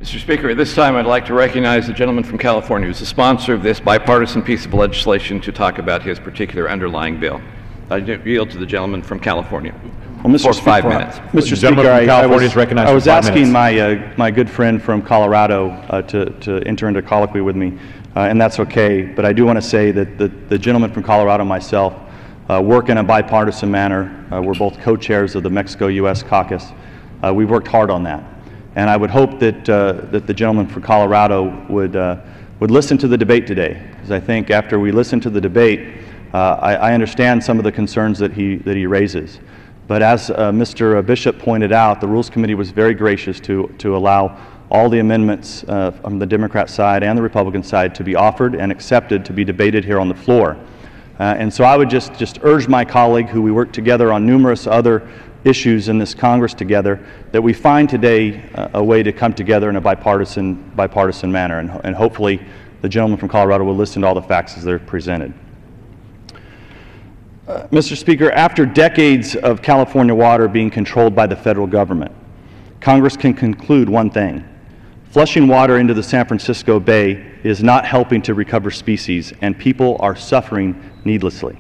Mr. Speaker, at this time I'd like to recognize the gentleman from California who's the sponsor of this bipartisan piece of legislation to talk about his particular underlying bill. I yield to the gentleman from California. Well, Mr. For Speaker, 5 minutes. Mr. Speaker, I was asking my good friend from Colorado to enter into colloquy with me, and that's okay. But I do want to say that the gentleman from Colorado and myself work in a bipartisan manner. We're both co-chairs of the Mexico-U.S. caucus. We've worked hard on that. And I would hope that the gentleman from Colorado would listen to the debate today, because I think after we listen to the debate, I understand some of the concerns that he raises. But as Mr. Bishop pointed out, the Rules Committee was very gracious to allow all the amendments from the Democrat side and the Republican side to be offered and accepted to be debated here on the floor. And so I would just urge my colleague, who we work together on numerous other issues in this Congress together, that we find today a way to come together in a bipartisan manner, and hopefully the gentleman from Colorado will listen to all the facts as they're presented. Mr. Speaker, after decades of California water being controlled by the federal government, Congress can conclude one thing: flushing water into the San Francisco Bay is not helping to recover species, and people are suffering needlessly.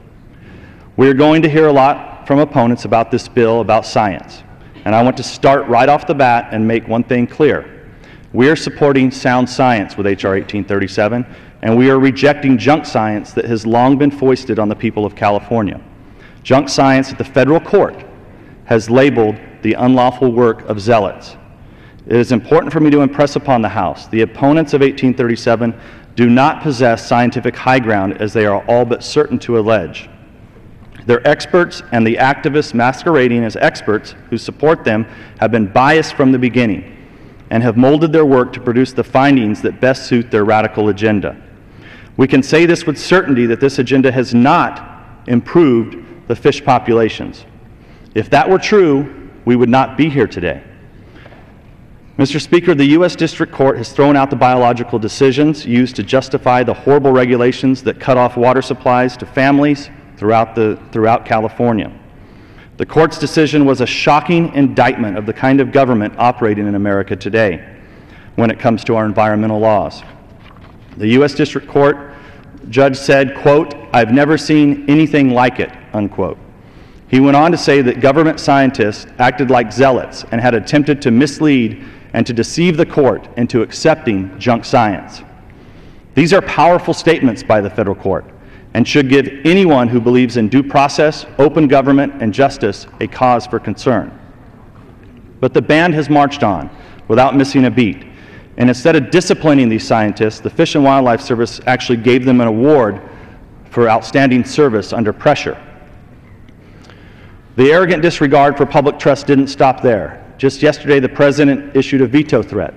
We're going to hear a lot from opponents about this bill, about science. And I want to start right off the bat and make one thing clear. We are supporting sound science with H.R. 1837, and we are rejecting junk science that has long been foisted on the people of California. Junk science that the federal court has labeled the unlawful work of zealots. It is important for me to impress upon the House: the opponents of 1837 do not possess scientific high ground, as they are all but certain to allege. Their experts and the activists masquerading as experts who support them have been biased from the beginning and have molded their work to produce the findings that best suit their radical agenda. We can say this with certainty, that this agenda has not improved the fish populations. If that were true, we would not be here today. Mr. Speaker, the U.S. District Court has thrown out the biological decisions used to justify the horrible regulations that cut off water supplies to families throughout California. The court's decision was a shocking indictment of the kind of government operating in America today when it comes to our environmental laws. The U.S. District Court judge said, quote, "I've never seen anything like it," unquote. He went on to say that government scientists acted like zealots and had attempted to mislead and to deceive the court into accepting junk science. These are powerful statements by the federal court, and should give anyone who believes in due process, open government, and justice a cause for concern. But the band has marched on without missing a beat, and instead of disciplining these scientists, the Fish and Wildlife Service actually gave them an award for outstanding service under pressure. The arrogant disregard for public trust didn't stop there. Just yesterday, the President issued a veto threat,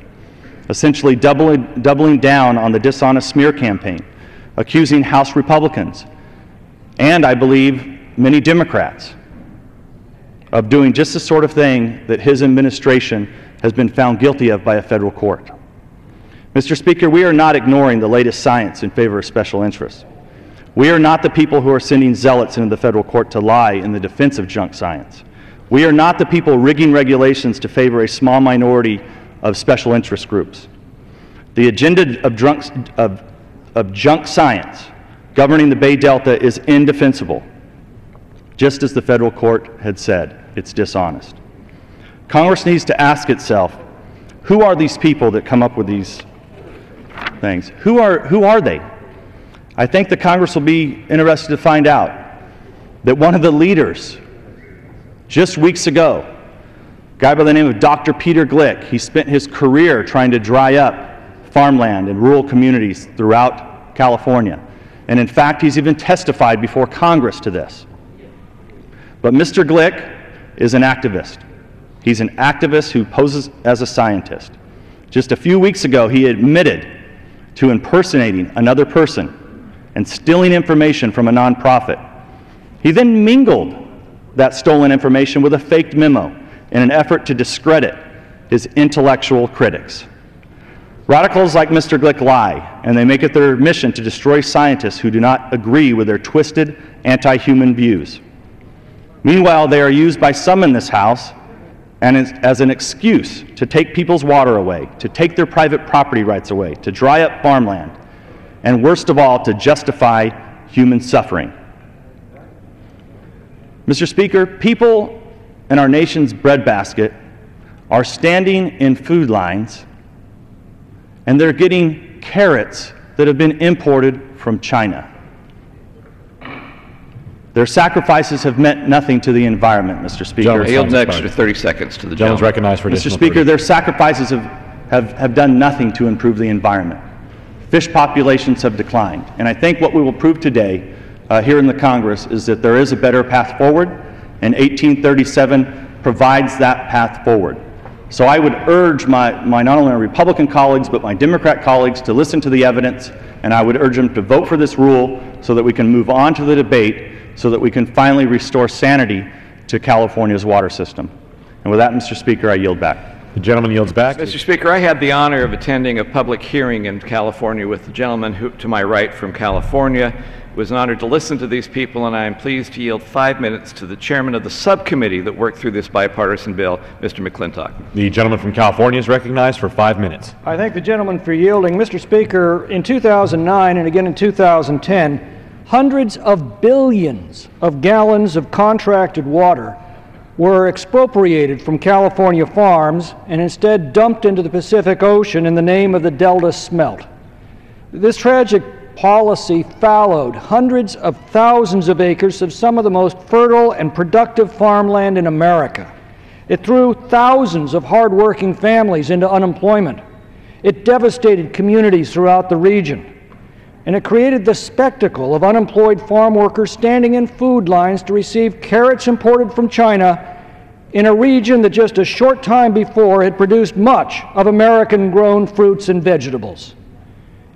essentially doubling down on the dishonest smear campaign, accusing House Republicans, and I believe many Democrats, of doing just the sort of thing that his administration has been found guilty of by a federal court. Mr. Speaker, we are not ignoring the latest science in favor of special interests. We are not the people who are sending zealots into the federal court to lie in the defense of junk science. We are not the people rigging regulations to favor a small minority of special interest groups. The agenda of junk science governing the Bay Delta is indefensible. Just as the federal court had said, it's dishonest. Congress needs to ask itself, who are these people that come up with these things? Who are they? I think the Congress will be interested to find out that one of the leaders, just weeks ago, a guy by the name of Dr. Peter Glick, he spent his career trying to dry up farmland in rural communities throughout California. And in fact, he's even testified before Congress to this. But Mr. Glick is an activist. He's an activist who poses as a scientist. Just a few weeks ago, he admitted to impersonating another person and stealing information from a nonprofit. He then mingled that stolen information with a faked memo in an effort to discredit his intellectual critics. Radicals like Mr. Glick lie, and they make it their mission to destroy scientists who do not agree with their twisted, anti-human views. Meanwhile, they are used by some in this House and as an excuse to take people's water away, to take their private property rights away, to dry up farmland, and worst of all, to justify human suffering. Mr. Speaker, people in our nation's breadbasket are standing in food lines and they're getting carrots that have been imported from China. Their sacrifices have meant nothing to the environment, Mr. Speaker. I yield an extra 30 seconds to the gentleman. Recognized for Mr. Speaker, their sacrifices have done nothing to improve the environment. Fish populations have declined. And I think what we will prove today here in the Congress is that there is a better path forward, and 1837 provides that path forward. So I would urge my not only my Republican colleagues, but my Democrat colleagues to listen to the evidence, and I would urge them to vote for this rule so that we can move on to the debate, so that we can finally restore sanity to California's water system. And with that, Mr. Speaker, I yield back. The gentleman yields back. Mr. Speaker, I had the honor of attending a public hearing in California with the gentleman to my right from California. It was an honor to listen to these people, and I am pleased to yield 5 minutes to the chairman of the subcommittee that worked through this bipartisan bill, Mr. McClintock. The gentleman from California is recognized for 5 minutes. I thank the gentleman for yielding. Mr. Speaker, in 2009 and again in 2010, hundreds of billions of gallons of contracted water were expropriated from California farms and instead dumped into the Pacific Ocean in the name of the Delta Smelt. This tragic policy fallowed hundreds of thousands of acres of some of the most fertile and productive farmland in America. It threw thousands of hard-working families into unemployment. It devastated communities throughout the region. And it created the spectacle of unemployed farm workers standing in food lines to receive carrots imported from China in a region that just a short time before had produced much of American-grown fruits and vegetables.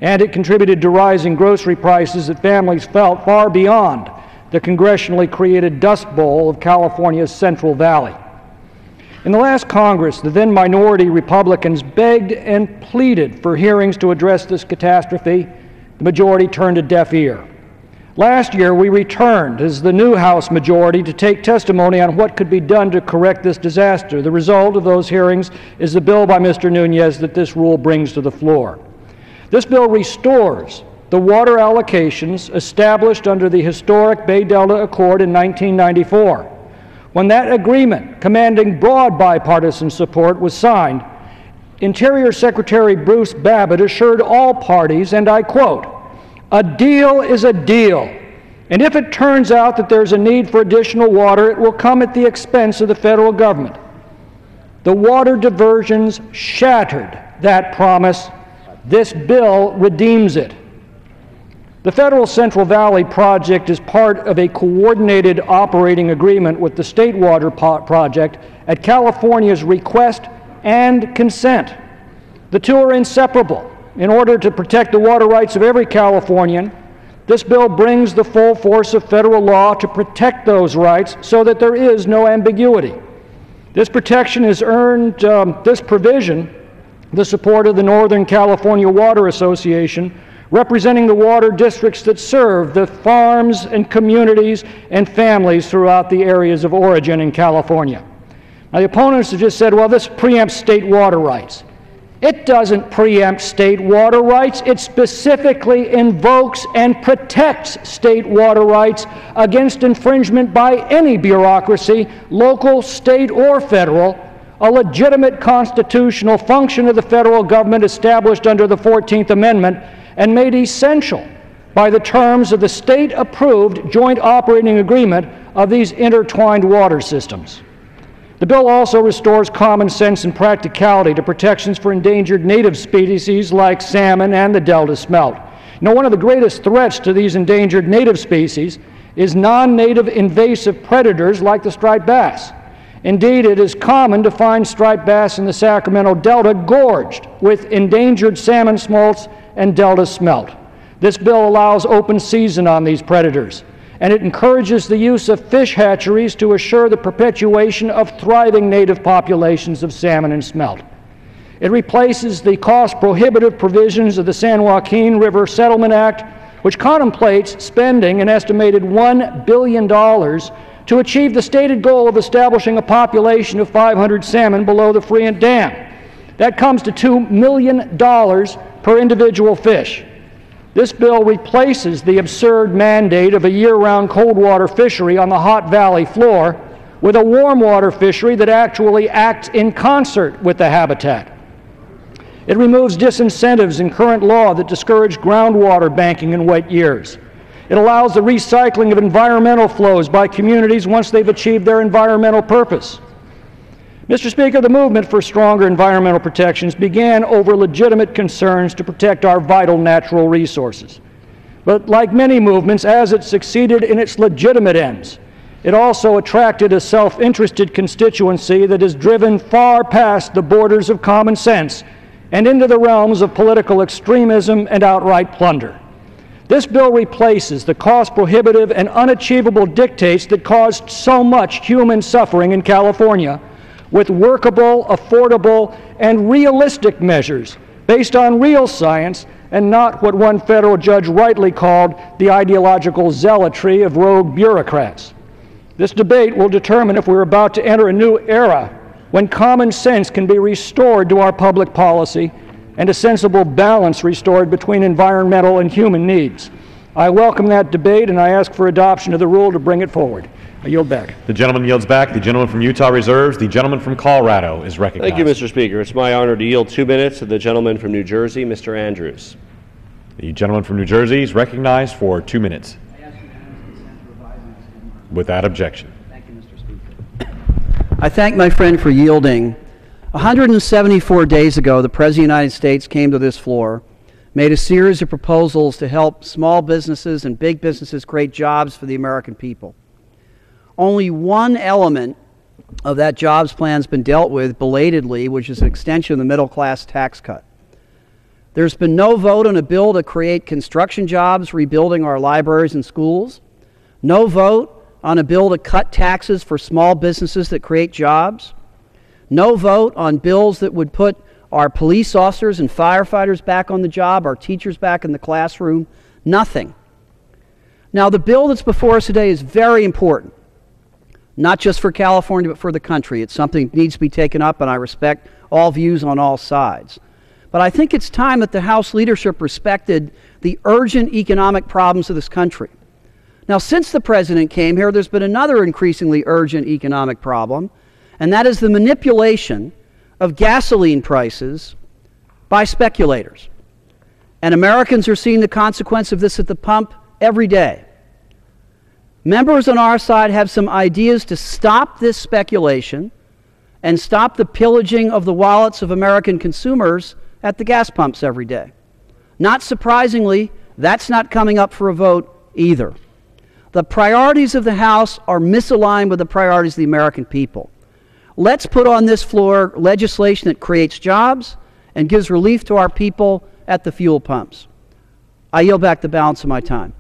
And it contributed to rising grocery prices that families felt far beyond the congressionally created Dust Bowl of California's Central Valley. In the last Congress, the then minority Republicans begged and pleaded for hearings to address this catastrophe. The majority turned a deaf ear. Last year, we returned as the new House majority to take testimony on what could be done to correct this disaster. The result of those hearings is the bill by Mr. Nunes that this rule brings to the floor. This bill restores the water allocations established under the historic Bay Delta Accord in 1994. When that agreement, commanding broad bipartisan support, was signed, Interior Secretary Bruce Babbitt assured all parties, and I quote, "A deal is a deal, and if it turns out that there's a need for additional water, it will come at the expense of the federal government." The water diversions shattered that promise. This bill redeems it. The Federal Central Valley Project is part of a coordinated operating agreement with the State Water Project at California's request and consent. The two are inseparable. In order to protect the water rights of every Californian, this bill brings the full force of federal law to protect those rights so that there is no ambiguity. This protection has earned this provision the support of the Northern California Water Association, representing the water districts that serve the farms and communities and families throughout the areas of origin in California. Now, the opponents have just said, well, this preempts state water rights. It doesn't preempt state water rights. It specifically invokes and protects state water rights against infringement by any bureaucracy, local, state, or federal, a legitimate constitutional function of the federal government established under the 14th Amendment and made essential by the terms of the state-approved joint operating agreement of these intertwined water systems. The bill also restores common sense and practicality to protections for endangered native species like salmon and the Delta smelt. You know, one of the greatest threats to these endangered native species is non-native invasive predators like the striped bass. Indeed, it is common to find striped bass in the Sacramento Delta gorged with endangered salmon smolts and Delta smelt. This bill allows open season on these predators, and it encourages the use of fish hatcheries to assure the perpetuation of thriving native populations of salmon and smelt. It replaces the cost-prohibitive provisions of the San Joaquin River Settlement Act, which contemplates spending an estimated $1 billion to achieve the stated goal of establishing a population of 500 salmon below the Freant Dam. That comes to $2 million per individual fish. This bill replaces the absurd mandate of a year-round cold water fishery on the Hot Valley floor with a warm water fishery that actually acts in concert with the habitat. It removes disincentives in current law that discourage groundwater banking in wet years. It allows the recycling of environmental flows by communities once they've achieved their environmental purpose. Mr. Speaker, the movement for stronger environmental protections began over legitimate concerns to protect our vital natural resources. But like many movements, as it succeeded in its legitimate ends, it also attracted a self-interested constituency that is driven far past the borders of common sense and into the realms of political extremism and outright plunder. This bill replaces the cost-prohibitive and unachievable dictates that caused so much human suffering in California with workable, affordable, and realistic measures based on real science and not what one federal judge rightly called the ideological zealotry of rogue bureaucrats. This debate will determine if we're about to enter a new era when common sense can be restored to our public policy and a sensible balance restored between environmental and human needs. I welcome that debate, and I ask for adoption of the rule to bring it forward. I yield back. The gentleman yields back. The gentleman from Utah reserves. The gentleman from Colorado is recognized. Thank you, Mr. Speaker. It's my honor to yield 2 minutes to the gentleman from New Jersey, Mr. Andrews. The gentleman from New Jersey is recognized for 2 minutes. Without objection. Thank you, Mr. Speaker. I thank my friend for yielding. 174 days ago, the President of the United States came to this floor, made a series of proposals to help small businesses and big businesses create jobs for the American people. Only one element of that jobs plan has been dealt with belatedly, which is an extension of the middle-class tax cut. There's been no vote on a bill to create construction jobs, rebuilding our libraries and schools. No vote on a bill to cut taxes for small businesses that create jobs. No vote on bills that would put our police officers and firefighters back on the job, our teachers back in the classroom. Nothing. Now, the bill that's before us today is very important, not just for California, but for the country. It's something that needs to be taken up, and I respect all views on all sides. But I think it's time that the House leadership respected the urgent economic problems of this country. Now, since the President came here, there's been another increasingly urgent economic problem, and that is the manipulation of gasoline prices by speculators. And Americans are seeing the consequence of this at the pump every day. Members on our side have some ideas to stop this speculation and stop the pillaging of the wallets of American consumers at the gas pumps every day. Not surprisingly, that's not coming up for a vote either. The priorities of the House are misaligned with the priorities of the American people. Let's put on this floor legislation that creates jobs and gives relief to our people at the fuel pumps. I yield back the balance of my time.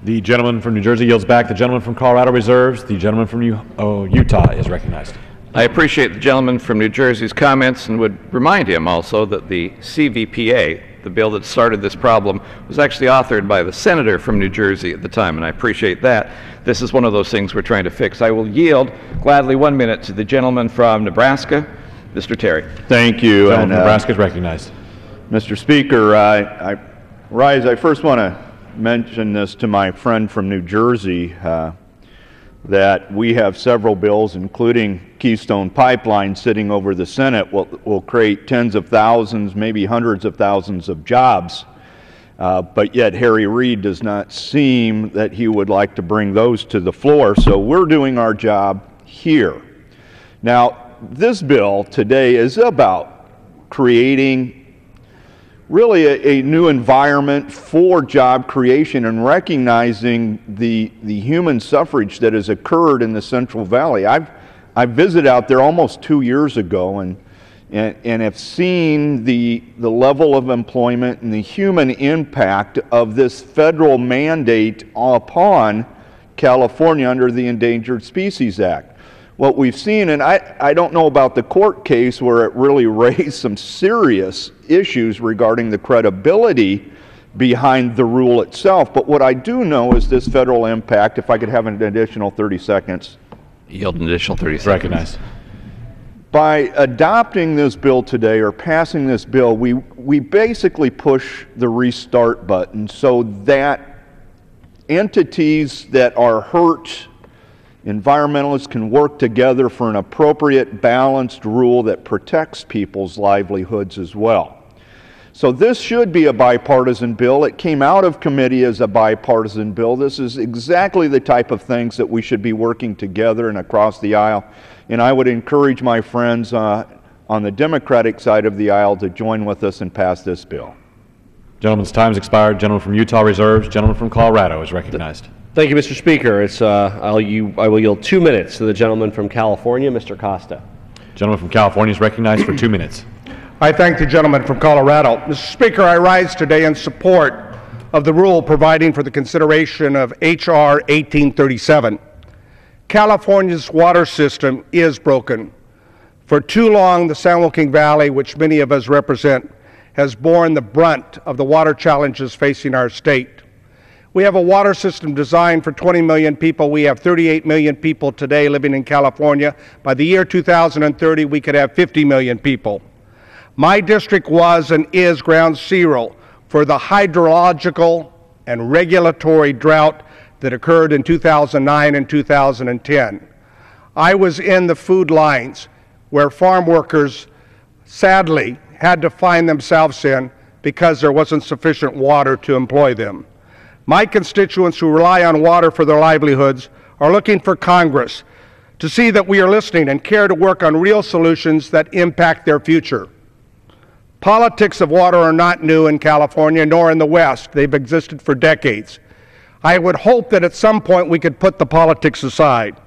The gentleman from New Jersey yields back. The gentleman from Colorado reserves. The gentleman from Utah is recognized. I appreciate the gentleman from New Jersey's comments and would remind him also that the CVPA, the bill that started this problem, was actually authored by the senator from New Jersey at the time, and I appreciate that. This is one of those things we're trying to fix. I will yield gladly 1 minute to the gentleman from Nebraska, Mr. Terry. Thank you. The gentleman from Nebraska is recognized. Mr. Speaker, I first want to mention this to my friend from New Jersey, that we have several bills, including Keystone Pipeline, sitting over the Senate, will create tens of thousands, maybe hundreds of thousands of jobs. But yet Harry Reid does not seem that he would like to bring those to the floor. So we're doing our job here. Now, this bill today is about creating really a new environment for job creation and recognizing the human suffrage that has occurred in the Central Valley. I visited out there almost 2 years ago and have seen the level of employment and the human impact of this federal mandate upon California under the Endangered Species Act. What we've seen, and I don't know about the court case where it really raised some serious issues regarding the credibility behind the rule itself, but what I do know is this federal impact, if I could have an additional 30 seconds, Yield an additional 30 seconds. Recognized. By adopting this bill today or passing this bill, we basically push the restart button so that entities that are hurt, environmentalists, can work together for an appropriate, balanced rule that protects people's livelihoods as well. So this should be a bipartisan bill. It came out of committee as a bipartisan bill. This is exactly the type of things that we should be working together and across the aisle. And I would encourage my friends on the Democratic side of the aisle to join with us and pass this bill. Gentleman's time's expired. Gentleman from Utah reserves. Gentleman from Colorado is recognized. Thank you, Mr. Speaker. I will yield 2 minutes to the gentleman from California, Mr. Costa. Gentleman from California is recognized for 2 minutes. I thank the gentleman from Colorado. Mr. Speaker, I rise today in support of the rule providing for the consideration of H.R. 1837. California's water system is broken. For too long, the San Joaquin Valley, which many of us represent, has borne the brunt of the water challenges facing our state. We have a water system designed for 20 million people. We have 38 million people today living in California. By the year 2030, we could have 50 million people. My district was and is ground zero for the hydrological and regulatory drought that occurred in 2009 and 2010. I was in the food lines where farm workers sadly had to find themselves in because there wasn't sufficient water to employ them. My constituents who rely on water for their livelihoods are looking for Congress to see that we are listening and care to work on real solutions that impact their future. Politics of water are not new in California nor in the West. They've existed for decades. I would hope that at some point we could put the politics aside.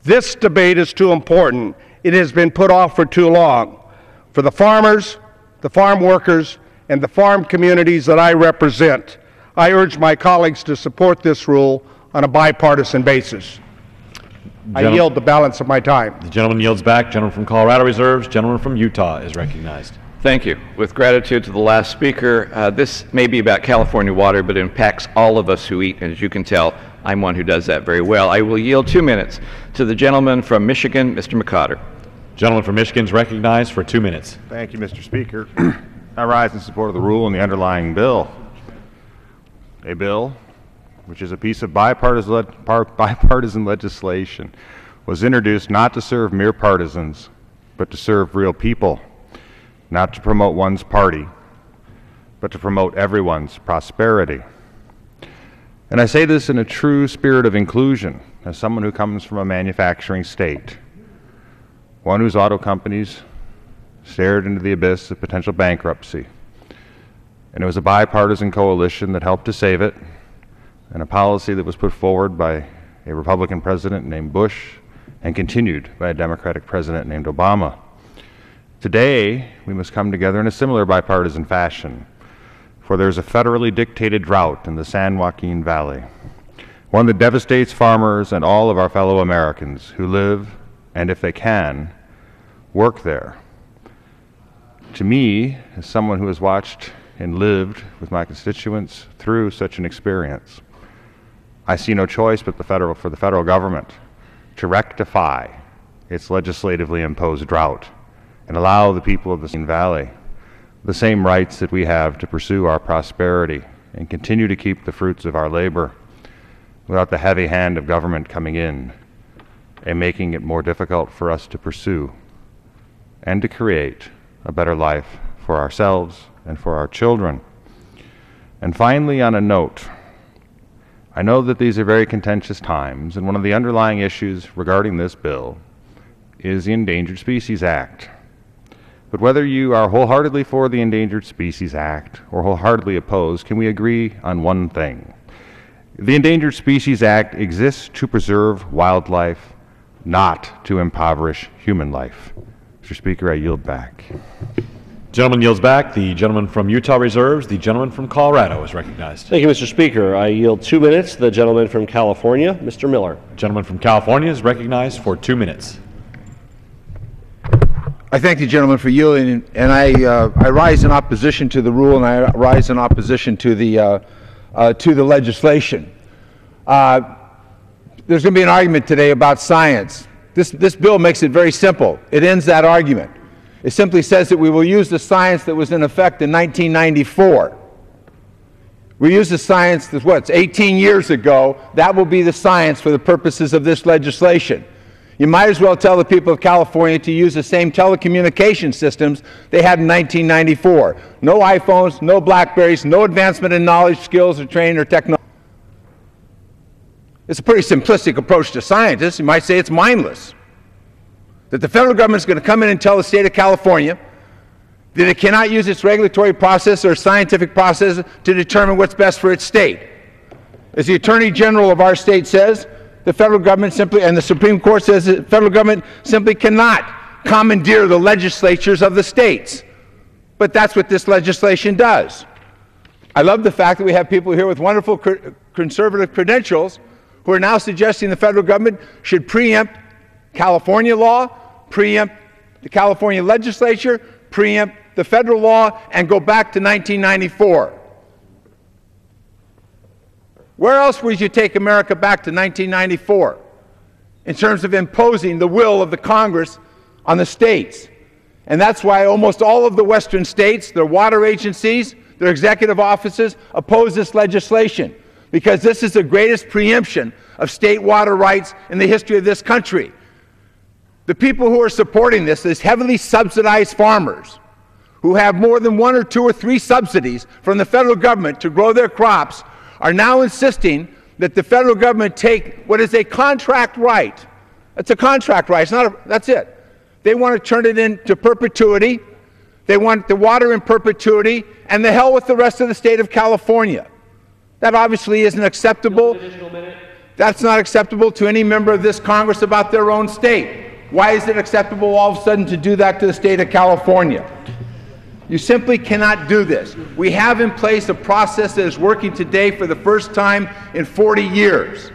This debate is too important. It has been put off for too long. For the farmers, the farm workers, and the farm communities that I represent, I urge my colleagues to support this rule on a bipartisan basis. I yield the balance of my time. The gentleman yields back. Gentleman from Colorado reserves. Gentleman from Utah is recognized. Thank you. With gratitude to the last speaker, this may be about California water, but it impacts all of us who eat, and as you can tell, I'm one who does that very well. I will yield 2 minutes to the gentleman from Michigan, Mr. McCotter. Gentleman from Michigan is recognized for 2 minutes. Thank you, Mr. Speaker. I rise in support of the rule and the underlying bill. A bill, which is a piece of bipartisan legislation, was introduced not to serve mere partisans, but to serve real people, not to promote one's party, but to promote everyone's prosperity. And I say this in a true spirit of inclusion, as someone who comes from a manufacturing state, one whose auto companies stared into the abyss of potential bankruptcy. And it was a bipartisan coalition that helped to save it, and a policy that was put forward by a Republican president named Bush and continued by a Democratic president named Obama. Today, we must come together in a similar bipartisan fashion, for there's a federally dictated drought in the San Joaquin Valley, one that devastates farmers and all of our fellow Americans who live, and if they can, work there. To me, as someone who has watched and lived with my constituents through such an experience, I see no choice but for the federal government to rectify its legislatively imposed drought and allow the people of the San Valley the same rights that we have to pursue our prosperity and continue to keep the fruits of our labor without the heavy hand of government coming in and making it more difficult for us to pursue and to create a better life for ourselves and for our children. And finally, on a note, I know that these are very contentious times, and one of the underlying issues regarding this bill is the Endangered Species Act. But whether you are wholeheartedly for the Endangered Species Act or wholeheartedly opposed, can we agree on one thing? The Endangered Species Act exists to preserve wildlife, not to impoverish human life. Mr. Speaker, I yield back. Gentleman yields back. The gentleman from Utah reserves. The gentleman from Colorado is recognized. Thank you, Mr. Speaker. I yield 2 minutes to the gentleman from California, Mr. Miller. Gentleman from California is recognized for 2 minutes. I thank the gentleman for yielding, and I rise in opposition to the rule, and I rise in opposition to the legislation. There's going to be an argument today about science. This bill makes it very simple. It ends that argument. It simply says that we will use the science that was in effect in 1994. We use the science that's what's 18 years ago. That will be the science for the purposes of this legislation. You might as well tell the people of California to use the same telecommunication systems they had in 1994. No iPhones, no Blackberries, no advancement in knowledge, skills, or training, or technology. It's a pretty simplistic approach to scientists. You might say it's mindless. That the federal government is going to come in and tell the state of California that it cannot use its regulatory process or scientific process to determine what's best for its state. As the Attorney General of our state says, the federal government simply, and the Supreme Court says the federal government simply cannot commandeer the legislatures of the states. But that's what this legislation does. I love the fact that we have people here with wonderful conservative credentials who are now suggesting the federal government should preempt California law, preempt the California legislature, preempt the federal law, and go back to 1994. Where else would you take America back to 1994 in terms of imposing the will of the Congress on the states? And that's why almost all of the western states, their water agencies, their executive offices oppose this legislation, because this is the greatest preemption of state water rights in the history of this country. The people who are supporting this, these heavily subsidized farmers who have more than 1 or 2 or 3 subsidies from the federal government to grow their crops, are now insisting that the federal government take what is a contract right. It's a contract right. It's not a, that's it. They want to turn it into perpetuity. They want the water in perpetuity, and the hell with the rest of the state of California. That obviously isn't acceptable. That's not acceptable to any member of this Congress about their own state. Why is it acceptable all of a sudden to do that to the state of California? You simply cannot do this. We have in place a process that is working today for the first time in 40 years.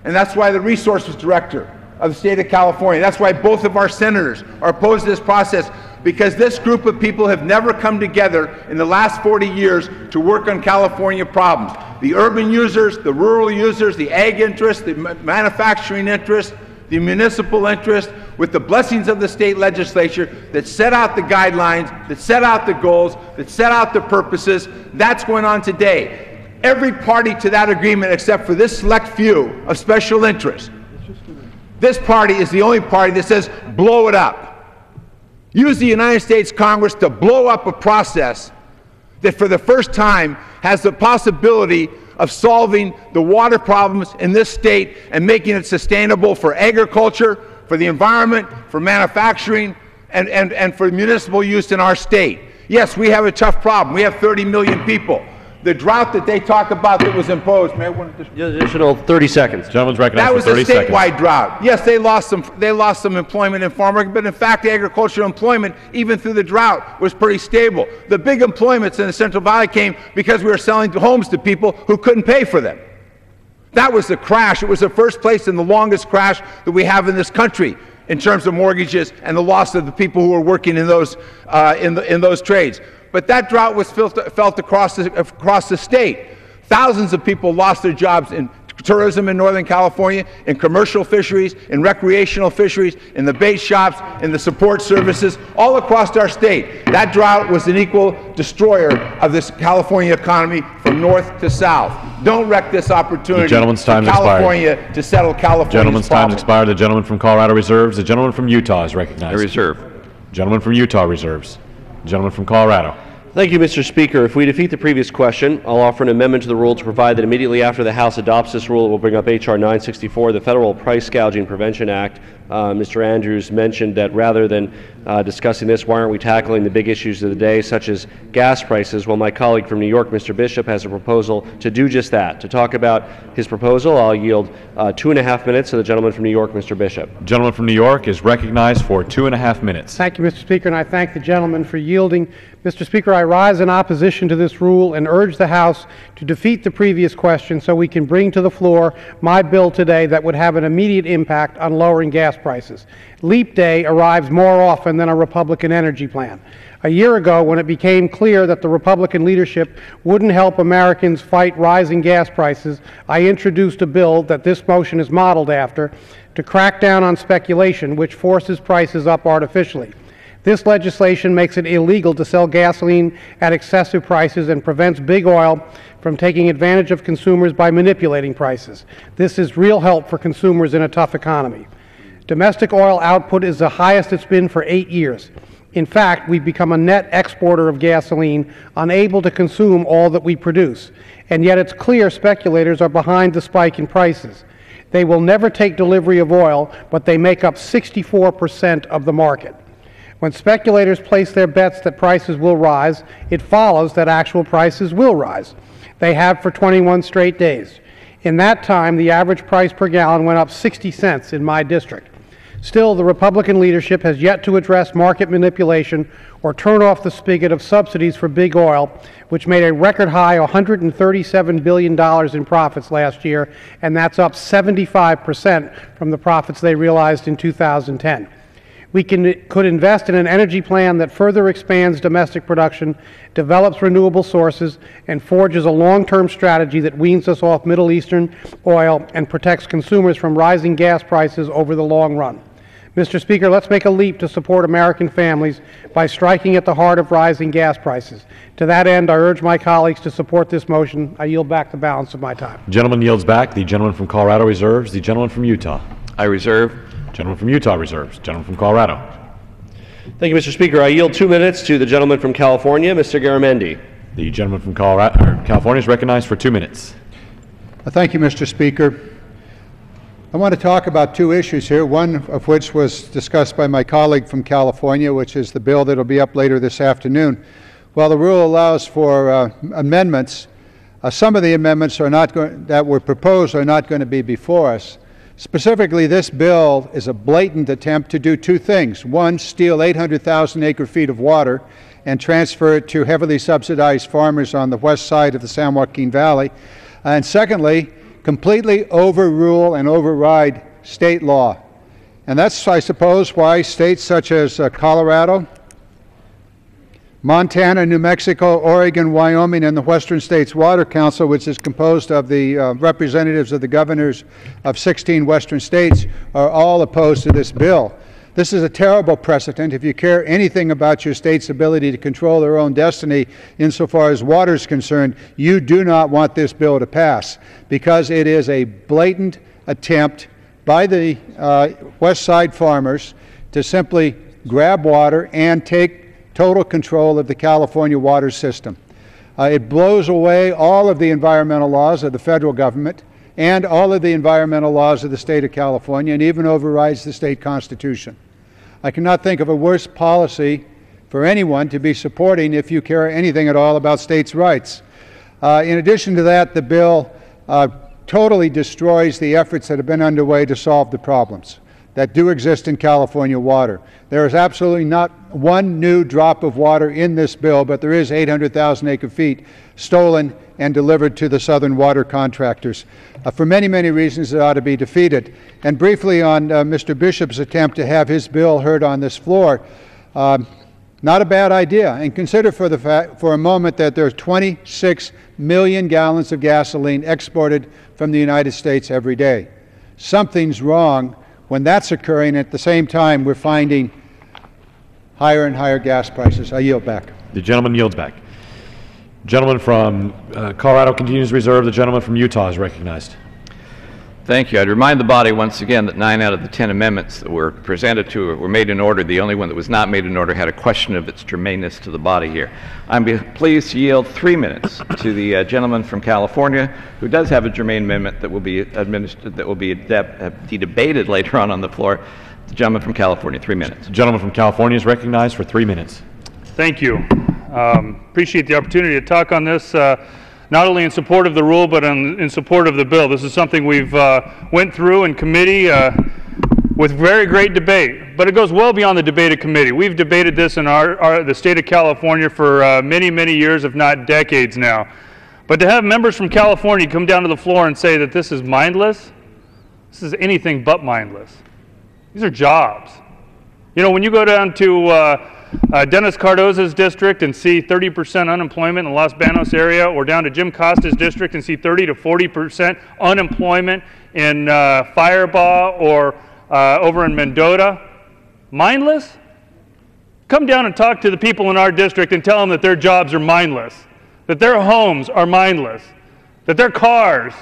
And that's why the Resources Director of the state of California, that's why both of our senators are opposed to this process, because this group of people have never come together in the last 40 years to work on California problems. The urban users, the rural users, the ag interest, the manufacturing interest, the municipal interest, with the blessings of the state legislature that set out the guidelines, that set out the goals, that set out the purposes. That's going on today. Every party to that agreement, except for this select few of special interest. This party is the only party that says blow it up. Use the United States Congress to blow up a process that for the first time has the possibility of solving the water problems in this state and making it sustainable for agriculture, for the environment, for manufacturing, and for municipal use in our state. Yes, we have a tough problem. We have 30 million people. The drought that they talk about that was imposed, may I want to additional 30 seconds. Gentleman's recognized that was for 30 a statewide seconds. drought. Yes, they lost some employment in farm work, but in fact, agricultural employment, even through the drought, was pretty stable. The big employments in the Central Valley came because we were selling homes to people who couldn't pay for them. That was the crash. It was the first place and the longest crash that we have in this country in terms of mortgages and the loss of the people who were working in those trades. But that drought was felt across the state. Thousands of people lost their jobs in tourism in Northern California, in commercial fisheries, in recreational fisheries, in the bait shops, in the support services, all across our state. That drought was an equal destroyer of this California economy from north to south. Don't wreck this opportunity for California to settle California's Gentleman's time problem. expired. The gentleman from Colorado reserves. The gentleman from Utah is recognized. I reserve. Gentleman from Utah reserves. Gentleman from Colorado. Thank you, Mr. Speaker. If we defeat the previous question, I'll offer an amendment to the rule to provide that immediately after the House adopts this rule, it will bring up H.R. 964, the Federal Price Gouging Prevention Act. Mr. Andrews mentioned that rather than discussing this, why aren't we tackling the big issues of the day, such as gas prices? Well, my colleague from New York, Mr. Bishop, has a proposal to do just that. To talk about his proposal, I'll yield 2.5 minutes to the gentleman from New York, Mr. Bishop. Gentleman from New York is recognized for 2.5 minutes. Thank you, Mr. Speaker, and I thank the gentleman for yielding. Mr. Speaker, I rise in opposition to this rule and urge the House to defeat the previous question so we can bring to the floor my bill today that would have an immediate impact on lowering gas prices. Leap Day arrives more often than a Republican energy plan. A year ago, when it became clear that the Republican leadership wouldn't help Americans fight rising gas prices, I introduced a bill that this motion is modeled after to crack down on speculation, which forces prices up artificially. This legislation makes it illegal to sell gasoline at excessive prices and prevents big oil from taking advantage of consumers by manipulating prices. This is real help for consumers in a tough economy. Domestic oil output is the highest it's been for 8 years. In fact, we've become a net exporter of gasoline, unable to consume all that we produce. And yet it's clear speculators are behind the spike in prices. They will never take delivery of oil, but they make up 64% of the market. When speculators place their bets that prices will rise, it follows that actual prices will rise. They have for 21 straight days. In that time, the average price per gallon went up 60 cents in my district. Still, the Republican leadership has yet to address market manipulation or turn off the spigot of subsidies for big oil, which made a record high $137 billion in profits last year, and that's up 75% from the profits they realized in 2010. We could invest in an energy plan that further expands domestic production, develops renewable sources, and forges a long-term strategy that weans us off Middle Eastern oil and protects consumers from rising gas prices over the long run. Mr. Speaker, let's make a leap to support American families by striking at the heart of rising gas prices. To that end, I urge my colleagues to support this motion. I yield back the balance of my time. The gentleman yields back. The gentleman from Colorado reserves. The gentleman from Utah. I reserve. Gentleman from Utah reserves. Gentleman from Colorado. Thank you, Mr. Speaker. I yield 2 minutes to the gentleman from California, Mr. Garamendi. The gentleman from California is recognized for 2 minutes. Thank you, Mr. Speaker. I want to talk about two issues here, one of which was discussed by my colleague from California, which is the bill that will be up later this afternoon. While the rule allows for amendments, some of the amendments that were proposed are not going to be before us. Specifically, this bill is a blatant attempt to do two things. One, steal 800,000 acre-feet of water and transfer it to heavily subsidized farmers on the west side of the San Joaquin Valley. And secondly, completely overrule and override state law. And that's, I suppose, why states such as Colorado, Montana, New Mexico, Oregon, Wyoming, and the Western States Water Council, which is composed of the representatives of the governors of 16 western states, are all opposed to this bill. This is a terrible precedent. If you care anything about your state's ability to control their own destiny insofar as water is concerned, you do not want this bill to pass, because it is a blatant attempt by the West Side farmers to simply grab water and take total control of the California water system. It blows away all of the environmental laws of the federal government and all of the environmental laws of the state of California, and even overrides the state constitution. I cannot think of a worse policy for anyone to be supporting if you care anything at all about states' rights. In addition to that, the bill totally destroys the efforts that have been underway to solve the problems that do exist in California water. There is absolutely not one new drop of water in this bill, but there is 800,000 acre-feet stolen and delivered to the southern water contractors. For many, many reasons, it ought to be defeated. And briefly on Mr. Bishop's attempt to have his bill heard on this floor, not a bad idea. And consider for a moment that there's 26 million gallons of gasoline exported from the United States every day. Something's wrong when that's occurring. At the same time, we're finding higher and higher gas prices. I yield back. The gentleman yields back. Gentleman from Colorado continues to reserve. The gentleman from Utah is recognized. Thank you. I'd remind the body once again that 9 out of the 10 amendments that were presented to were made in order. The only one that was not made in order had a question of its germaneness to the body here. I'm pleased to yield 3 minutes to the gentleman from California, who does have a germane amendment that will be debated later on the floor. The gentleman from California, 3 minutes. The gentleman from California is recognized for 3 minutes. Thank you. Appreciate the opportunity to talk on this. Not only in support of the rule, but in support of the bill. This is something we've went through in committee with very great debate, but it goes well beyond the debate of committee. We've debated this in the state of California for many, many years, if not decades now. But to have members from California come down to the floor and say that this is mindless, this is anything but mindless. These are jobs. You know, when you go down to Dennis Cardoza's district and see 30% unemployment in the Los Banos area, or down to Jim Costa's district and see 30 to 40% unemployment in Firebaugh or over in Mendota? Mindless? Come down and talk to the people in our district and tell them that their jobs are mindless, that their homes are mindless, that their cars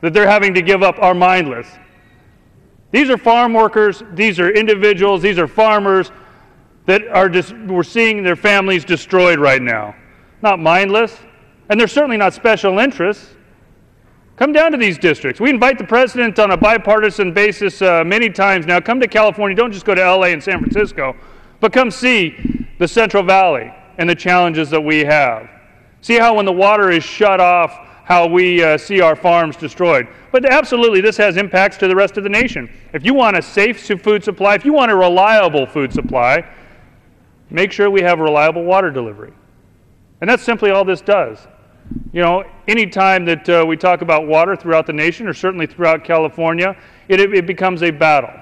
that they're having to give up are mindless. These are farm workers, these are individuals, these are farmers that are we're seeing their families destroyed right now. Not mindless, and they're certainly not special interests. Come down to these districts. We invite the president on a bipartisan basis many times now. Come to California, don't just go to LA and San Francisco, but come see the Central Valley and the challenges that we have. See how when the water is shut off, how we see our farms destroyed. But absolutely, this has impacts to the rest of the nation. If you want a safe food supply, if you want a reliable food supply, make sure we have reliable water delivery. And that's simply all this does. You know, any time that we talk about water throughout the nation, or certainly throughout California, it becomes a battle.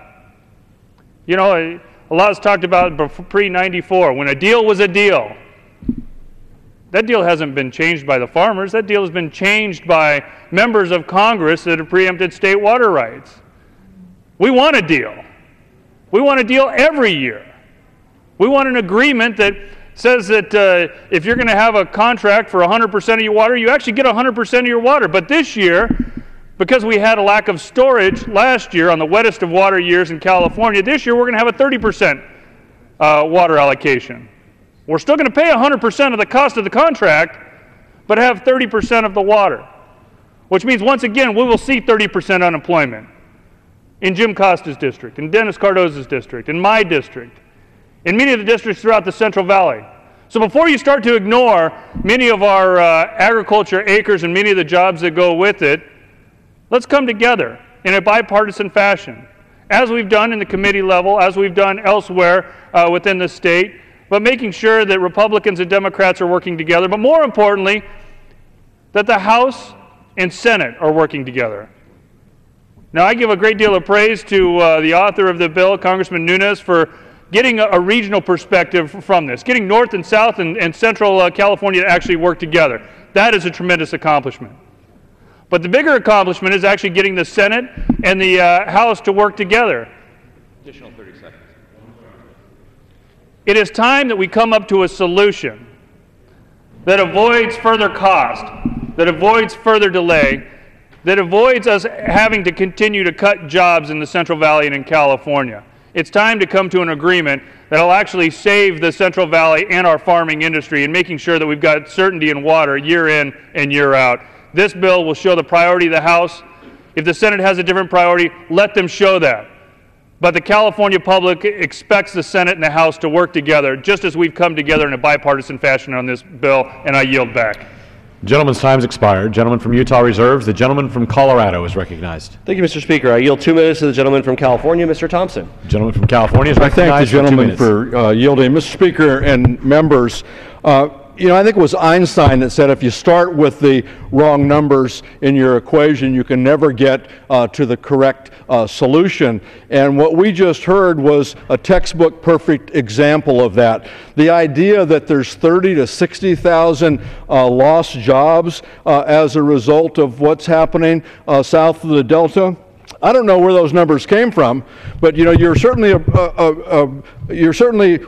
You know, a lot is talked about pre-94, when a deal was a deal. That deal hasn't been changed by the farmers. That deal has been changed by members of Congress that have preempted state water rights. We want a deal. We want a deal every year. We want an agreement that says that if you're going to have a contract for 100% of your water, you actually get 100% of your water. But this year, because we had a lack of storage last year on the wettest of water years in California, this year we're going to have a 30% water allocation. We're still going to pay 100% of the cost of the contract, but have 30% of the water, which means once again we will see 30% unemployment in Jim Costa's district, in Dennis Cardoza's district, in my district, in many of the districts throughout the Central Valley. So before you start to ignore many of our agriculture acres and many of the jobs that go with it, let's come together in a bipartisan fashion, as we've done in the committee level, as we've done elsewhere within the state, but making sure that Republicans and Democrats are working together, but more importantly, that the House and Senate are working together. Now, I give a great deal of praise to the author of the bill, Congressman Nunes, for getting a regional perspective from this, getting North and South and Central California to actually work together. That is a tremendous accomplishment. But the bigger accomplishment is actually getting the Senate and the House to work together. Additional 30 seconds. It is time that we come up to a solution that avoids further cost, that avoids further delay, that avoids us having to continue to cut jobs in the Central Valley and in California. It's time to come to an agreement that will actually save the Central Valley and our farming industry and making sure that we've got certainty in water year in and year out. This bill will show the priority of the House. If the Senate has a different priority, let them show that. But the California public expects the Senate and the House to work together, just as we've come together in a bipartisan fashion on this bill, and I yield back. Gentleman's time's expired. Gentleman from Utah reserves. The gentleman from Colorado is recognized. Thank you, Mr. Speaker. I yield 2 minutes to the gentleman from California, Mr. Thompson. Gentleman from California is I recognized. thank the gentleman for yielding. Mr. Speaker and members, you know, I think it was Einstein that said if you start with the wrong numbers in your equation, you can never get to the correct solution. And what we just heard was a textbook perfect example of that. The idea that there's 30 to 60,000 lost jobs as a result of what's happening south of the Delta. I don't know where those numbers came from, but you know, you're certainly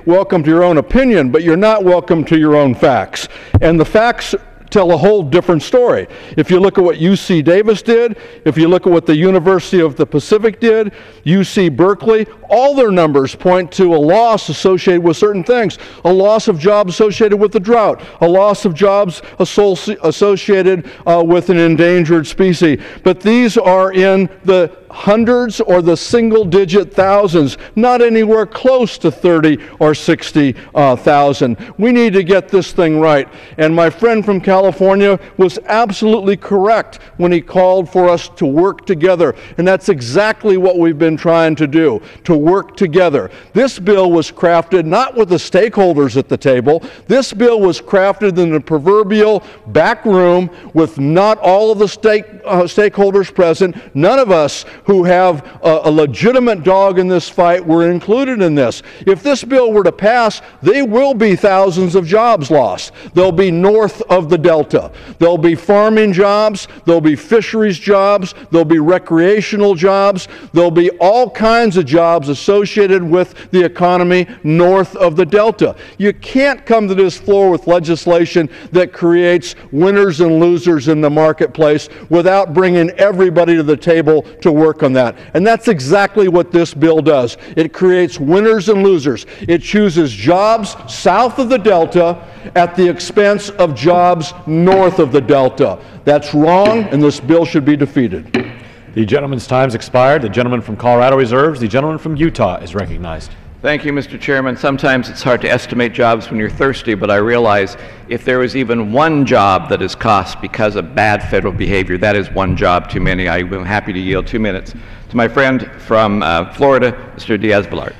welcome to your own opinion, but you're not welcome to your own facts. And the facts tell a whole different story. If you look at what UC Davis did, if you look at what the University of the Pacific did, UC Berkeley, all their numbers point to a loss associated with certain things. A loss of jobs associated with the drought, a loss of jobs associated with an endangered species. But these are in the hundreds or the single-digit thousands, not anywhere close to 30 or 60,000. We need to get this thing right. And my friend from California was absolutely correct when he called for us to work together. And that's exactly what we've been trying to do, to work together. This bill was crafted not with the stakeholders at the table. This bill was crafted in the proverbial back room with not all of the stakeholders present. None of us who have a legitimate dog in this fight were included in this. If this bill were to pass, there will be thousands of jobs lost. They'll be north of the Delta. There'll be farming jobs, there'll be fisheries jobs, there'll be recreational jobs, there'll be all kinds of jobs associated with the economy north of the Delta. You can't come to this floor with legislation that creates winners and losers in the marketplace without bringing everybody to the table to work on that. And that's exactly what this bill does. It creates winners and losers. It chooses jobs south of the Delta at the expense of jobs north of the Delta. That's wrong, and this bill should be defeated. The gentleman's time's expired. The gentleman from Colorado reserves. The gentleman from Utah is recognized. Thank you, Mr. Chairman. Sometimes it's hard to estimate jobs when you're thirsty, but I realize if there was even one job that is cost because of bad federal behavior, that is one job too many. I am happy to yield 2 minutes to my friend from Florida, Mr. Diaz-Balart.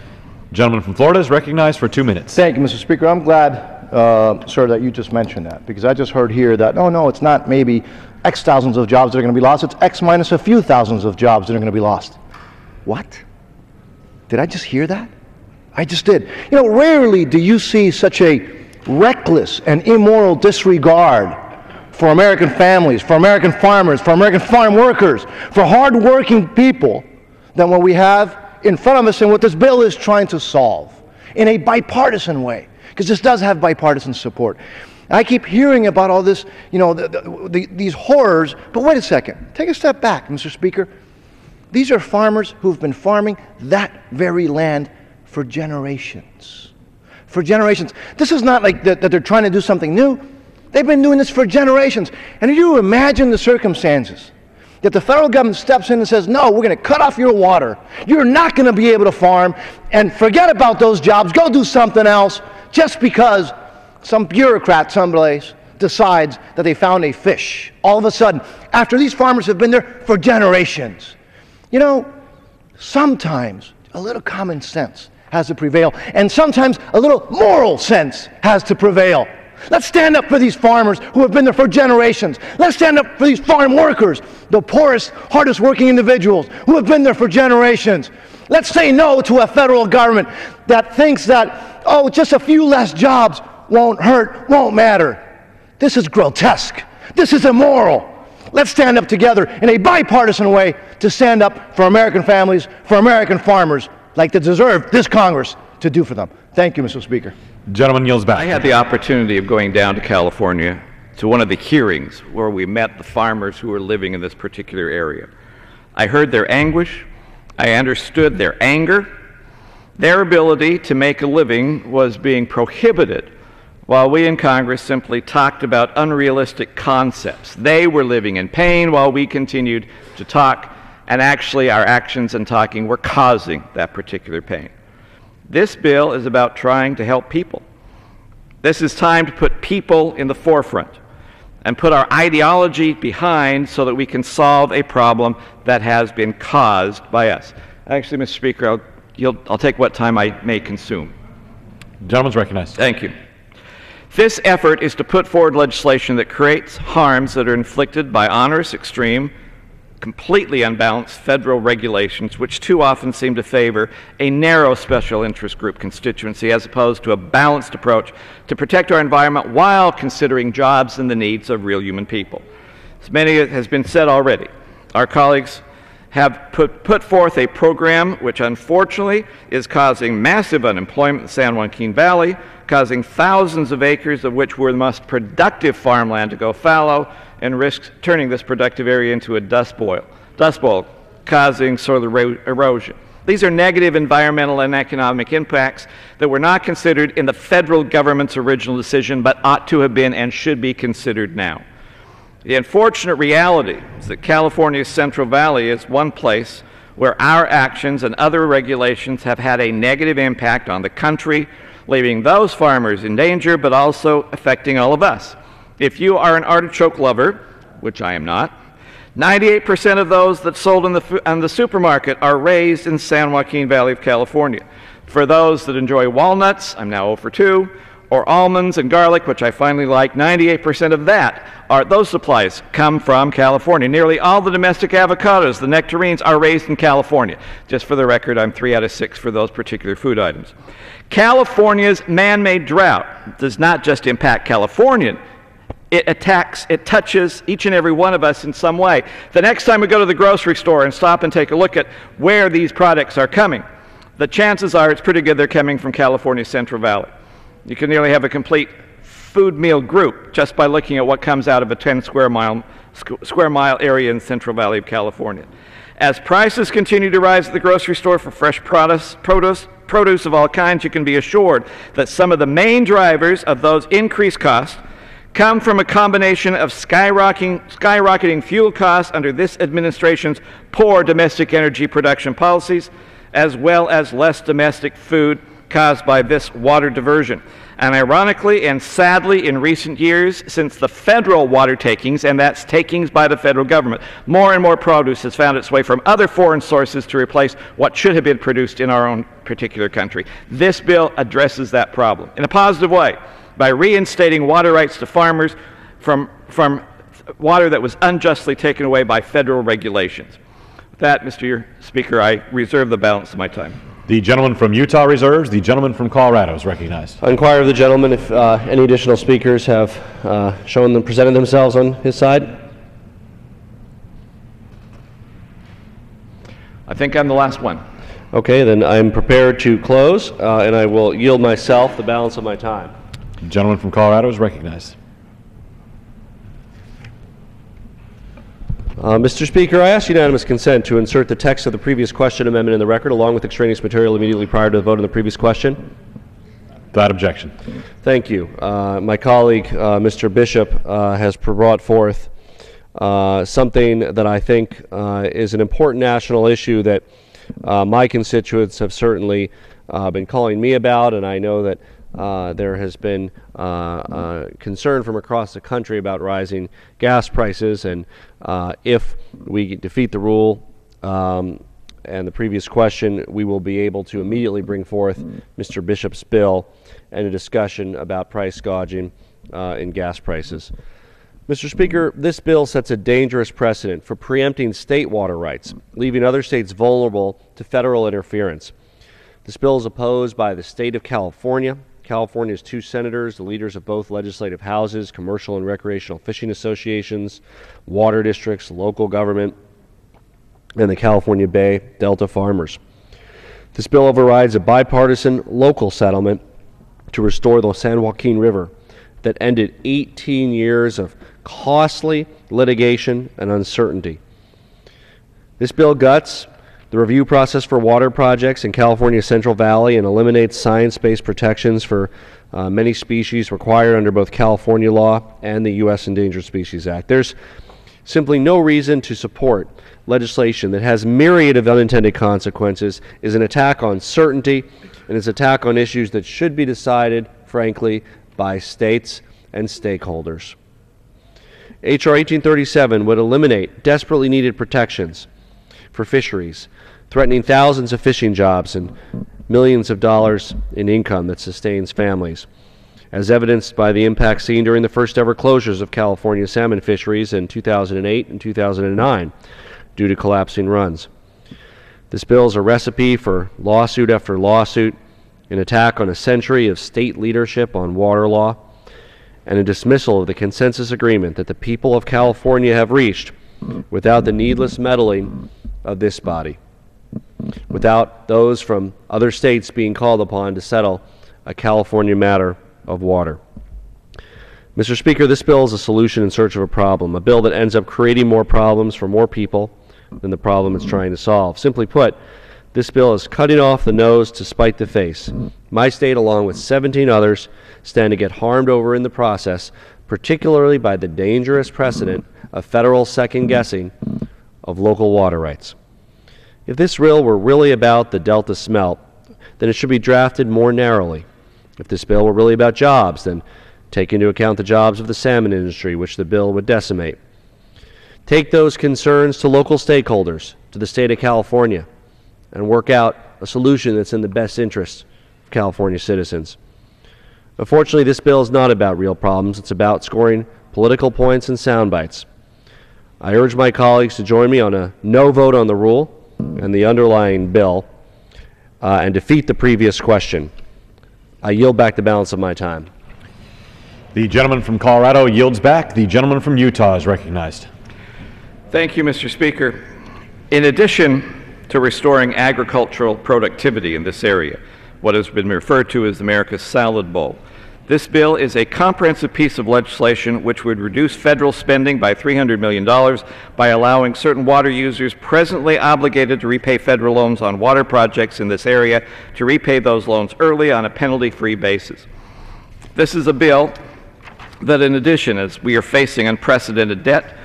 Gentleman from Florida is recognized for 2 minutes. Thank you, Mr. Speaker. I'm glad, sir, that you just mentioned that, because I just heard here that, no, it's not maybe X thousands of jobs that are going to be lost, it's X minus a few thousands of jobs that are going to be lost. What? Did I just hear that? I just did. You know, rarely do you see such a reckless and immoral disregard for American families, for American farmers, for American farm workers, for hard-working people than what we have in front of us and what this bill is trying to solve in a bipartisan way, because this does have bipartisan support. I keep hearing about all this, you know, these horrors, but wait a second. Take a step back, Mr. Speaker. These are farmers who've been farming that very land for generations. For generations. This is not like that they're trying to do something new. They've been doing this for generations. And if you imagine the circumstances that the federal government steps in and says, no, we're going to cut off your water. You're not going to be able to farm, and forget about those jobs. Go do something else just because some bureaucrat someplace decides that they found a fish all of a sudden after these farmers have been there for generations. You know, sometimes a little common sense has to prevail, and sometimes a little moral sense has to prevail. Let's stand up for these farmers who have been there for generations. Let's stand up for these farm workers, the poorest, hardest working individuals who have been there for generations. Let's say no to a federal government that thinks that, oh, just a few less jobs won't hurt, won't matter. This is grotesque. This is immoral. Let's stand up together in a bipartisan way to stand up for American families, for American farmers, like they deserve this Congress to do for them. Thank you, Mr. Speaker. Gentleman yields back. I had the opportunity of going down to California to one of the hearings where we met the farmers who were living in this particular area. I heard their anguish. I understood their anger. Their ability to make a living was being prohibited while we in Congress simply talked about unrealistic concepts. They were living in pain while we continued to talk, and actually our actions and talking were causing that particular pain. This bill is about trying to help people. This is time to put people in the forefront and put our ideology behind so that we can solve a problem that has been caused by us. Actually, Mr. Speaker, I'll take what time I may consume. The gentleman's recognized. Thank you. This effort is to put forward legislation that creates harms that are inflicted by onerous, extreme, completely unbalanced federal regulations, which too often seem to favor a narrow special interest group constituency as opposed to a balanced approach to protect our environment while considering jobs and the needs of real human people. As many has been said already, our colleagues have put forth a program which unfortunately is causing massive unemployment in the San Joaquin Valley, causing thousands of acres of which were the most productive farmland to go fallow, and risks turning this productive area into a dust bowl, causing soil erosion. These are negative environmental and economic impacts that were not considered in the federal government's original decision, but ought to have been and should be considered now. The unfortunate reality is that California's Central Valley is one place where our actions and other regulations have had a negative impact on the country, leaving those farmers in danger, but also affecting all of us. If you are an artichoke lover, which I am not, 98% of those that sold in the supermarket are raised in San Joaquin Valley of California. For those that enjoy walnuts, I'm now 0 for 2, or almonds and garlic, which I finally like, 98% of those supplies come from California. Nearly all the domestic avocados, the nectarines, are raised in California. Just for the record, I'm 3 out of 6 for those particular food items. California's man-made drought does not just impact Californians. It touches each and every one of us in some way. The next time we go to the grocery store and stop and take a look at where these products are coming, the chances are it's pretty good they're coming from California's Central Valley. You can nearly have a complete food meal group just by looking at what comes out of a 10 square mile area in Central Valley of California. As prices continue to rise at the grocery store for fresh produce of all kinds, you can be assured that some of the main drivers of those increased costs come from a combination of skyrocketing fuel costs under this administration's poor domestic energy production policies, as well as less domestic food caused by this water diversion. And ironically and sadly, in recent years, since the federal water takings, and that's takings by the federal government, more and more produce has found its way from other foreign sources to replace what should have been produced in our own particular country. This bill addresses that problem in a positive way by reinstating water rights to farmers from water that was unjustly taken away by federal regulations. With that, Mr. Speaker, I reserve the balance of my time. The gentleman from Utah reserves. The gentleman from Colorado is recognized. I inquire of the gentleman if any additional speakers have presented themselves on his side. I think I'm the last one. Okay, then I'm prepared to close, and I will yield myself the balance of my time. The gentleman from Colorado is recognized. Mr. Speaker, I ask unanimous consent to insert the text of the previous question amendment in the record along with extraneous material immediately prior to the vote on the previous question. Without objection. Thank you. My colleague, Mr. Bishop, has brought forth something that I think is an important national issue that my constituents have certainly been calling me about, and I know that there has been concern from across the country about rising gas prices, and if we defeat the rule and the previous question, we will be able to immediately bring forth Mr. Bishop's bill and a discussion about price gouging in gas prices. Mr. Speaker, this bill sets a dangerous precedent for preempting state water rights, leaving other states vulnerable to federal interference. This bill is opposed by the state of California, California's 2 senators, the leaders of both legislative houses, commercial and recreational fishing associations, water districts, local government, and the California Bay Delta farmers. This bill overrides a bipartisan local settlement to restore the San Joaquin River that ended 18 years of costly litigation and uncertainty. This bill guts the review process for water projects in California's Central Valley and eliminates science-based protections for many species required under both California law and the U.S. Endangered Species Act. There's simply no reason to support legislation that has myriad of unintended consequences, is an attack on certainty, and is an attack on issues that should be decided, frankly, by states and stakeholders. H.R. 1837 would eliminate desperately needed protections for fisheries, threatening thousands of fishing jobs and millions of dollars in income that sustains families, as evidenced by the impact seen during the first ever closures of California salmon fisheries in 2008 and 2009 due to collapsing runs. This bill is a recipe for lawsuit after lawsuit, an attack on a century of state leadership on water law, and a dismissal of the consensus agreement that the people of California have reached without the needless meddling of this body, without those from other states being called upon to settle a California matter of water. Mr. Speaker, this bill is a solution in search of a problem, a bill that ends up creating more problems for more people than the problem it's trying to solve. Simply put, this bill is cutting off the nose to spite the face. My state, along with 17 others, stand to get harmed over in the process, particularly by the dangerous precedent of federal second-guessing of local water rights. If this bill were really about the Delta smelt, then it should be drafted more narrowly. If this bill were really about jobs, then take into account the jobs of the salmon industry, which the bill would decimate. Take those concerns to local stakeholders, to the state of California, and work out a solution that's in the best interest of California citizens. Unfortunately, this bill is not about real problems. It's about scoring political points and sound bites. I urge my colleagues to join me on a no vote on the rule and the underlying bill and defeat the previous question. I yield back the balance of my time. The gentleman from Colorado yields back. The gentleman from Utah is recognized. Thank you, Mr. Speaker. In addition to restoring agricultural productivity in this area, what has been referred to as America's salad bowl, this bill is a comprehensive piece of legislation which would reduce federal spending by $300 million by allowing certain water users presently obligated to repay federal loans on water projects in this area to repay those loans early on a penalty-free basis. This is a bill that, in addition, as we are facing unprecedented debt,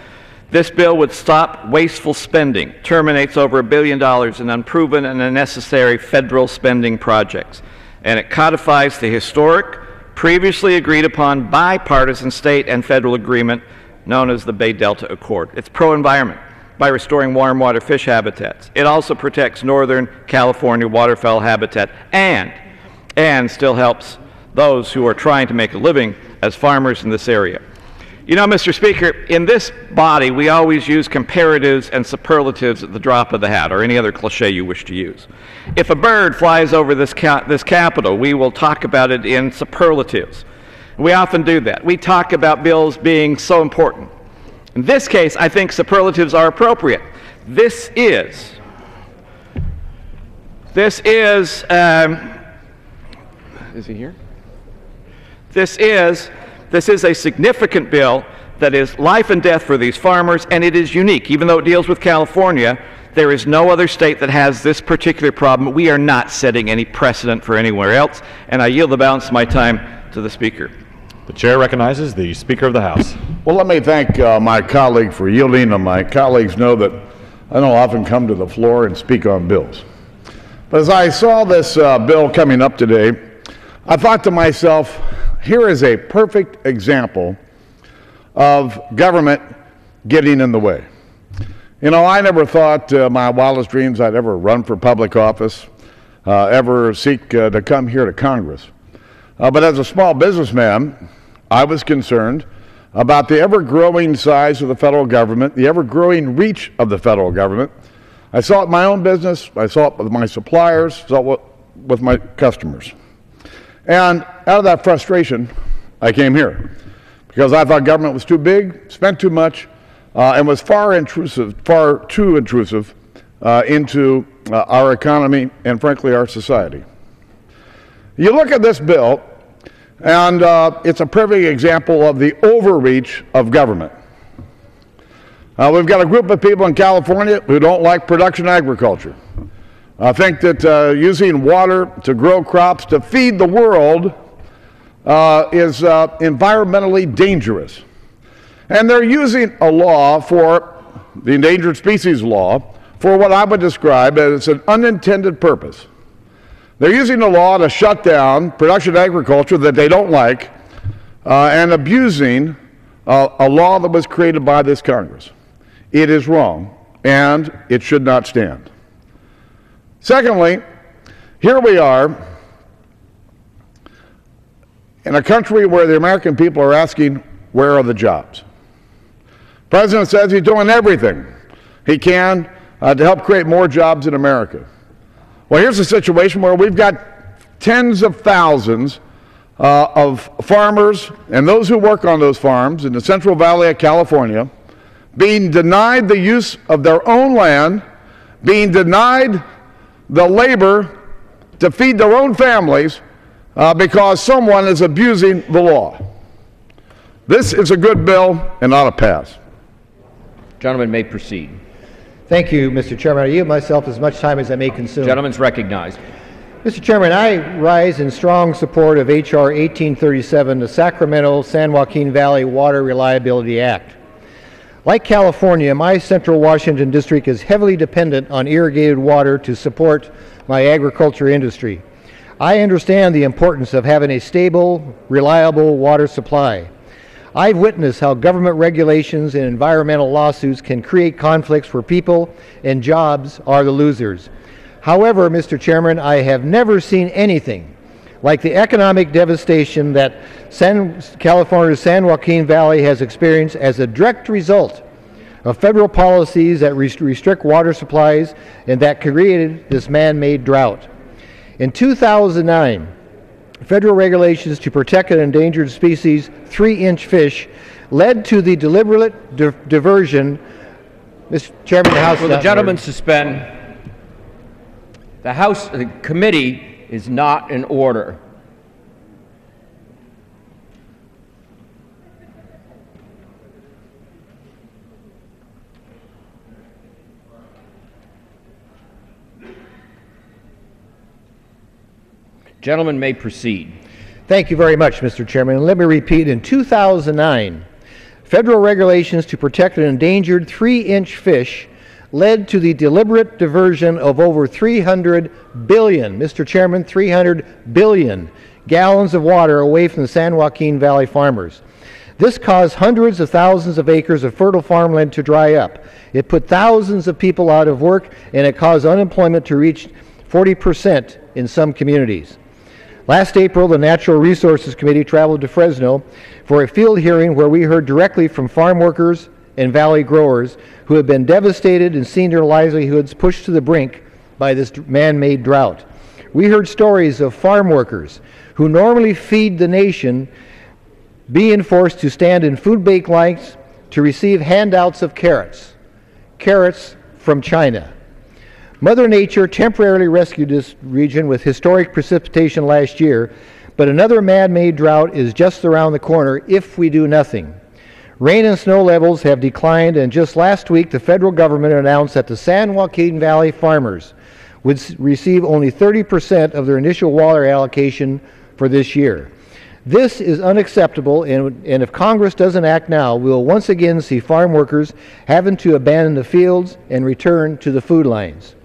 this bill would stop wasteful spending, terminates over $1 billion in unproven and unnecessary federal spending projects, and it codifies the historic, previously agreed upon bipartisan state and federal agreement known as the Bay Delta Accord. It's pro-environment by restoring warm water fish habitats. It also protects Northern California waterfowl habitat and still helps those who are trying to make a living as farmers in this area. You know, Mr. Speaker, in this body, we always use comparatives and superlatives at the drop of the hat, or any other cliche you wish to use. If a bird flies over this Capitol, we will talk about it in superlatives. We often do that. We talk about bills being so important. In this case, I think superlatives are appropriate. This is he here? This is a significant bill that is life and death for these farmers, and it is unique. Even though it deals with California, there is no other state that has this particular problem. We are not setting any precedent for anywhere else, and I yield the balance of my time to the Speaker. The Chair recognizes the Speaker of the House. Well, let me thank my colleague for yielding, and my colleagues know that I don't often come to the floor and speak on bills. But as I saw this bill coming up today, I thought to myself, here is a perfect example of government getting in the way. You know, I never thought my wildest dreams I'd ever run for public office, ever seek to come here to Congress. But as a small businessman, I was concerned about the ever-growing size of the federal government, the ever-growing reach of the federal government. I saw it in my own business, I saw it with my suppliers, saw it with my customers. And out of that frustration, I came here because I thought government was too big, spent too much, and was far too intrusive into our economy and, frankly, our society. You look at this bill, and it's a perfect example of the overreach of government. We've got a group of people in California who don't like production agriculture. I think that using water to grow crops to feed the world is environmentally dangerous. And they're using a law for the Endangered Species Law for what I would describe as an unintended purpose. They're using the law to shut down production agriculture that they don't like and abusing a law that was created by this Congress. It is wrong, and it should not stand. Secondly, here we are in a country where the American people are asking, where are the jobs? The President says he's doing everything he can to help create more jobs in America. Well, here's a situation where we've got tens of thousands of farmers and those who work on those farms in the Central Valley of California being denied the use of their own land, being denied the labor to feed their own families because someone is abusing the law. This is a good bill and not a pass. Gentleman may proceed. Thank you, Mr. Chairman. I yield myself as much time as I may consume. Gentleman's recognized. Mr. Chairman, I rise in strong support of H.R. 1837, the Sacramento-San Joaquin Valley Water Reliability Act. Like California, my Central Washington district is heavily dependent on irrigated water to support my agriculture industry. I understand the importance of having a stable, reliable water supply. I've witnessed how government regulations and environmental lawsuits can create conflicts where people and jobs are the losers. However, Mr. Chairman, I have never seen anything like the economic devastation that California's San Joaquin Valley has experienced as a direct result of federal policies that restrict water supplies and that created this man-made drought. In 2009, federal regulations to protect an endangered species, 3-inch fish, led to the deliberate diversion. Mr. Chairman, the House. Will the gentleman suspend? The committee is not in order. Gentleman may proceed. Thank you very much, Mr. Chairman. And let me repeat, in 2009, federal regulations to protect an endangered 3-inch fish led to the deliberate diversion of over 300 billion, Mr. Chairman, 300 billion gallons of water away from the San Joaquin Valley farmers. This caused hundreds of thousands of acres of fertile farmland to dry up. It put thousands of people out of work, and it caused unemployment to reach 40% in some communities. Last April, the Natural Resources Committee traveled to Fresno for a field hearing where we heard directly from farm workers and valley growers who have been devastated and seen their livelihoods pushed to the brink by this man-made drought. We heard stories of farm workers who normally feed the nation being forced to stand in food bank lines to receive handouts of carrots from China. Mother Nature temporarily rescued this region with historic precipitation last year, but another man-made drought is just around the corner if we do nothing. Rain and snow levels have declined, and just last week the federal government announced that the San Joaquin Valley farmers would receive only 30% of their initial water allocation for this year. This is unacceptable, and if Congress doesn't act now, we will once again see farm workers having to abandon the fields and return to the food lines.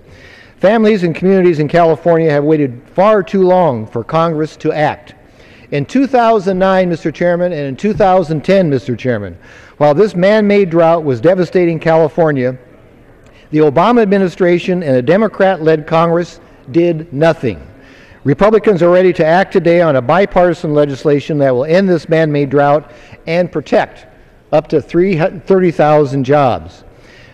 Families and communities in California have waited far too long for Congress to act. In 2009, Mr. Chairman, and in 2010, Mr. Chairman, while this man-made drought was devastating California, the Obama administration and a Democrat-led Congress did nothing. Republicans are ready to act today on a bipartisan legislation that will end this man-made drought and protect up to 30,000 jobs.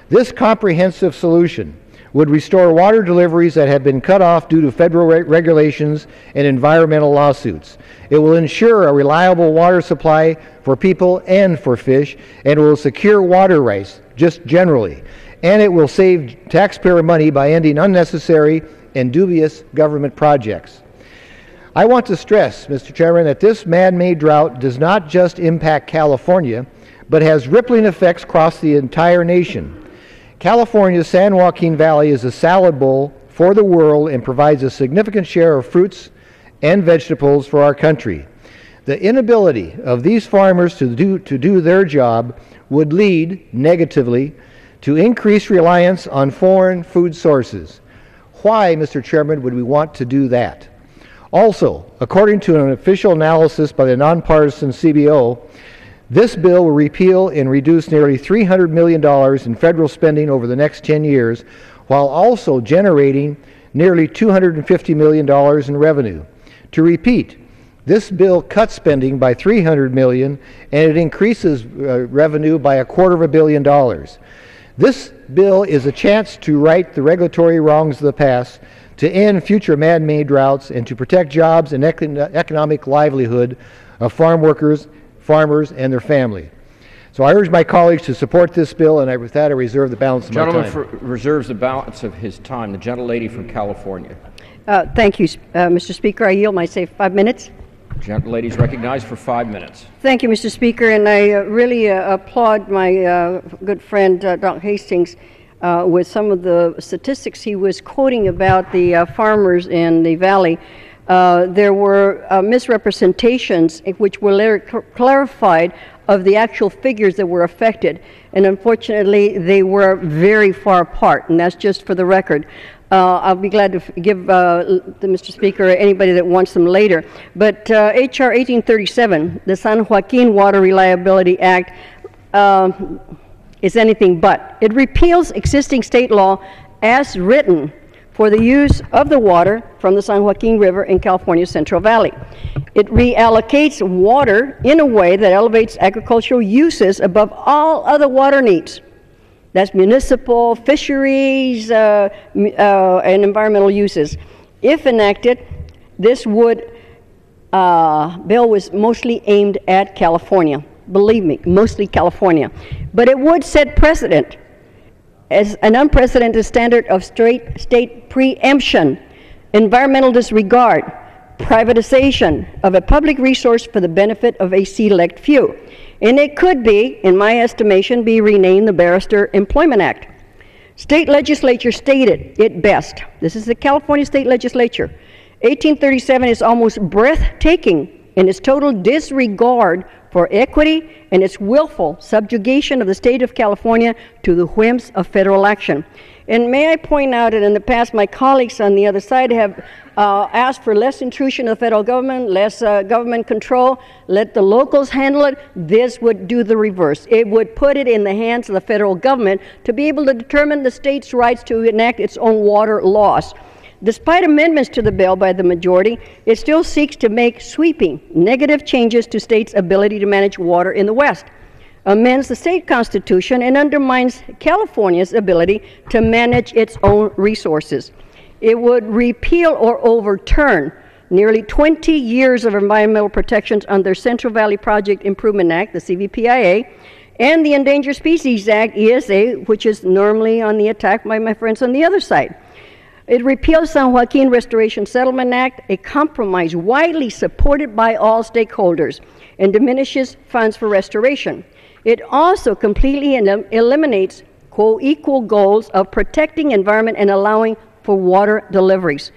This comprehensive solution would restore water deliveries that have been cut off due to federal regulations and environmental lawsuits. It will ensure a reliable water supply for people and for fish, and it will secure water rights, just generally. And it will save taxpayer money by ending unnecessary and dubious government projects. I want to stress, Mr. Chairman, that this man-made drought does not just impact California, but has rippling effects across the entire nation. California's San Joaquin Valley is a salad bowl for the world and provides a significant share of fruits and vegetables for our country. The inability of these farmers to do their job would lead negatively to increased reliance on foreign food sources. Why, Mr. Chairman, would we want to do that? Also, according to an official analysis by the nonpartisan CBO, this bill will repeal and reduce nearly $300 million in federal spending over the next 10 years, while also generating nearly $250 million in revenue. To repeat, this bill cuts spending by $300 million, and it increases revenue by $250 million. This bill is a chance to right the regulatory wrongs of the past, to end future man-made droughts, and to protect jobs and economic livelihood of farm workers, farmers, and their family. So I urge my colleagues to support this bill, and with that I reserve the balance of my time. Gentleman reserves the balance of his time. The gentlelady from California. Thank you, Mr. Speaker. I yield my 5 minutes. Gentlelady is recognized for 5 minutes. Thank you, Mr. Speaker, and I really applaud my good friend, Dr. Hastings, with some of the statistics he was quoting about the farmers in the valley. There were misrepresentations which were later clarified of the actual figures that were affected, and unfortunately they were very far apart, and that's just for the record. I'll be glad to give Mr. Speaker anybody that wants them later. But H.R. 1837, the San Joaquin Water Reliability Act, is anything but. It repeals existing state law as written for the use of the water from the San Joaquin River in California's Central Valley. It reallocates water in a way that elevates agricultural uses above all other water needs. That's municipal, fisheries, and environmental uses. If enacted, this bill was mostly aimed at California. Believe me, mostly California. But it would set precedent as an unprecedented standard of state preemption, environmental disregard, privatization of a public resource for the benefit of a select few. And it could be, in my estimation, be renamed the Barrister Employment Act. State legislature stated it best. This is the California State Legislature. 1837 is almost breathtaking in its total disregard for equity and its willful subjugation of the state of California to the whims of federal action. And may I point out that in the past, my colleagues on the other side have asked for less intrusion of the federal government, less government control, let the locals handle it. This would do the reverse. It would put it in the hands of the federal government to be able to determine the state's rights to enact its own water laws. Despite amendments to the bill by the majority, it still seeks to make sweeping negative changes to states' ability to manage water in the West, amends the state constitution, and undermines California's ability to manage its own resources. It would repeal or overturn nearly 20 years of environmental protections under Central Valley Project Improvement Act, the CVPIA, and the Endangered Species Act, ESA, which is normally on the attack by my friends on the other side. It repeals San Joaquin Restoration Settlement Act, a compromise widely supported by all stakeholders, and diminishes funds for restoration. It also completely eliminates co-equal goals of protecting environment and allowing for water deliveries.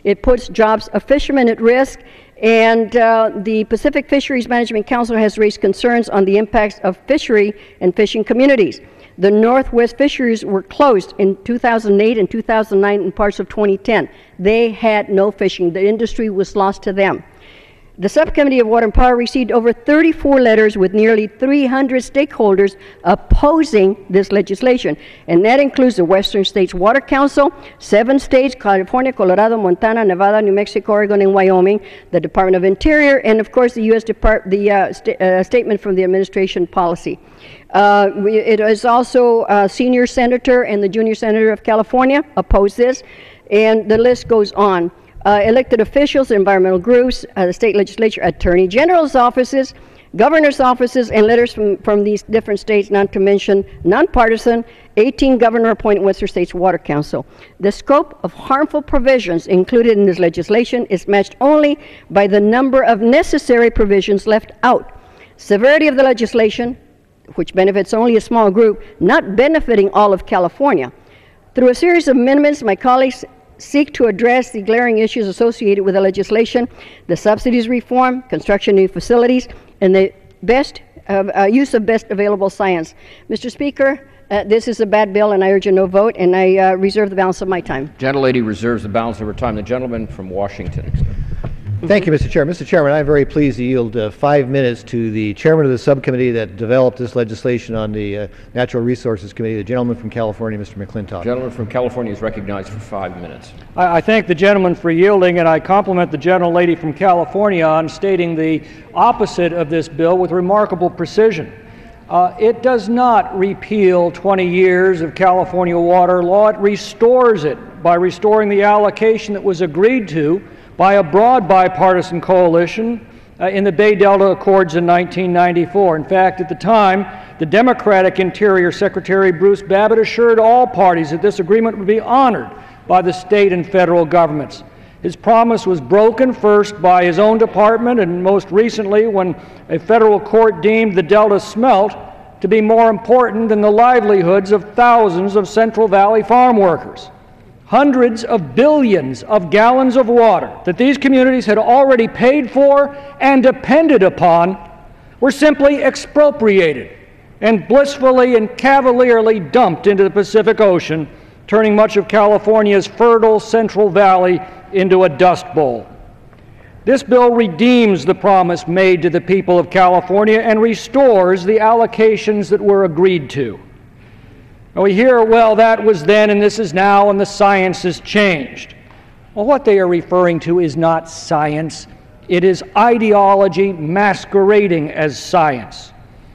It puts jobs of fishermen at risk, and the Pacific Fisheries Management Council has raised concerns on the impacts of fishery and fishing communities. The Northwest fisheries were closed in 2008 and 2009 and parts of 2010. They had no fishing. The industry was lost to them. The Subcommittee of Water and Power received over 34 letters with nearly 300 stakeholders opposing this legislation, and that includes the Western States Water Council, 7 states, California, Colorado, Montana, Nevada, New Mexico, Oregon, and Wyoming, the Department of Interior, and of course the U.S. Statement from the Administration Policy. It is also senior senator and the junior senator of California oppose this, and the list goes on. Elected officials, environmental groups, the state legislature, attorney general's offices, governor's offices, and letters from these different states, not to mention nonpartisan, 18 governor-appointed Western States Water Council. The scope of harmful provisions included in this legislation is matched only by the number of necessary provisions left out. Severity of the legislation, which benefits only a small group, not benefiting all of California. Through a series of amendments, my colleagues seek to address the glaring issues associated with the legislation, the subsidies reform, construction of new facilities, and the use of best available science. Mr. Speaker, this is a bad bill, and I urge a no vote, and I reserve the balance of my time. Gentlelady reserves the balance of her time. The gentleman from Washington. Thank you, Mr. Chair. Mr. Chairman, I'm very pleased to yield 5 minutes to the chairman of the subcommittee that developed this legislation on the Natural Resources Committee, the gentleman from California, Mr. McClintock. The gentleman from California is recognized for 5 minutes. I thank the gentleman for yielding, and I compliment the gentlelady from California on stating the opposite of this bill with remarkable precision. It does not repeal 20 years of California water law. It restores it by restoring the allocation that was agreed to by a broad bipartisan coalition in the Bay Delta Accords in 1994. In fact, at the time, the Democratic Interior Secretary Bruce Babbitt assured all parties that this agreement would be honored by the state and federal governments. His promise was broken first by his own department and most recently when a federal court deemed the Delta smelt to be more important than the livelihoods of thousands of Central Valley farm workers. Hundreds of billions of gallons of water that these communities had already paid for and depended upon were simply expropriated and blissfully and cavalierly dumped into the Pacific Ocean, turning much of California's fertile Central Valley into a dust bowl. This bill redeems the promise made to the people of California and restores the allocations that were agreed to. And we hear, well, that was then and this is now and the science has changed. Well, what they are referring to is not science. It is ideology masquerading as science.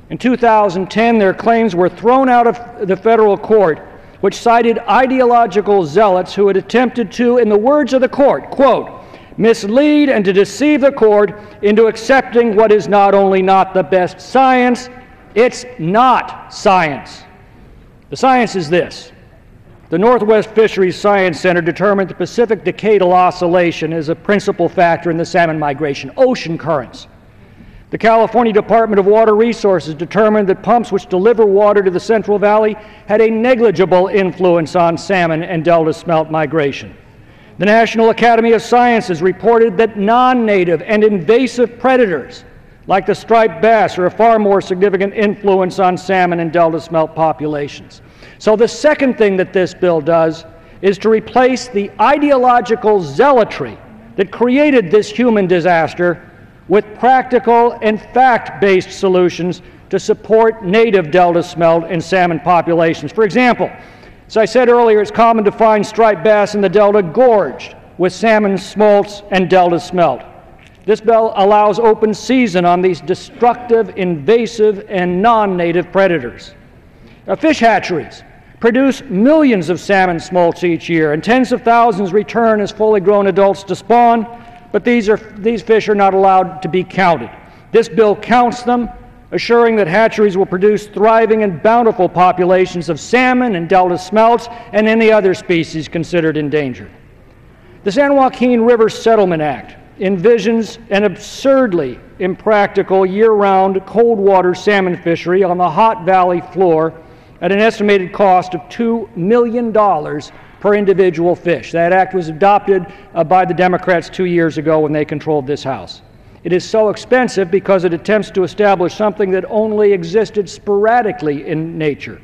In 2010, their claims were thrown out of the federal court, which cited ideological zealots who had attempted to, in the words of the court, quote, mislead and to deceive the court into accepting what is not only not the best science, it's not science. The science is this. The Northwest Fisheries Science Center determined the Pacific Decadal Oscillation is a principal factor in the salmon migration, ocean currents. The California Department of Water Resources determined that pumps which deliver water to the Central Valley had a negligible influence on salmon and delta smelt migration. The National Academy of Sciences reported that non-native and invasive predators, like the striped bass, are a far more significant influence on salmon and delta smelt populations. So the second thing that this bill does is to replace the ideological zealotry that created this human disaster with practical and fact-based solutions to support native delta smelt and salmon populations. For example, as I said earlier, it's common to find striped bass in the delta gorged with salmon smolts and delta smelt. This bill allows open season on these destructive, invasive, and non-native predators. Fish hatcheries produce millions of salmon smolts each year, and tens of thousands return as fully grown adults to spawn, but these fish are not allowed to be counted. This bill counts them, assuring that hatcheries will produce thriving and bountiful populations of salmon and delta smelts and any other species considered endangered. The San Joaquin River Settlement Act envisions an absurdly impractical year-round cold water salmon fishery on the Hot Valley floor at an estimated cost of $2 million per individual fish. That act was adopted by the Democrats 2 years ago when they controlled this House. It is so expensive because it attempts to establish something that only existed sporadically in nature.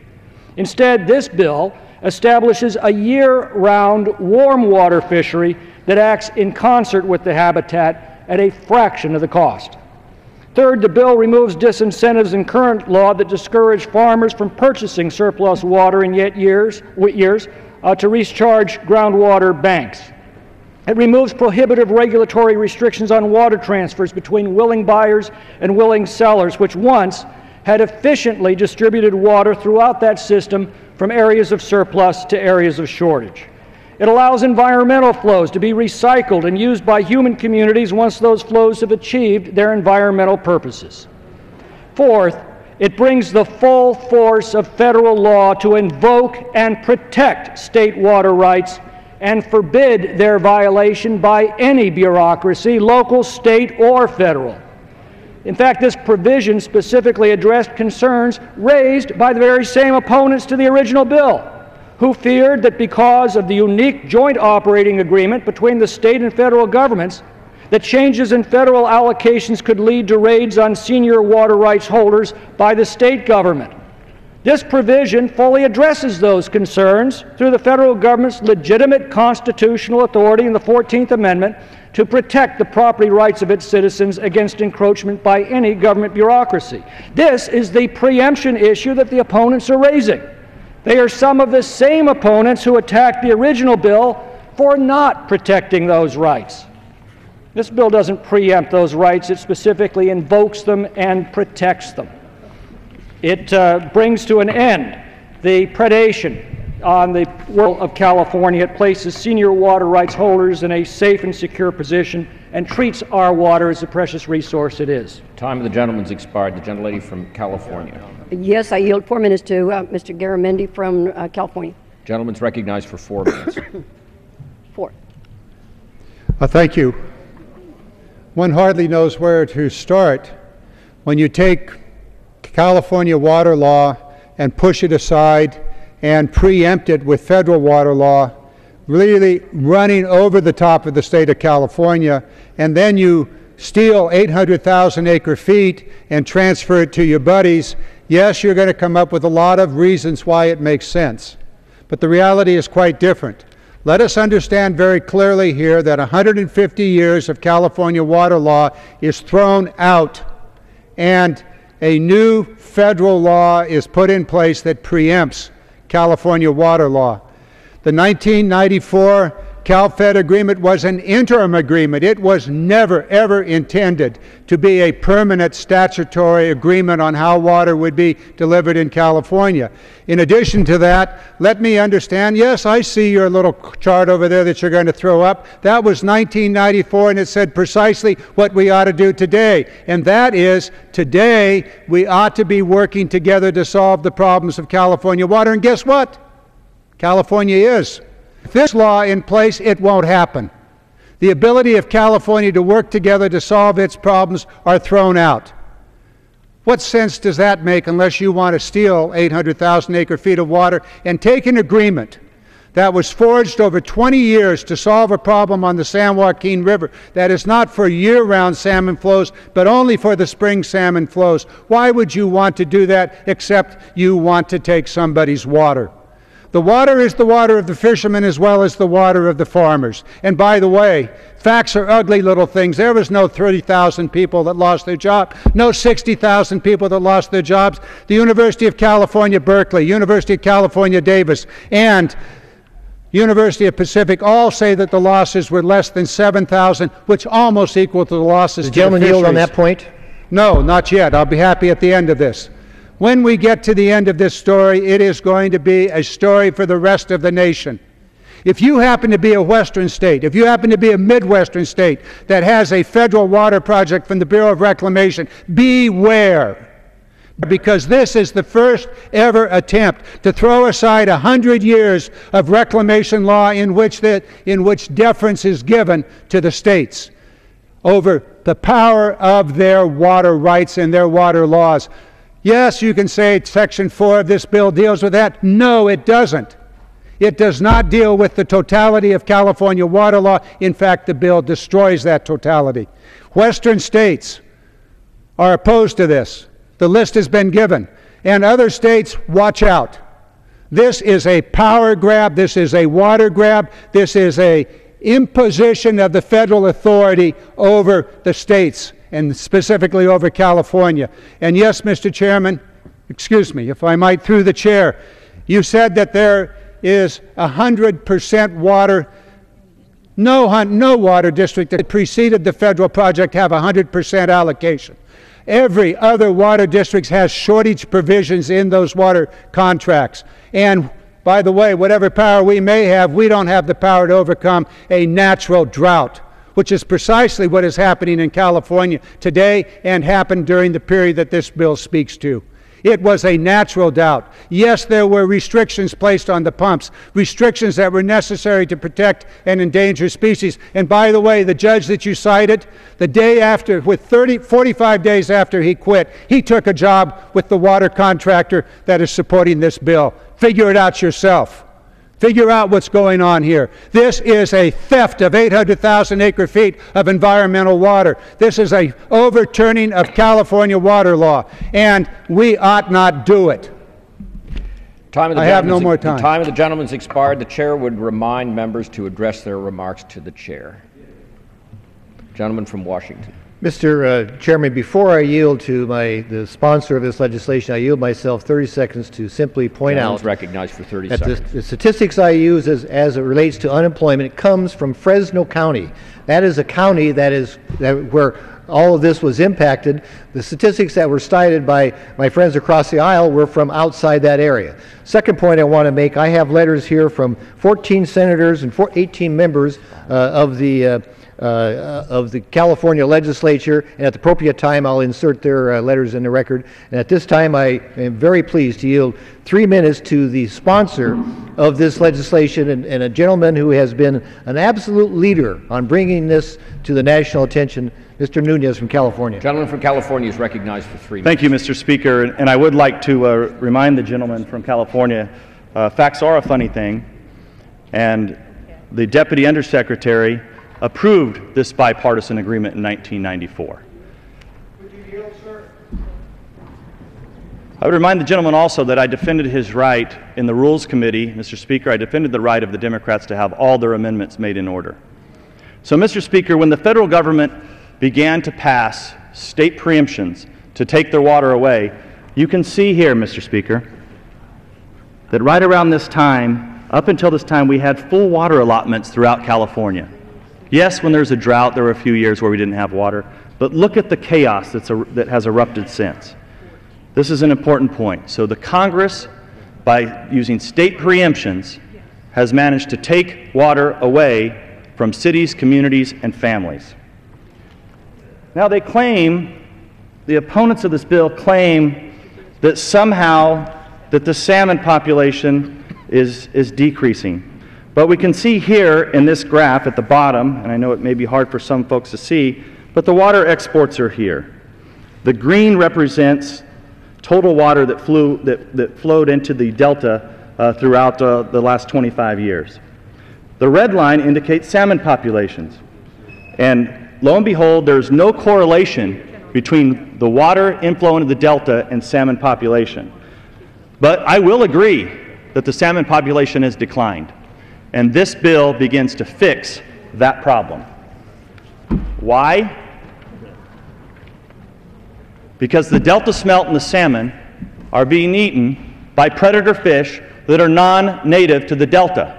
Instead, this bill establishes a year-round warm water fishery that acts in concert with the habitat at a fraction of the cost. Third, the bill removes disincentives in current law that discourage farmers from purchasing surplus water in years to recharge groundwater banks. It removes prohibitive regulatory restrictions on water transfers between willing buyers and willing sellers, which once had efficiently distributed water throughout that system from areas of surplus to areas of shortage. It allows environmental flows to be recycled and used by human communities once those flows have achieved their environmental purposes. Fourth, it brings the full force of federal law to invoke and protect state water rights and forbid their violation by any bureaucracy, local, state, or federal. In fact, this provision specifically addressed concerns raised by the very same opponents to the original bill, who feared that because of the unique joint operating agreement between the state and federal governments, that changes in federal allocations could lead to raids on senior water rights holders by the state government. This provision fully addresses those concerns through the federal government's legitimate constitutional authority in the 14th Amendment to protect the property rights of its citizens against encroachment by any government bureaucracy. This is the preemption issue that the opponents are raising. They are some of the same opponents who attacked the original bill for not protecting those rights. This bill doesn't preempt those rights, it specifically invokes them and protects them. It brings to an end the predation on the world of California. It places senior water rights holders in a safe and secure position and treats our water as a precious resource it is. Time of the gentleman's expired. The gentlelady from California. Yes, I yield 4 minutes to Mr. Garamendi from California. Gentleman's recognized for 4 minutes. 4. Thank you. One hardly knows where to start when you take California water law and push it aside and preempt it with federal water law, really running over the top of the state of California, and then you steal 800,000 acre feet and transfer it to your buddies. Yes, you're going to come up with a lot of reasons why it makes sense, but the reality is quite different. Let us understand very clearly here that 150 years of California water law is thrown out, and a new federal law is put in place that preempts California water law. The 1994 Cal-Fed agreement was an interim agreement. It was never, ever intended to be a permanent statutory agreement on how water would be delivered in California. In addition to that, let me understand, yes, I see your little chart over there that you're going to throw up. That was 1994, and it said precisely what we ought to do today. And that is, today, we ought to be working together to solve the problems of California water. And guess what? California is. With this law in place, it won't happen. The ability of California to work together to solve its problems are thrown out. What sense does that make unless you want to steal 800,000 acre-feet of water and take an agreement that was forged over 20 years to solve a problem on the San Joaquin River that is not for year-round salmon flows, but only for the spring salmon flows? Why would you want to do that except you want to take somebody's water? The water is the water of the fishermen as well as the water of the farmers. And by the way, facts are ugly little things. There was no 30,000 people that lost their job, no 60,000 people that lost their jobs. The University of California, Berkeley, University of California, Davis, and University of Pacific all say that the losses were less than 7,000, which almost equal to the losses to the fisheries. Does the gentleman yield on that point? No, not yet. I'll be happy at the end of this. When we get to the end of this story, it is going to be a story for the rest of the nation. If you happen to be a western state, if you happen to be a midwestern state that has a federal water project from the Bureau of Reclamation, beware. Because this is the first ever attempt to throw aside 100 years of reclamation law in which deference is given to the states over the power of their water rights and their water laws. Yes, you can say Section 4 of this bill deals with that. No, it doesn't. It does not deal with the totality of California water law. In fact, the bill destroys that totality. Western states are opposed to this. The list has been given. And other states, watch out. This is a power grab. This is a water grab. This is an imposition of the federal authority over the states, and specifically over California. And yes, Mr. Chairman, excuse me, if I might, through the chair, you said that there is 100% water. No water district that preceded the federal project have 100% allocation. Every other water district has shortage provisions in those water contracts. And by the way, whatever power we may have, we don't have the power to overcome a natural drought, which is precisely what is happening in California today and happened during the period that this bill speaks to. It was a natural drought. Yes, there were restrictions placed on the pumps, restrictions that were necessary to protect an endangered species. And by the way, the judge that you cited, the day after, 45 days after he quit, he took a job with the water contractor that is supporting this bill. Figure it out yourself. Figure out what's going on here. This is a theft of 800,000 acre-feet of environmental water. This is an overturning of California water law, and we ought not do it. I have no more time. The time of the gentleman's expired. The chair would remind members to address their remarks to the chair. Gentleman from Washington. Mr. Chairman, before I yield to the sponsor of this legislation, I yield myself 30 seconds to simply point out recognized for 30 that seconds. the statistics I use as it relates to unemployment comes from Fresno County. That is a county where all of this was impacted. The statistics that were cited by my friends across the aisle were from outside that area. Second point I want to make, I have letters here from 14 senators and 18 members of the California legislature, and at the appropriate time I'll insert their letters in the record. And at this time I am very pleased to yield 3 minutes to the sponsor of this legislation and a gentleman who has been an absolute leader on bringing this to the national attention, Mr. Nunes from California. Gentleman from California is recognized for 3 minutes. Thank you, Mr. Speaker. And I would like to remind the gentleman from California, facts are a funny thing, and the Deputy Undersecretary approved this bipartisan agreement in 1994. I would remind the gentleman also that I defended his right in the Rules Committee. Mr. Speaker, I defended the right of the Democrats to have all their amendments made in order. So, Mr. Speaker, when the federal government began to pass state preemptions to take their water away, you can see here, Mr. Speaker, that right around this time, up until this time, we had full water allotments throughout California. Yes, when there's a drought, there were a few years where we didn't have water, but look at the chaos that has erupted since. This is an important point. So the Congress, by using state preemptions, has managed to take water away from cities, communities, and families. Now they claim, the opponents of this bill claim that somehow that the salmon population is decreasing. But we can see here in this graph at the bottom, and I know it may be hard for some folks to see, but the water exports are here. The green represents total water that flowed into the delta throughout the last 25 years. The red line indicates salmon populations. And lo and behold, there's no correlation between the water inflow into the delta and salmon population. But I will agree that the salmon population has declined. And this bill begins to fix that problem. Why? Because the delta smelt and the salmon are being eaten by predator fish that are non-native to the delta.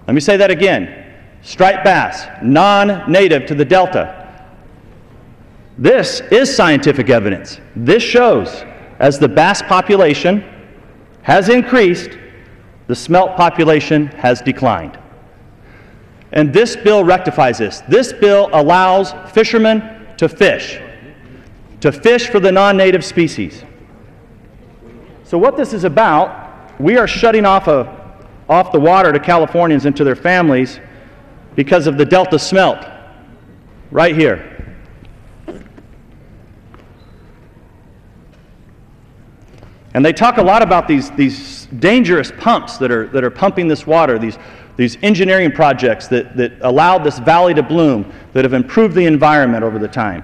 Let me say that again. Striped bass, non-native to the delta. This is scientific evidence. This shows as the bass population has increased, the smelt population has declined. And this bill rectifies this. This bill allows fishermen to fish for the non-native species. So what this is about, we are shutting off the water to Californians and to their families because of the delta smelt right here. And they talk a lot about these dangerous pumps that are pumping this water, these engineering projects that allowed this valley to bloom, that have improved the environment over the time.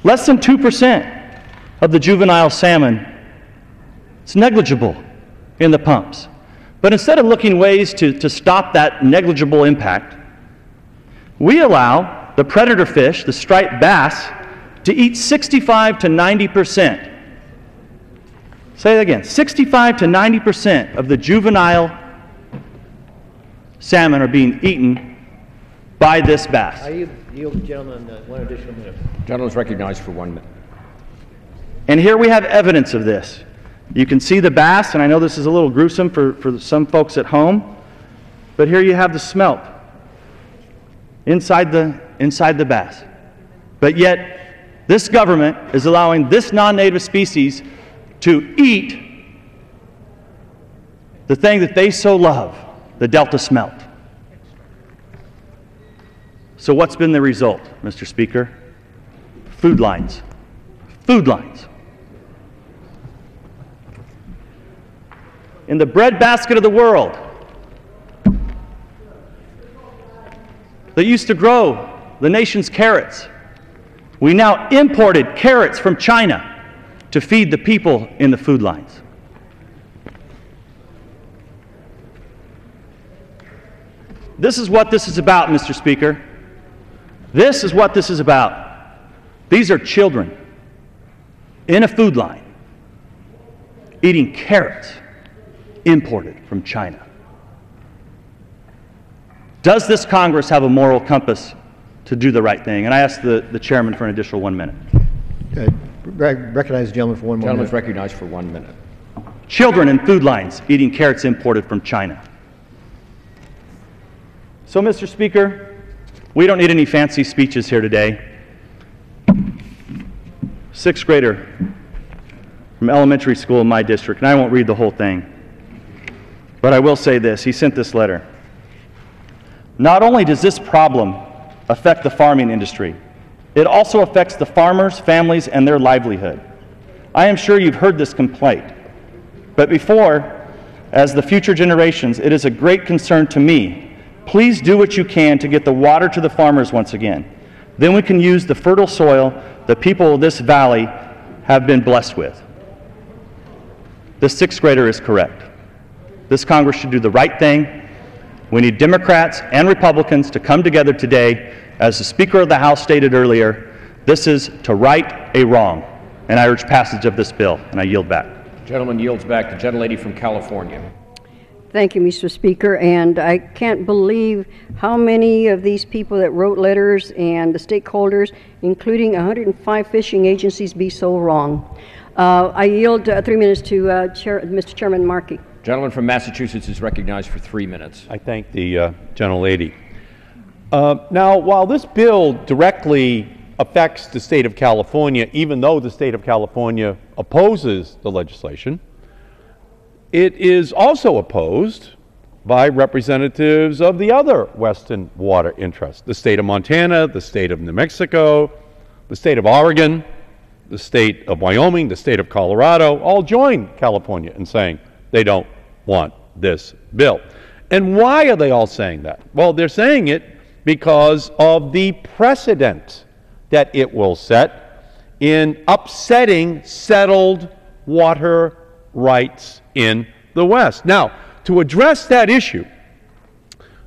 Less than 2% of the juvenile salmon, it's negligible in the pumps. But instead of looking ways to stop that negligible impact, we allow the predator fish, the striped bass, to eat 65 to 90%. Say that again, 65 to 90% of the juvenile salmon are being eaten by this bass. I yield the gentleman one additional minute. Gentleman is recognized for 1 minute. And here we have evidence of this. You can see the bass, and I know this is a little gruesome for some folks at home, but here you have the smelt inside the bass. But yet, this government is allowing this non-native species to eat the thing that they so love, the delta smelt. So what's been the result, Mr. Speaker? Food lines. Food lines. In the breadbasket of the world that used to grow the nation's carrots, we now imported carrots from China to feed the people in the food lines. This is what this is about, Mr. Speaker. This is what this is about. These are children in a food line eating carrots imported from China. Does this Congress have a moral compass to do the right thing? And I ask the chairman for an additional 1 minute. Recognize the gentleman for one more minute. Gentleman is recognized for 1 minute. Children in food lines eating carrots imported from China. So, Mr. Speaker, we don't need any fancy speeches here today. Sixth grader from elementary school in my district, and I won't read the whole thing, but I will say this. He sent this letter. Not only does this problem affect the farming industry, it also affects the farmers, families, and their livelihood. I am sure you've heard this complaint, but before, as the future generations, it is a great concern to me. Please do what you can to get the water to the farmers once again. Then we can use the fertile soil the people of this valley have been blessed with. The sixth grader is correct. This Congress should do the right thing. We need Democrats and Republicans to come together today. As the Speaker of the House stated earlier, this is to right a wrong. And I urge passage of this bill, and I yield back. Gentleman yields back. The gentlelady from California. Thank you, Mr. Speaker, and I can't believe how many of these people that wrote letters and the stakeholders, including 105 fishing agencies, be so wrong. I yield 3 minutes to Mr. Chairman Markey. Gentleman from Massachusetts is recognized for 3 minutes. I thank the gentlelady. Now, while this bill directly affects the state of California, even though the state of California opposes the legislation, it is also opposed by representatives of the other Western water interests, the state of Montana, the state of New Mexico, the state of Oregon, the state of Wyoming, the state of Colorado, all join California in saying they don't want this bill. And why are they all saying that? Well, they're saying it because of the precedent that it will set in upsetting settled water rights in the West. Now, to address that issue,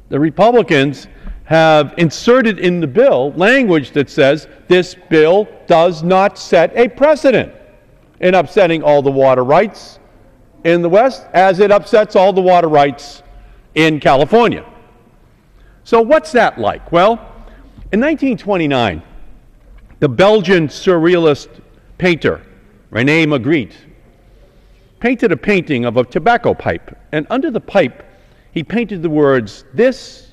the Republicans have inserted in the bill language that says this bill does not set a precedent in upsetting all the water rights in the West as it upsets all the water rights in California. So what's that like? Well, in 1929, the Belgian surrealist painter René Magritte painted a painting of a tobacco pipe, and under the pipe he painted the words, "This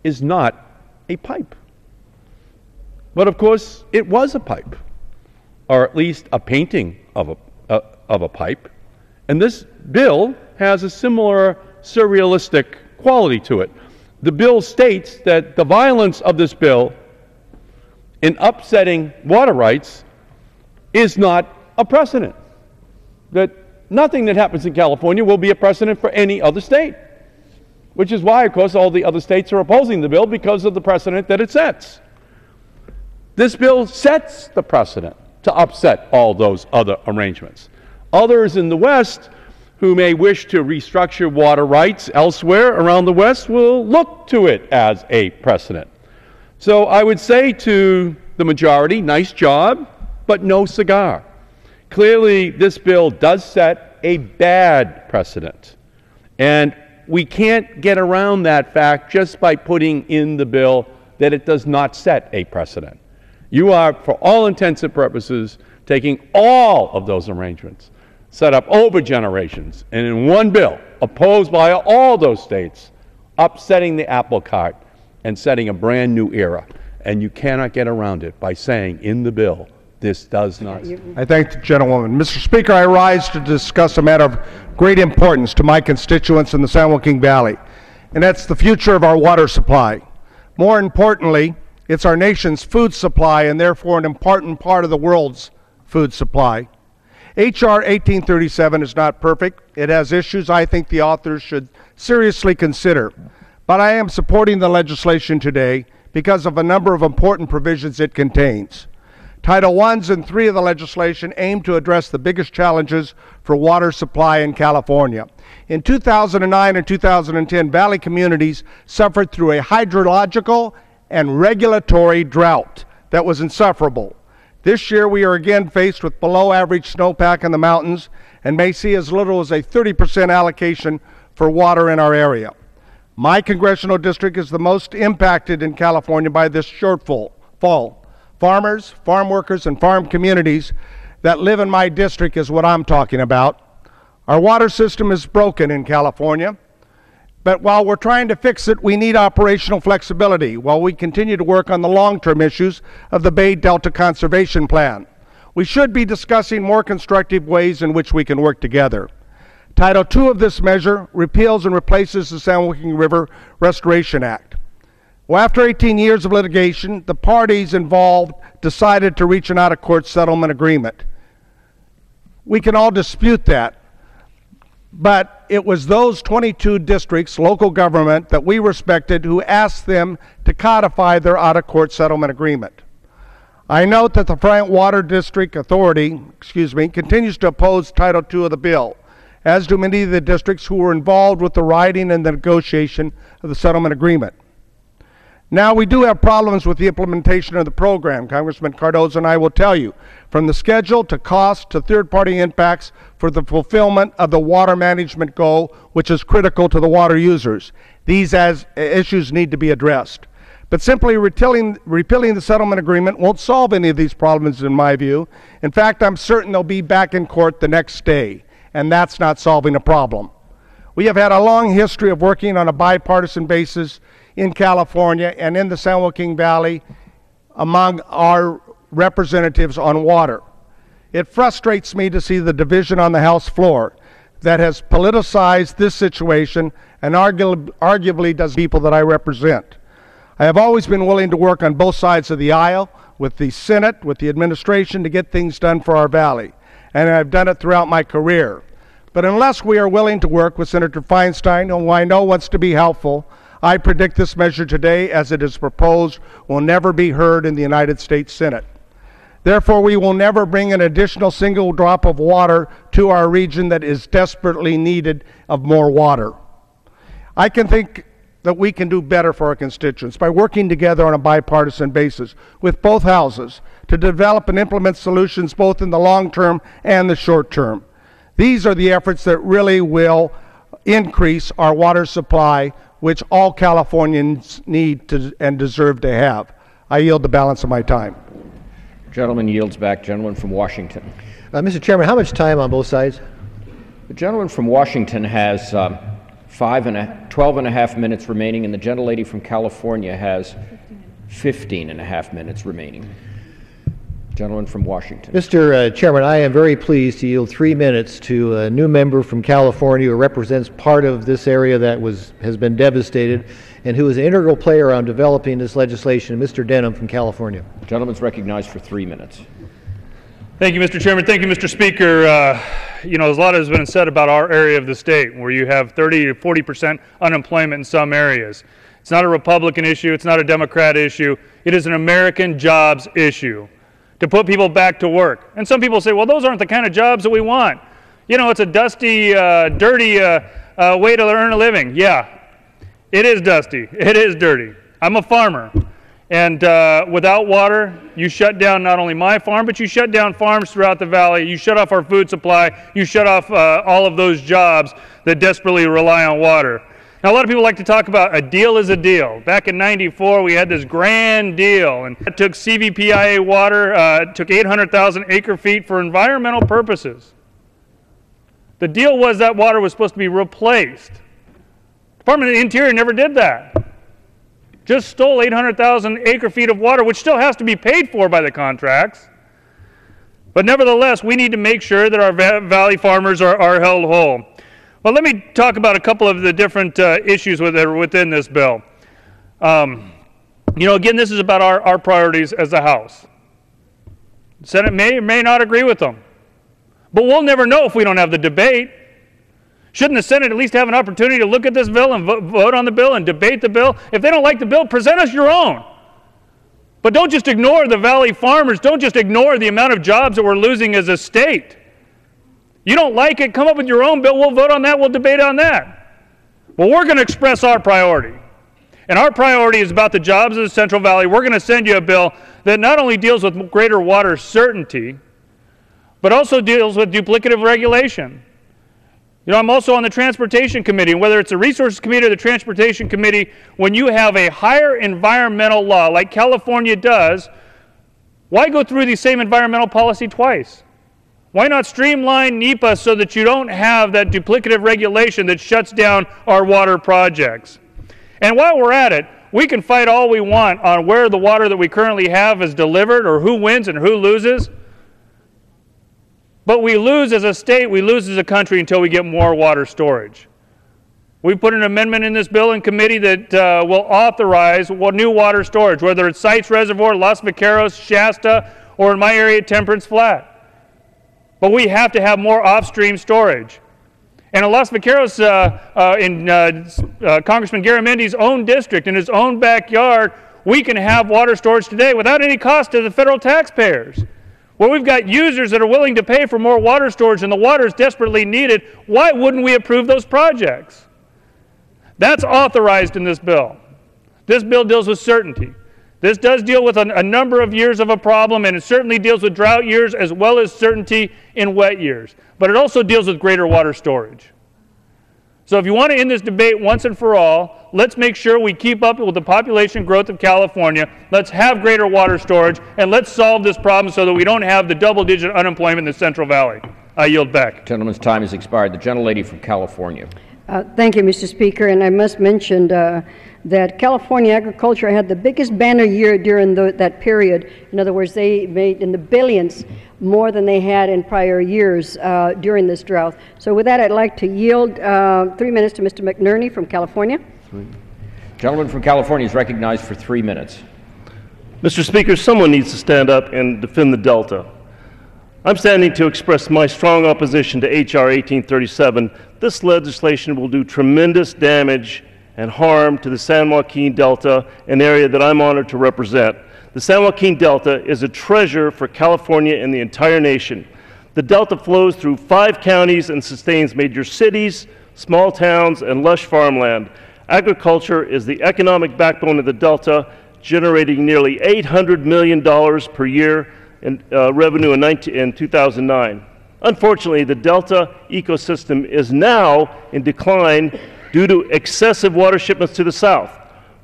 is not a pipe." But of course it was a pipe, or at least a painting of a pipe, and this bill has a similar surrealistic quality to it. The bill states that the violence of this bill in upsetting water rights is not a precedent, that nothing that happens in California will be a precedent for any other state, which is why, of course, all the other states are opposing the bill because of the precedent that it sets. This bill sets the precedent to upset all those other arrangements. Others in the West who may wish to restructure water rights elsewhere around the West will look to it as a precedent. So I would say to the majority, nice job, but no cigar. Clearly, this bill does set a bad precedent, and we can't get around that fact just by putting in the bill that it does not set a precedent. You are, for all intents and purposes, taking all of those arrangements, set up over generations, and in one bill, opposed by all those states, upsetting the apple cart and setting a brand new era. And you cannot get around it by saying in the bill, this does not. I thank the gentlewoman. Mr. Speaker, I rise to discuss a matter of great importance to my constituents in the San Joaquin Valley, and that's the future of our water supply. More importantly, it's our nation's food supply and therefore an important part of the world's food supply. H.R. 1837 is not perfect. It has issues I think the authors should seriously consider, but I am supporting the legislation today because of a number of important provisions it contains. Title I and III of the legislation aim to address the biggest challenges for water supply in California. In 2009 and 2010, Valley communities suffered through a hydrological and regulatory drought that was insufferable. This year we are again faced with below average snowpack in the mountains and may see as little as a 30% allocation for water in our area. My congressional district is the most impacted in California by this shortfall. Farmers, farm workers, and farm communities that live in my district is what I'm talking about. Our water system is broken in California, but while we're trying to fix it, we need operational flexibility while we continue to work on the long-term issues of the Bay Delta Conservation Plan. We should be discussing more constructive ways in which we can work together. Title II of this measure repeals and replaces the San Joaquin River Restoration Act. Well, after 18 years of litigation, the parties involved decided to reach an out-of-court settlement agreement. We can all dispute that, but it was those 22 districts, local government, that we respected who asked them to codify their out-of-court settlement agreement. I note that the Bryant Water District Authority, continues to oppose Title II of the bill, as do many of the districts who were involved with the writing and the negotiation of the settlement agreement. Now, we do have problems with the implementation of the program. Congressman Cardozo and I will tell you, from the schedule to cost to third-party impacts for the fulfillment of the water management goal, which is critical to the water users. These issues need to be addressed. But simply repealing the settlement agreement won't solve any of these problems, in my view. In fact, I'm certain they'll be back in court the next day, and that's not solving a problem. We have had a long history of working on a bipartisan basis in California and in the San Joaquin Valley among our representatives on water. It frustrates me to see the division on the House floor that has politicized this situation and arguably does people that I represent. I have always been willing to work on both sides of the aisle, with the Senate, with the administration, to get things done for our valley, and I've done it throughout my career. But unless we are willing to work with Senator Feinstein, who I know wants to be helpful, I predict this measure today, as it is proposed, will never be heard in the United States Senate. Therefore, we will never bring an additional single drop of water to our region that is desperately needed of more water. I can think that we can do better for our constituents by working together on a bipartisan basis with both houses to develop and implement solutions both in the long term and the short term. These are the efforts that really will increase our water supply, which all Californians need to and deserve to have. I yield the balance of my time. Gentleman yields back. Gentleman from Washington. Mr. Chairman, how much time on both sides? The gentleman from Washington has 12 and a half minutes remaining, and the gentlelady from California has 15 and a half minutes remaining. Gentleman from Washington. Mr. Chairman, I am very pleased to yield 3 minutes to a new member from California who represents part of this area that has been devastated and who is an integral player on developing this legislation, Mr. Denham from California. Gentleman's recognized for 3 minutes. Thank you, Mr. Chairman. Thank you, Mr. Speaker. You know, a lot has been said about our area of the state, where you have 30 to 40% unemployment in some areas. It's not a Republican issue. It's not a Democrat issue. It is an American jobs issue to put people back to work. And some people say, well, those aren't the kind of jobs that we want. You know, it's a dusty, dirty way to earn a living. Yeah, it is dusty. It is dirty. I'm a farmer. And without water, you shut down not only my farm, but you shut down farms throughout the valley. You shut off our food supply. You shut off all of those jobs that desperately rely on water. Now, a lot of people like to talk about a deal is a deal. Back in '94, we had this grand deal, and it took CVPIA water, took 800,000 acre-feet for environmental purposes. The deal was that water was supposed to be replaced. Department of the Interior never did that. Just stole 800,000 acre-feet of water, which still has to be paid for by the contracts. But nevertheless, we need to make sure that our valley farmers are held whole. Well, let me talk about a couple of the different issues that are within this bill. You know, again, this is about our priorities as a House. The Senate may or may not agree with them. But we'll never know if we don't have the debate. Shouldn't the Senate at least have an opportunity to look at this bill and vote on the bill and debate the bill? If they don't like the bill, present us your own. But don't just ignore the valley farmers. Don't just ignore the amount of jobs that we're losing as a state. You don't like it, come up with your own bill. We'll vote on that. We'll debate on that. Well, we're going to express our priority. And our priority is about the jobs of the Central Valley. We're going to send you a bill that not only deals with greater water certainty, but also deals with duplicative regulation. You know, I'm also on the Transportation Committee, and whether it's the Resources Committee or the Transportation Committee, when you have a higher environmental law like California does, why go through the same environmental policy twice? Why not streamline NEPA so that you don't have that duplicative regulation that shuts down our water projects? And while we're at it, we can fight all we want on where the water that we currently have is delivered or who wins and who loses. But we lose as a state, we lose as a country until we get more water storage. We put an amendment in this bill in committee that will authorize new water storage, whether it's Sites Reservoir, Los Vaqueros, Shasta, or in my area, Temperance Flat. But we have to have more off-stream storage. And in Los Vaqueros, in Congressman Garamendi's own district, in his own backyard, we can have water storage today without any cost to the federal taxpayers. Where we've got users that are willing to pay for more water storage and the water is desperately needed, why wouldn't we approve those projects? That's authorized in this bill. This bill deals with certainty. This does deal with a number of years of a problem, and it certainly deals with drought years as well as certainty in wet years. But it also deals with greater water storage. So if you want to end this debate once and for all, let's make sure we keep up with the population growth of California. Let's have greater water storage, and let's solve this problem so that we don't have the double-digit unemployment in the Central Valley. I yield back. Gentleman's time has expired. The gentlelady from California. Thank you, Mr. Speaker. And I must mention that California agriculture had the biggest banner year during that period. In other words, they made in the billions more than they had in prior years during this drought. So with that, I'd like to yield 3 minutes to Mr. McNerney from California. Gentleman from California is recognized for 3 minutes. Mr. Speaker, someone needs to stand up and defend the Delta. I'm standing to express my strong opposition to H.R. 1837. This legislation will do tremendous damage and harm to the San Joaquin Delta, an area that I'm honored to represent. The San Joaquin Delta is a treasure for California and the entire nation. The Delta flows through 5 counties and sustains major cities, small towns, and lush farmland. Agriculture is the economic backbone of the Delta, generating nearly $800 million per year in revenue in 2009. Unfortunately, the Delta ecosystem is now in decline due to excessive water shipments to the south.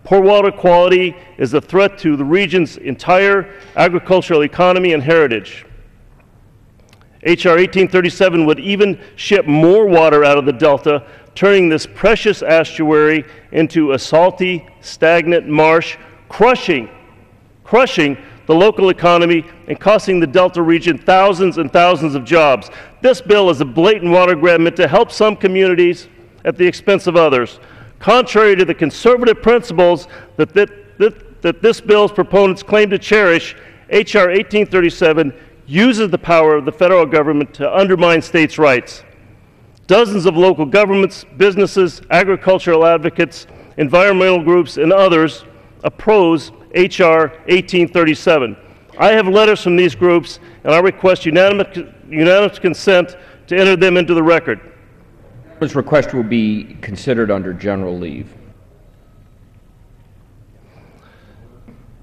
Poor water quality is a threat to the region's entire agricultural economy and heritage. H.R. 1837 would even ship more water out of the Delta, turning this precious estuary into a salty, stagnant marsh, crushing the local economy and costing the Delta region thousands and thousands of jobs. This bill is a blatant water grab meant to help some communities at the expense of others. Contrary to the conservative principles that this bill's proponents claim to cherish, H.R. 1837 uses the power of the federal government to undermine states' rights. Dozens of local governments, businesses, agricultural advocates, environmental groups, and others oppose H.R. 1837. I have letters from these groups, and I request unanimous consent to enter them into the record. This request will be considered under general leave.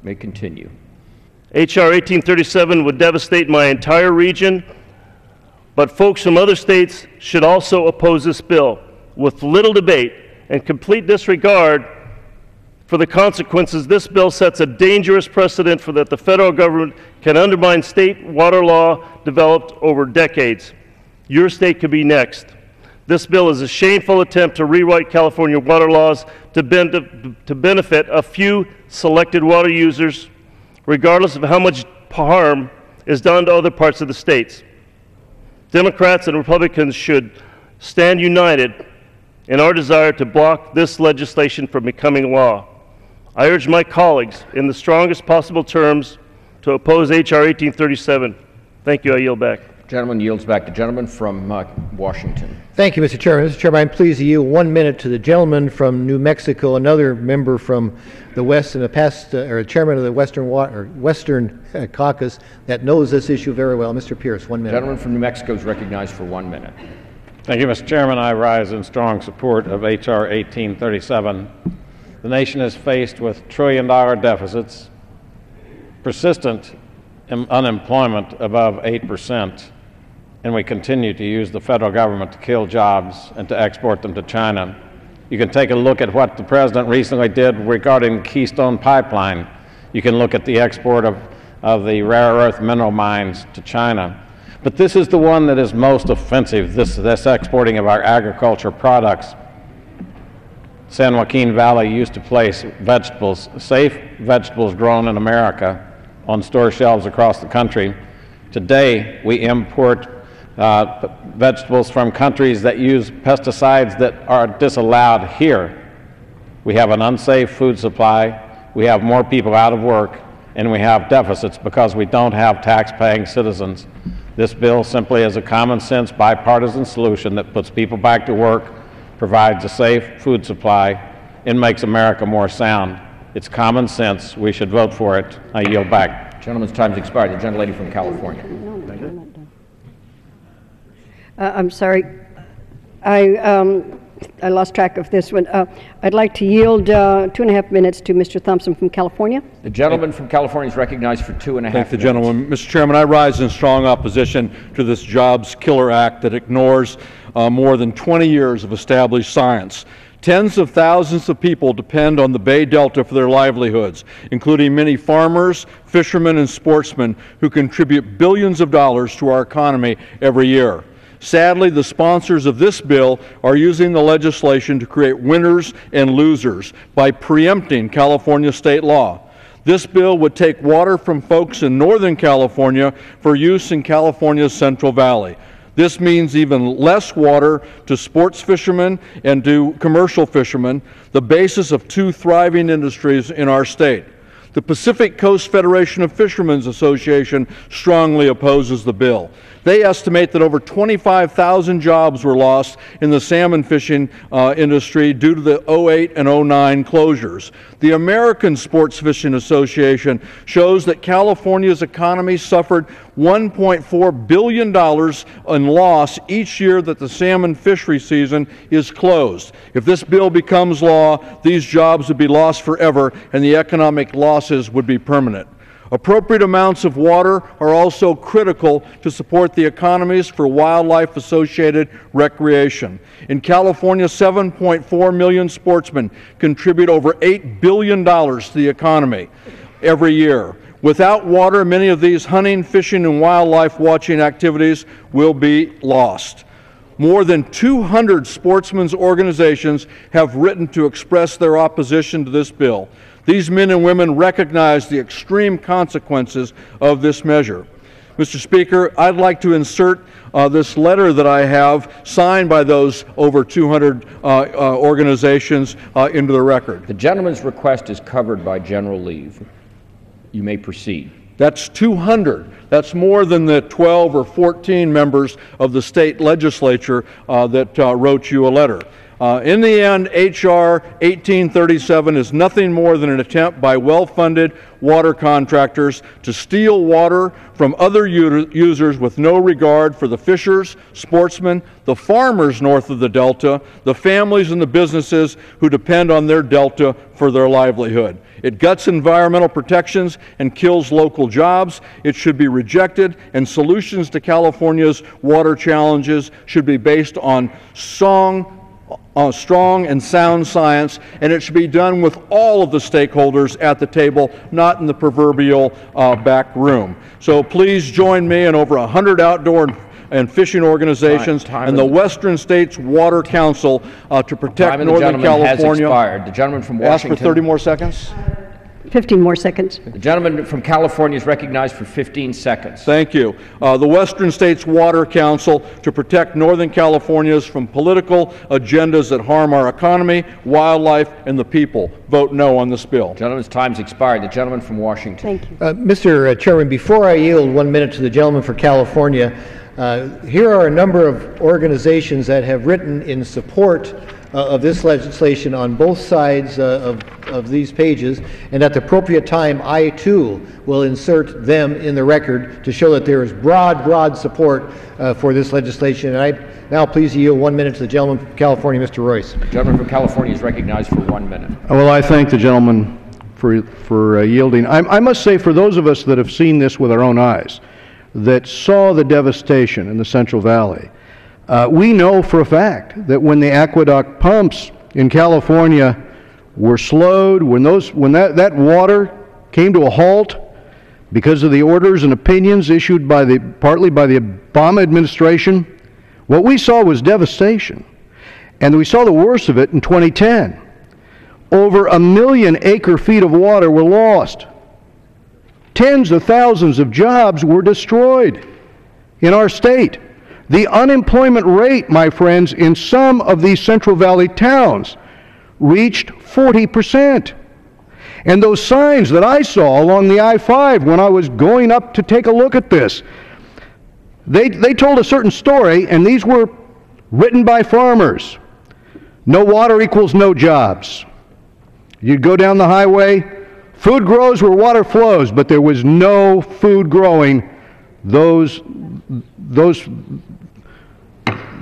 May continue. H.R. 1837 would devastate my entire region, but folks from other states should also oppose this bill with little debate and complete disregard for the consequences. This bill sets a dangerous precedent for that the federal government can undermine state water law developed over decades. Your state could be next. This bill is a shameful attempt to rewrite California water laws to benefit a few selected water users, regardless of how much harm is done to other parts of the states. Democrats and Republicans should stand united in our desire to block this legislation from becoming law. I urge my colleagues in the strongest possible terms to oppose H.R. 1837. Thank you. I yield back. Gentleman yields back. The gentleman from Washington. Thank you, Mr. Chairman. Mr. Chairman, I'm pleased to yield 1 minute to the gentleman from New Mexico, another member from the West and the past, or chairman of the Western Caucus that knows this issue very well. Mr. Pierce, 1 minute. Gentleman from New Mexico is recognized for 1 minute. Thank you, Mr. Chairman. I rise in strong support of H.R. 1837. The nation is faced with trillion-dollar deficits, persistent unemployment above 8%, and we continue to use the federal government to kill jobs and to export them to China. You can take a look at what the President recently did regarding Keystone Pipeline. You can look at the export of the rare earth mineral mines to China. But this is the one that is most offensive, this exporting of our agriculture products. San Joaquin Valley used to place vegetables, safe vegetables grown in America, on store shelves across the country. Today, we import vegetables from countries that use pesticides that are disallowed here. We have an unsafe food supply, we have more people out of work, and we have deficits because we don't have tax-paying citizens. This bill simply is a common-sense bipartisan solution that puts people back to work, provides a safe food supply, and makes America more sound. It's common sense. We should vote for it. I yield back. Gentleman's time has expired. The gentlelady from California. I'm sorry. I I lost track of this one. I'd like to yield 2.5 minutes to Mr. Thompson from California. The gentleman from California is recognized for 2.5 minutes. Thank the gentleman. Mr. Chairman, I rise in strong opposition to this Jobs Killer Act that ignores more than 20 years of established science. Tens of thousands of people depend on the Bay Delta for their livelihoods, including many farmers, fishermen, and sportsmen who contribute billions of dollars to our economy every year. Sadly, the sponsors of this bill are using the legislation to create winners and losers by preempting California state law. This bill would take water from folks in Northern California for use in California's Central Valley. This means even less water to sports fishermen and to commercial fishermen, the basis of two thriving industries in our state. The Pacific Coast Federation of Fishermen's Association strongly opposes the bill. They estimate that over 25,000 jobs were lost in the salmon fishing industry due to the 2008 and 2009 closures. The American Sports Fishing Association shows that California's economy suffered $1.4 billion in loss each year that the salmon fishery season is closed. If this bill becomes law, these jobs would be lost forever and the economic losses would be permanent. Appropriate amounts of water are also critical to support the economies for wildlife-associated recreation. In California, 7.4 million sportsmen contribute over $8 billion to the economy every year. Without water, many of these hunting, fishing, and wildlife watching activities will be lost. More than 200 sportsmen's organizations have written to express their opposition to this bill. These men and women recognize the extreme consequences of this measure. Mr. Speaker, I'd like to insert this letter that I have signed by those over 200 organizations into the record. The gentleman's request is covered by general leave. You may proceed. That's 200. That's more than the 12 or 14 members of the state legislature that wrote you a letter. In the end, H.R. 1837 is nothing more than an attempt by well-funded water contractors to steal water from other users with no regard for the fishers, sportsmen, the farmers north of the Delta, the families and the businesses who depend on their Delta for their livelihood. It guts environmental protections and kills local jobs. It should be rejected, and solutions to California's water challenges should be based on strong and sound science, and it should be done with all of the stakeholders at the table, not in the proverbial back room. So please join me and over 100 outdoor and fishing organizations and the Western States Water Council to protect Northern California. The gentleman from Washington. Ask for 30 more seconds. 15 more seconds. The gentleman from California is recognized for 15 seconds. Thank you. The Western States Water Council to protect Northern Californians from political agendas that harm our economy, wildlife, and the people. Vote no on this bill. The gentleman's time's expired. The gentleman from Washington. Thank you. Mr. Chairman, before I yield 1 minute to the gentleman for California, here are a number of organizations that have written in support of this legislation on both sides of these pages, and at the appropriate time, I too will insert them in the record to show that there is broad support for this legislation. And I now please yield 1 minute to the gentleman from California, Mr. Royce. The gentleman from California is recognized for 1 minute. Well, I thank the gentleman for yielding. I must say, for those of us that have seen this with our own eyes, that saw the devastation in the Central Valley, we know for a fact that when the aqueduct pumps in California were slowed, when that water came to a halt because of the orders and opinions issued partly by the Obama administration, what we saw was devastation. And we saw the worst of it in 2010. Over 1 million acre-feet of water were lost. Tens of thousands of jobs were destroyed in our state. The unemployment rate, my friends, in some of these Central Valley towns reached 40%. And those signs that I saw along the I-5 when I was going up to take a look at this, they told a certain story, and these were written by farmers. No water equals no jobs. You'd go down the highway, food grows where water flows, but there was no food growing. Those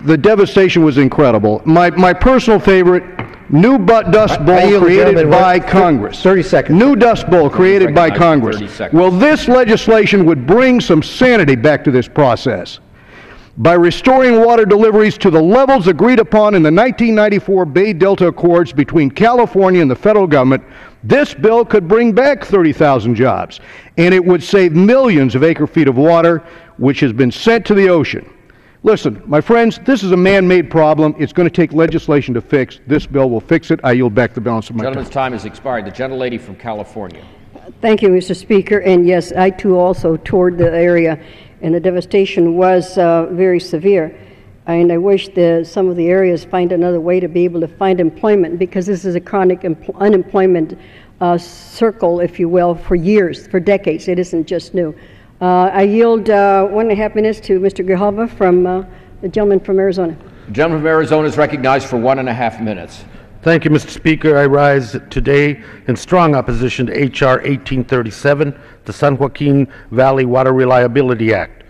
the devastation was incredible. My personal favorite, new dust bowl created by Congress. 30 seconds. New dust bowl created by Congress. Well, this legislation would bring some sanity back to this process. By restoring water deliveries to the levels agreed upon in the 1994 Bay Delta Accords between California and the federal government, this bill could bring back 30,000 jobs, and it would save millions of acre-feet of water, which has been sent to the ocean. Listen, my friends, this is a man-made problem. It's going to take legislation to fix. This bill will fix it. I yield back the balance of my time. Gentleman's time has expired. The gentlelady from California. Thank you, Mr. Speaker. And yes, I too also toured the area, and the devastation was very severe. And I wish that some of the areas find another way to be able to find employment, because this is a chronic unemployment circle, if you will, for years, for decades. It isn't just new. I yield 1.5 minutes to Mr. Grijalva from the gentleman from Arizona. The gentleman from Arizona is recognized for 1.5 minutes. Thank you, Mr. Speaker. I rise today in strong opposition to H.R. 1837, the San Joaquin Valley Water Reliability Act.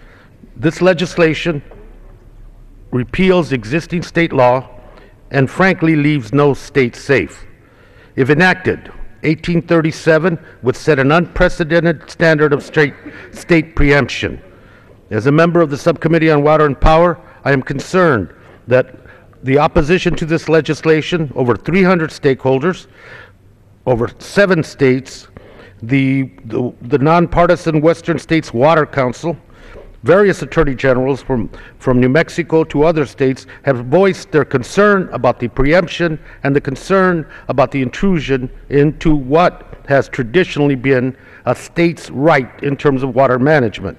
This legislation repeals existing state law and frankly leaves no state safe. If enacted, 1837 would set an unprecedented standard of state preemption. As a member of the Subcommittee on Water and Power, I am concerned that the opposition to this legislation, over 300 stakeholders, over 7 states, the nonpartisan Western States Water Council, various attorney generals from New Mexico to other states have voiced their concern about the preemption and the concern about the intrusion into what has traditionally been a state's right in terms of water management.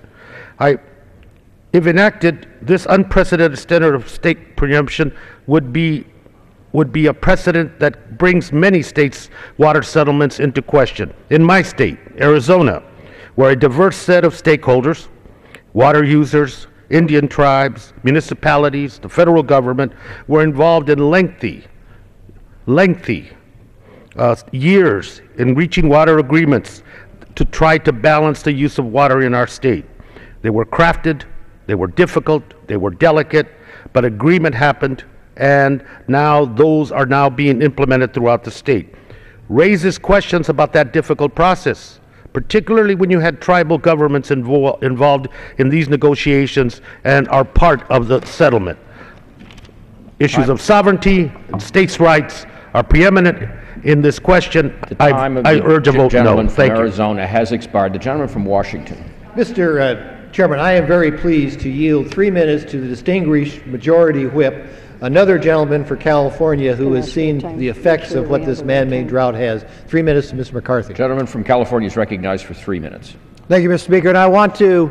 If enacted, this unprecedented standard of state preemption would be a precedent that brings many states' water settlements into question. In my state, Arizona, where a diverse set of stakeholders, water users, Indian tribes, municipalities, the federal government were involved in lengthy years in reaching water agreements to try to balance the use of water in our state. They were crafted, they were difficult, they were delicate, but agreement happened, and now those are now being implemented throughout the state. Raises questions about that difficult process, particularly when you had tribal governments involved in these negotiations and are part of the settlement. Issues of sovereignty and states' rights are preeminent in this question. I urge a vote no. The gentleman from Thank you. Arizona has expired. The gentleman from Washington. Mr. Chairman, I am very pleased to yield 3 minutes to the distinguished Majority Whip, another gentleman for California who has seen the effects of what this man-made drought has. 3 minutes to Mr. McCarthy. The gentleman from California is recognized for 3 minutes. Thank you, Mr. Speaker. And I want to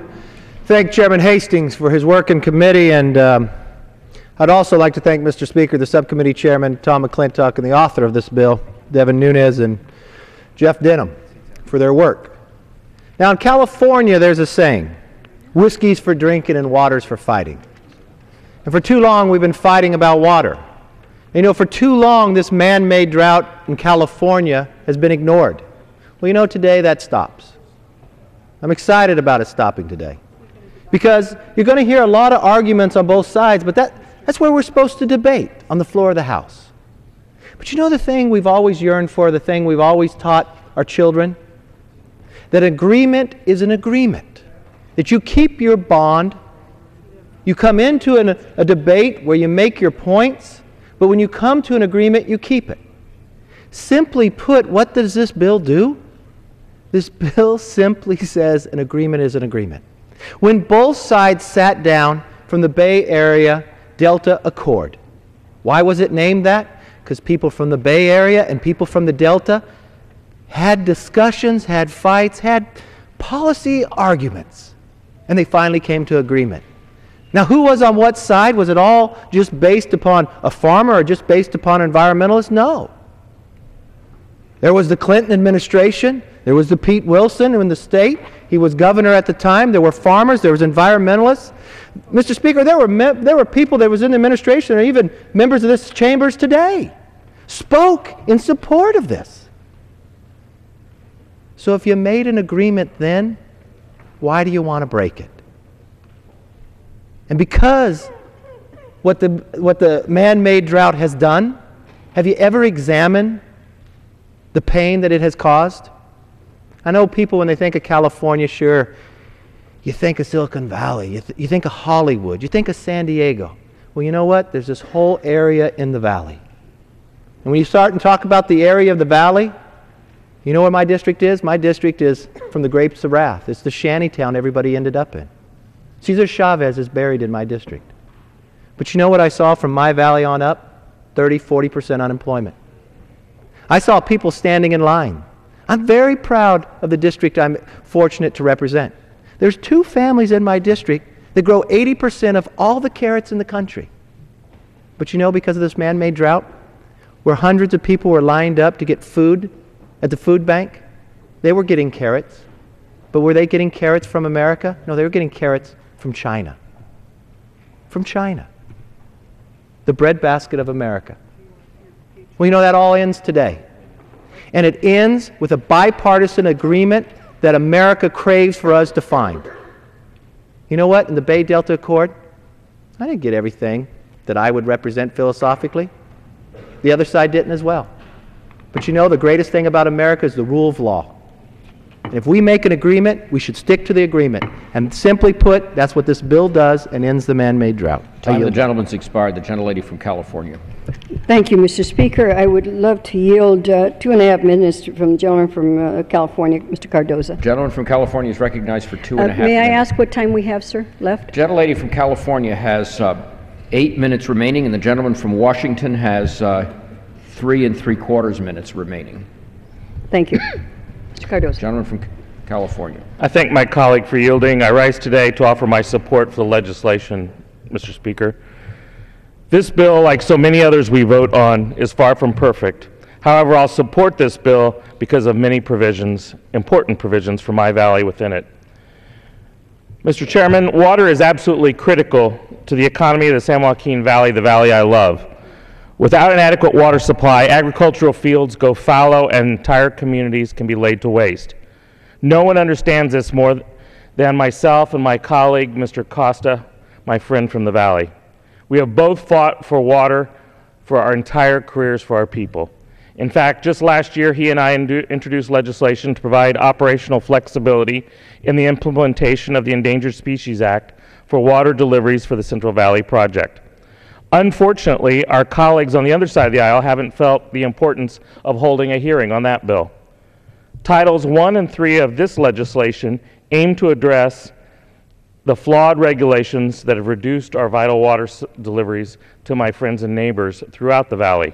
thank Chairman Hastings for his work in committee, and I'd also like to thank Mr. Speaker, the subcommittee chairman, Tom McClintock, and the author of this bill, Devin Nunes and Jeff Denham, for their work. Now, in California, there's a saying, whiskey's for drinking and water's for fighting. And for too long, we've been fighting about water. You know, for too long, this man-made drought in California has been ignored. Well, you know, today that stops. I'm excited about it stopping today, because you're going to hear a lot of arguments on both sides, but that's where we're supposed to debate, on the floor of the House. But you know the thing we've always yearned for, the thing we've always taught our children? That agreement is an agreement. That you keep your bond. You come into a debate where you make your points, but when you come to an agreement, you keep it. Simply put, what does this bill do? This bill simply says an agreement is an agreement. When both sides sat down from the Bay Area Delta Accord, why was it named that? Because people from the Bay Area and people from the Delta had discussions, had fights, had policy arguments, and they finally came to agreement. Now, who was on what side? Was it all just based upon a farmer or just based upon environmentalists? No. There was the Clinton administration. There was the Pete Wilson in the state. He was governor at the time. There were farmers. There was environmentalists. Mr. Speaker, there were people that was in the administration, or even members of this chambers today, spoke in support of this. So if you made an agreement then, why do you want to break it? And because what the man-made drought has done? Have you ever examined the pain that it has caused? I know people, when they think of California, sure, you think of Silicon Valley, you think of Hollywood, you think of San Diego. Well, you know what? There's this whole area in the valley. And when you start and talk about the area of the valley, you know where my district is? My district is from the Grapes of Wrath. It's the shantytown everybody ended up in. Cesar Chavez is buried in my district. But you know what I saw from my valley on up? 30, 40% unemployment. I saw people standing in line. I'm very proud of the district I'm fortunate to represent. There's 2 families in my district that grow 80% of all the carrots in the country. But you know, because of this man-made drought, where hundreds of people were lined up to get food at the food bank, they were getting carrots. But were they getting carrots from America? No, they were getting carrots from China. From China. The breadbasket of America. Well, you know, that all ends today. And it ends with a bipartisan agreement that America craves for us to find. You know what? In the Bay Delta Accord, I didn't get everything that I would represent philosophically. The other side didn't as well. But you know, the greatest thing about America is the rule of law. And if we make an agreement, we should stick to the agreement. And simply put, that's what this bill does, and ends the man-made drought. Time of the gentleman's expired. The gentlelady from California. Thank you, Mr. Speaker. I would love to yield 2.5 minutes from the gentleman from California, Mr. Cardoza. Gentleman from California is recognized for 2.5 minutes. May I ask what time we have, sir, left? Gentlelady from California has 8 minutes remaining, and the gentleman from Washington has 3 3/4 minutes remaining. Thank you. Mr. Cardoza. Gentleman from California. I thank my colleague for yielding. I rise today to offer my support for the legislation, Mr. Speaker. This bill, like so many others we vote on, is far from perfect. However, I'll support this bill because of many provisions, important provisions for my valley within it. Mr. Chairman, water is absolutely critical to the economy of the San Joaquin Valley, the valley I love. Without an adequate water supply, agricultural fields go fallow and entire communities can be laid to waste. No one understands this more than myself and my colleague, Mr. Costa, my friend from the valley. We have both fought for water for our entire careers for our people. In fact, just last year, he and I introduced legislation to provide operational flexibility in the implementation of the Endangered Species Act for water deliveries for the Central Valley Project. Unfortunately, our colleagues on the other side of the aisle haven't felt the importance of holding a hearing on that bill. Titles 1 and 3 of this legislation aim to address the flawed regulations that have reduced our vital water deliveries to my friends and neighbors throughout the valley.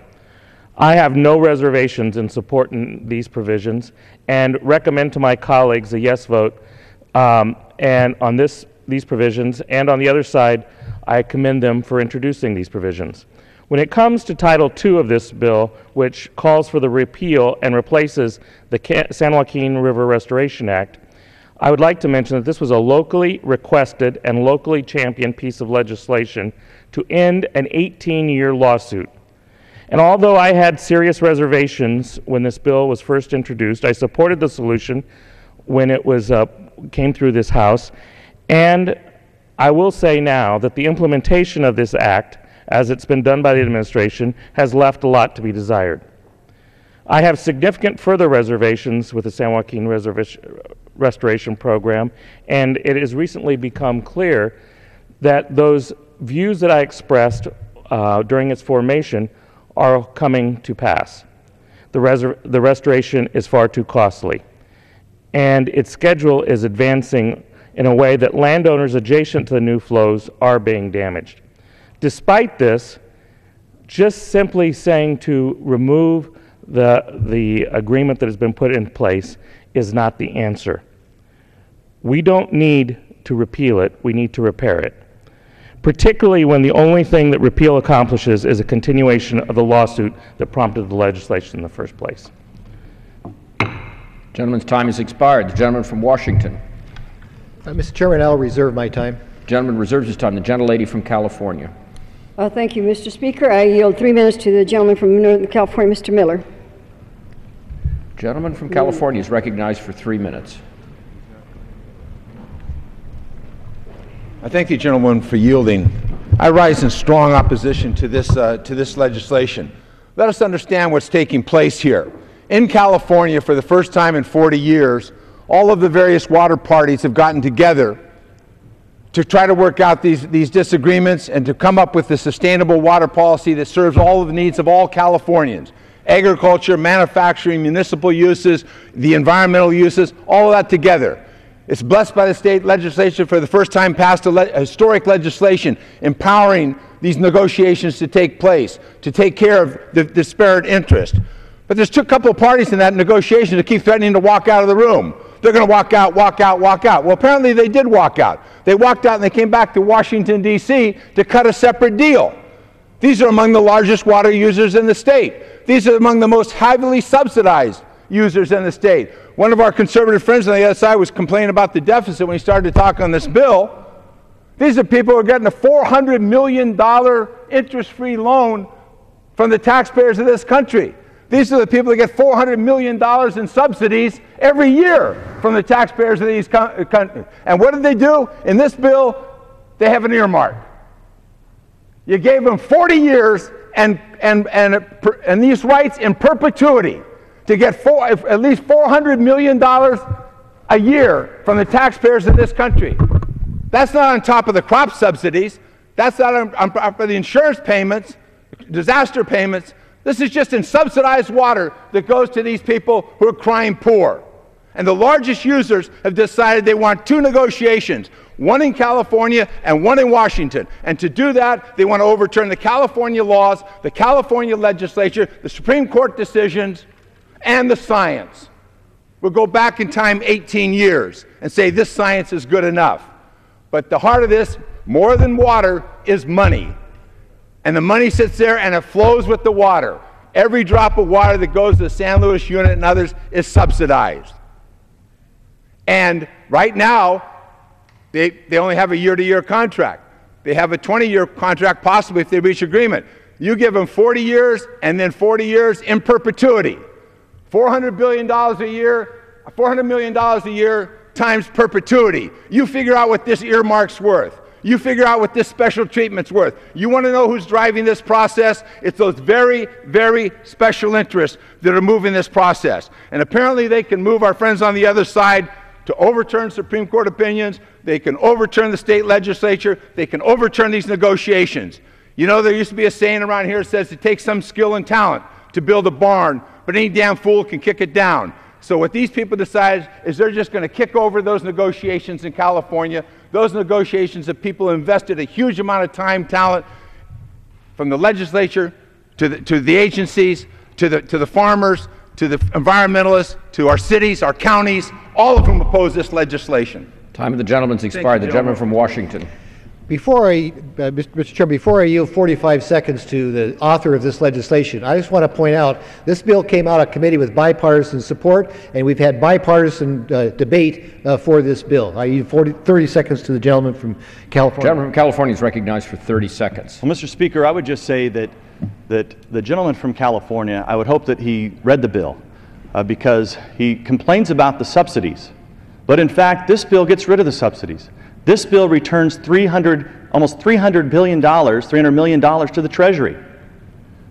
I have no reservations in supporting these provisions and recommend to my colleagues a yes vote and on these provisions, and on the other side, I commend them for introducing these provisions. When it comes to Title II of this bill, which calls for the repeal and replaces the San Joaquin River Restoration Act, I would like to mention that this was a locally requested and locally championed piece of legislation to end an 18-year lawsuit. And although I had serious reservations when this bill was first introduced, I supported the solution when it was came through this House. And I will say now that the implementation of this act, as it's been done by the administration, has left a lot to be desired. I have significant further reservations with the San Joaquin Restoration Program, and it has recently become clear that those views that I expressed during its formation are coming to pass. The restoration is far too costly, and its schedule is advancing in a way that landowners adjacent to the new flows are being damaged. Despite this, just simply saying to remove the agreement that has been put in place is not the answer. We don't need to repeal it, we need to repair it, particularly when the only thing that repeal accomplishes is a continuation of the lawsuit that prompted the legislation in the first place. Gentleman's time has expired. The gentleman from Washington. Mr. Chairman, I'll reserve my time. Gentleman reserves his time. The gentlelady from California. Thank you, Mr. Speaker. I yield 3 minutes to the gentleman from Northern California, Mr. Miller. Gentleman from California is recognized for 3 minutes. I thank the gentleman for yielding. I rise in strong opposition to this legislation. Let us understand what's taking place here. In California, for the first time in 40 years, all of the various water parties have gotten together to try to work out these disagreements and to come up with a sustainable water policy that serves all of the needs of all Californians. Agriculture, manufacturing, municipal uses, the environmental uses, all of that together. It's blessed by the state legislature for the first time passed a historic legislation empowering these negotiations to take place, to take care of the disparate interest. But there's a couple of parties in that negotiation that keep threatening to walk out of the room. They're going to walk out, walk out, walk out. Well, apparently they did walk out. They walked out and they came back to Washington, D.C. to cut a separate deal. These are among the largest water users in the state. These are among the most heavily subsidized users in the state. One of our conservative friends on the other side was complaining about the deficit when he started to talk on this bill. These are people who are getting a $400 million interest-free loan from the taxpayers of this country. These are the people that get $400 million in subsidies every year from the taxpayers of these countries. And what did they do? In this bill, they have an earmark. You gave them 40 years and these rights in perpetuity to get at least $400 million a year from the taxpayers of this country. That's not on top of the crop subsidies. That's not on top of the insurance payments, disaster payments. This is just in subsidized water that goes to these people who are crying poor. And the largest users have decided they want two negotiations, one in California and one in Washington. And to do that, they want to overturn the California laws, the California legislature, the Supreme Court decisions, and the science. We'll go back in time 18 years and say this science is good enough. But the heart of this, more than water, is money. And the money sits there and it flows with the water. Every drop of water that goes to the San Luis unit and others is subsidized. And right now, they only have a year-to-year contract. They have a 20-year contract possibly if they reach agreement. You give them 40 years and then 40 years in perpetuity. $400 billion a year, $400 million a year times perpetuity. You figure out what this earmark's worth. You figure out what this special treatment's worth. You want to know who's driving this process? It's those very, very special interests that are moving this process. And apparently they can move our friends on the other side to overturn Supreme Court opinions. They can overturn the state legislature. They can overturn these negotiations. You know, there used to be a saying around here that says it takes some skill and talent to build a barn, but any damn fool can kick it down. So what these people decide is they're just going to kick over those negotiations in California. Those negotiations that people invested a huge amount of time, talent, from the legislature to the agencies, to the farmers, to the environmentalists, to our cities, our counties, all of whom oppose this legislation. Time of the gentleman's expired. The gentleman from Washington. Mr. Chairman, before I yield 45 seconds to the author of this legislation, I just want to point out this bill came out of committee with bipartisan support, and we've had bipartisan debate for this bill. I yield 30 seconds to the gentleman from California. The gentleman from California is recognized for 30 seconds. Well, Mr. Speaker, I would just say that the gentleman from California, I would hope that he read the bill because he complains about the subsidies. But in fact, this bill gets rid of the subsidies. This bill returns almost $300 billion, $300 million to the Treasury.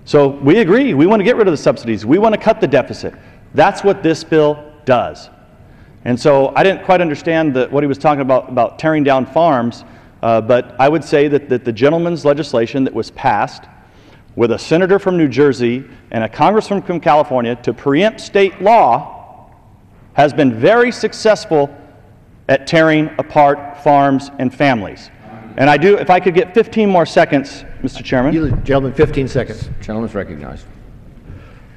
So we agree. We want to get rid of the subsidies. We want to cut the deficit. That's what this bill does. And so I didn't quite understand what he was talking about tearing down farms, but I would say that the gentleman's legislation that was passed with a senator from New Jersey and a congressman from California to preempt state law has been very successful at tearing apart farms and families. And if I could get 15 more seconds, Mr. Chairman. Gentleman, 15 seconds. Gentleman's recognized.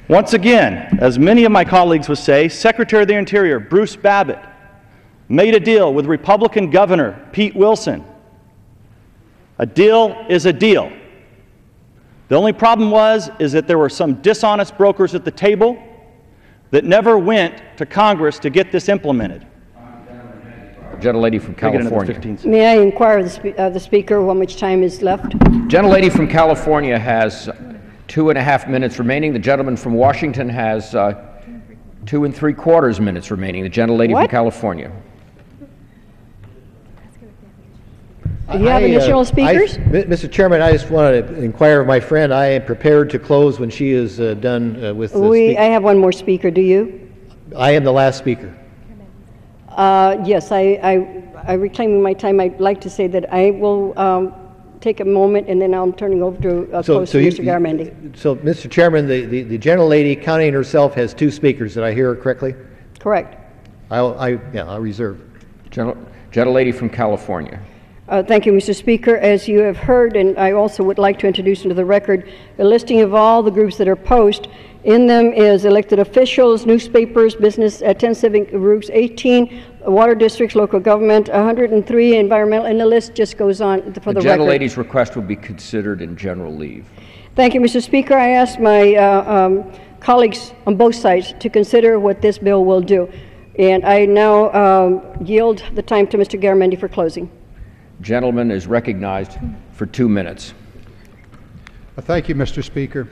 Once again, as many of my colleagues would say, Secretary of the Interior Bruce Babbitt made a deal with Republican Governor Pete Wilson. A deal is a deal. The only problem is that there were some dishonest brokers at the table that never went to Congress to get this implemented. Gentlelady from California. May I inquire the Speaker how much time is left? Gentlelady from California has 2.5 minutes remaining. The gentleman from Washington has 2 3/4 minutes remaining. The gentlelady from California. Do you have additional speakers? Mr. Chairman, I just want to inquire of my friend. I am prepared to close when she is done with the I have one more speaker. Do you? I am the last speaker. Yes, I reclaiming my time. I'd like to say that I will take a moment and then I'm turning over to Mr. Garamendi. So, Mr. Chairman, the gentlelady counting herself has 2 speakers. Did I hear her correctly? Correct. I'll reserve. Gentlelady from California. Thank you, Mr. Speaker. As you have heard, and I also would like to introduce into the record a listing of all the groups that are opposed. In them is elected officials, newspapers, business, 10 civic groups, 18 water districts, local government, 103 environmental, and the list just goes on for the record. The gentlelady's request will be considered in general leave. Thank you, Mr. Speaker. I ask my colleagues on both sides to consider what this bill will do. And I now yield the time to Mr. Garamendi for closing. Gentleman is recognized for 2 minutes. Thank you, Mr. Speaker.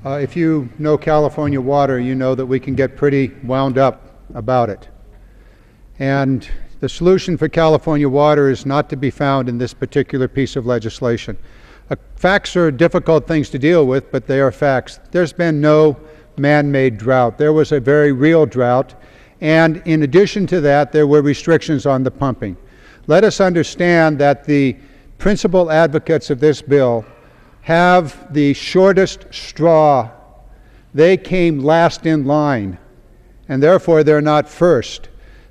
If you know California water, you know that we can get pretty wound up about it. And the solution for California water is not to be found in this particular piece of legislation. Facts are difficult things to deal with, but they are facts. There's been no man-made drought. There was a very real drought, and in addition to that, there were restrictions on the pumping. Let us understand that the principal advocates of this bill have the shortest straw. They came last in line, and therefore they're not first.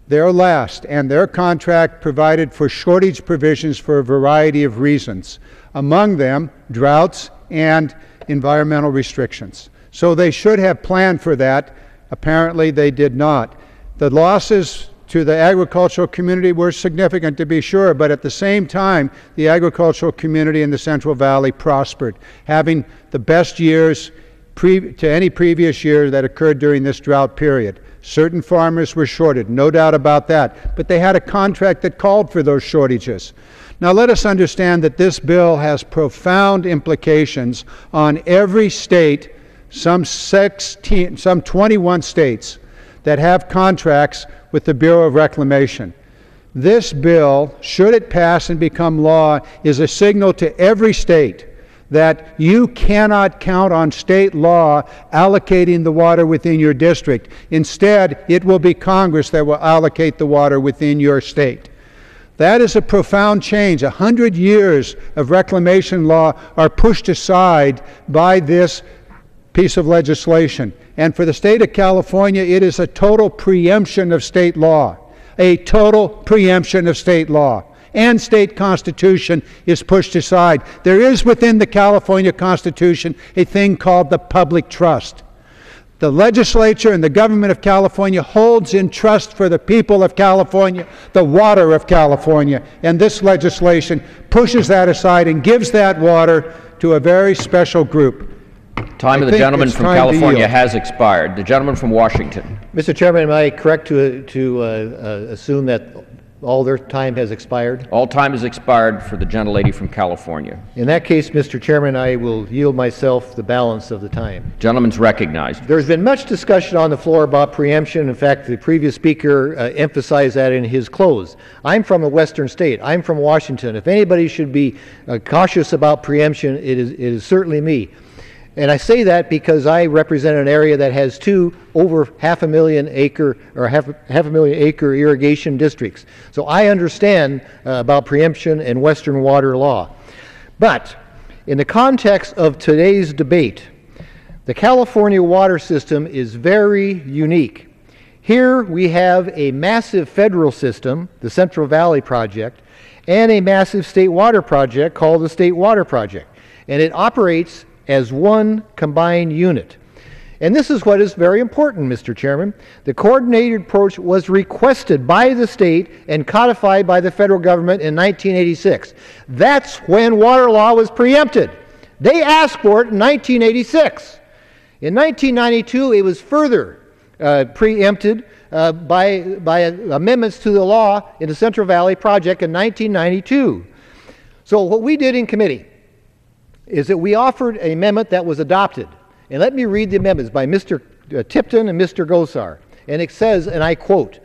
They're last, and their contract provided for shortage provisions for a variety of reasons, among them droughts and environmental restrictions. So they should have planned for that. Apparently they did not. The losses to the agricultural community were significant, to be sure, but at the same time, the agricultural community in the Central Valley prospered, having the best years to any previous year that occurred during this drought period. Certain farmers were shorted, no doubt about that, but they had a contract that called for those shortages. Now let us understand that this bill has profound implications on every state, some 21 states that have contracts with the Bureau of Reclamation. This bill, should it pass and become law, is a signal to every state that you cannot count on state law allocating the water within your district. Instead, it will be Congress that will allocate the water within your state. That is a profound change. 100 years of reclamation law are pushed aside by this piece of legislation. And for the state of California, it is a total preemption of state law. A total preemption of state law. And state constitution is pushed aside. There is within the California Constitution a thing called the public trust. The legislature and the government of California holds in trust for the people of California the water of California. And this legislation pushes that aside and gives that water to a very special group. Time of the gentleman from California has expired. The gentleman from Washington. Mr. Chairman, am I correct to assume that all their time has expired? All time has expired for the gentlelady from California. In that case, Mr. Chairman, I will yield myself the balance of the time. Gentleman's recognized. There's been much discussion on the floor about preemption. In fact, the previous speaker emphasized that in his close. I'm from a western state. I'm from Washington. If anybody should be cautious about preemption, it is certainly me. And I say that because I represent an area that has 2 over half a million acre irrigation districts. So I understand about preemption and Western water law. But in the context of today's debate, the California water system is very unique. Here we have a massive federal system, the Central Valley Project, and a massive state water project called the State Water Project. And it operates as one combined unit. And this is what is very important, Mr. Chairman. The coordinated approach was requested by the state and codified by the federal government in 1986. That's when water law was preempted. They asked for it in 1986. In 1992, it was further preempted by amendments to the law in the Central Valley Project in 1992. So what we did in committee is that we offered an amendment that was adopted. And let me read the amendments by Mr. Tipton and Mr. Gosar. And it says, and I quote,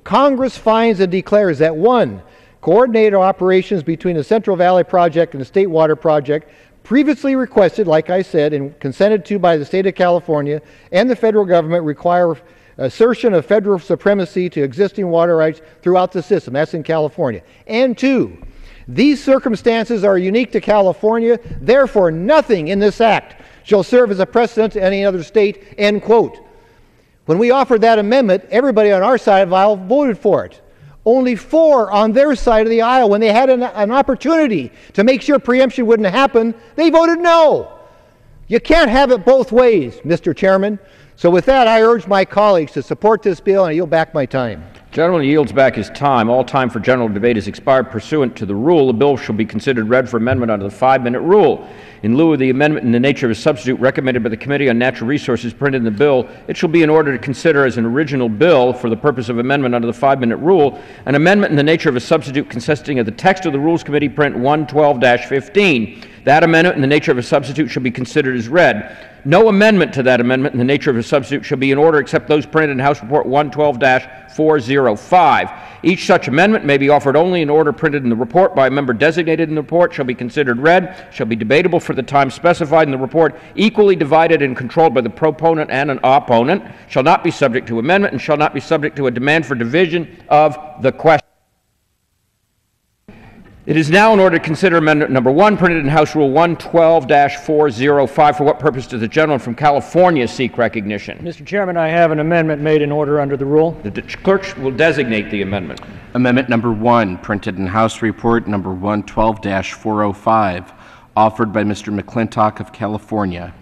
Congress finds and declares that 1, coordinated operations between the Central Valley Project and the State Water Project, previously requested, like I said, and consented to by the state of California and the federal government, require assertion of federal supremacy to existing water rights throughout the system. That's in California. And two, these circumstances are unique to California, therefore nothing in this act shall serve as a precedent to any other state, end quote. When we offered that amendment, everybody on our side of the aisle voted for it. Only 4 on their side of the aisle, when they had an opportunity to make sure preemption wouldn't happen, they voted no. You can't have it both ways, Mr. Chairman. So with that, I urge my colleagues to support this bill, and I yield back my time. Gentleman yields back his time. All time for general debate has expired. Pursuant to the rule, the bill shall be considered read for amendment under the 5-minute rule. In lieu of the amendment in the nature of a substitute recommended by the Committee on Natural Resources printed in the bill, it shall be in order to consider as an original bill for the purpose of amendment under the 5-minute rule an amendment in the nature of a substitute consisting of the text of the Rules Committee print 112-15. That amendment in the nature of a substitute shall be considered as read. No amendment to that amendment in the nature of a substitute shall be in order except those printed in House Report 112-405. Each such amendment may be offered only in order printed in the report by a member designated in the report, shall be considered read, shall be debatable for the time specified in the report, equally divided and controlled by the proponent and an opponent, shall not be subject to amendment, and shall not be subject to a demand for division of the question. It is now in order to consider amendment number 1, printed in House Rule 112-405. For what purpose does the gentleman from California seek recognition? Mr. Chairman, I have an amendment made in order under the rule. The clerk will designate the amendment. Amendment number 1, printed in House Report number 112-405, offered by Mr. McClintock of California.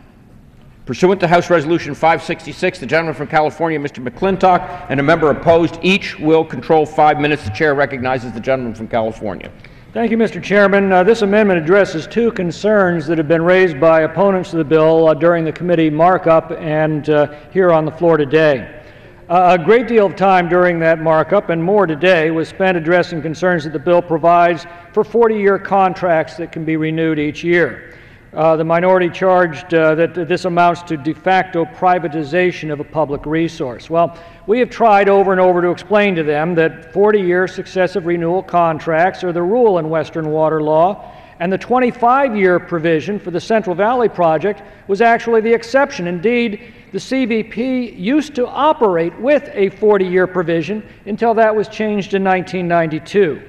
Pursuant to House Resolution 566, the gentleman from California, Mr. McClintock, and a member opposed, each will control 5 minutes. The chair recognizes the gentleman from California. Thank you, Mr. Chairman. This amendment addresses 2 concerns that have been raised by opponents of the bill during the committee markup and here on the floor today. A great deal of time during that markup and more today was spent addressing concerns that the bill provides for 40-year contracts that can be renewed each year. The minority charged that this amounts to de facto privatization of a public resource. Well, we have tried over and over to explain to them that 40-year successive renewal contracts are the rule in Western water law, and the 25-year provision for the Central Valley Project was actually the exception. Indeed, the CVP used to operate with a 40-year provision until that was changed in 1992.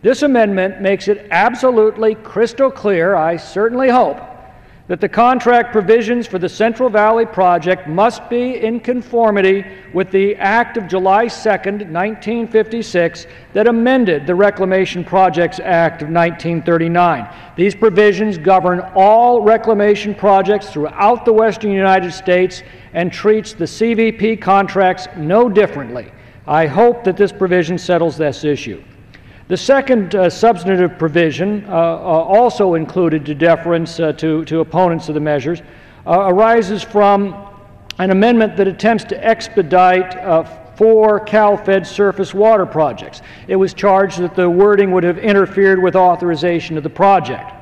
This amendment makes it absolutely crystal clear, I certainly hope, that the contract provisions for the Central Valley Project must be in conformity with the Act of July 2nd, 1956, that amended the Reclamation Projects Act of 1939. These provisions govern all reclamation projects throughout the western United States and treats the CVP contracts no differently. I hope that this provision settles this issue. The second substantive provision, also included to deference to opponents of the measures, arises from an amendment that attempts to expedite 4 Cal-Fed surface water projects. It was charged that the wording would have interfered with authorization of the project.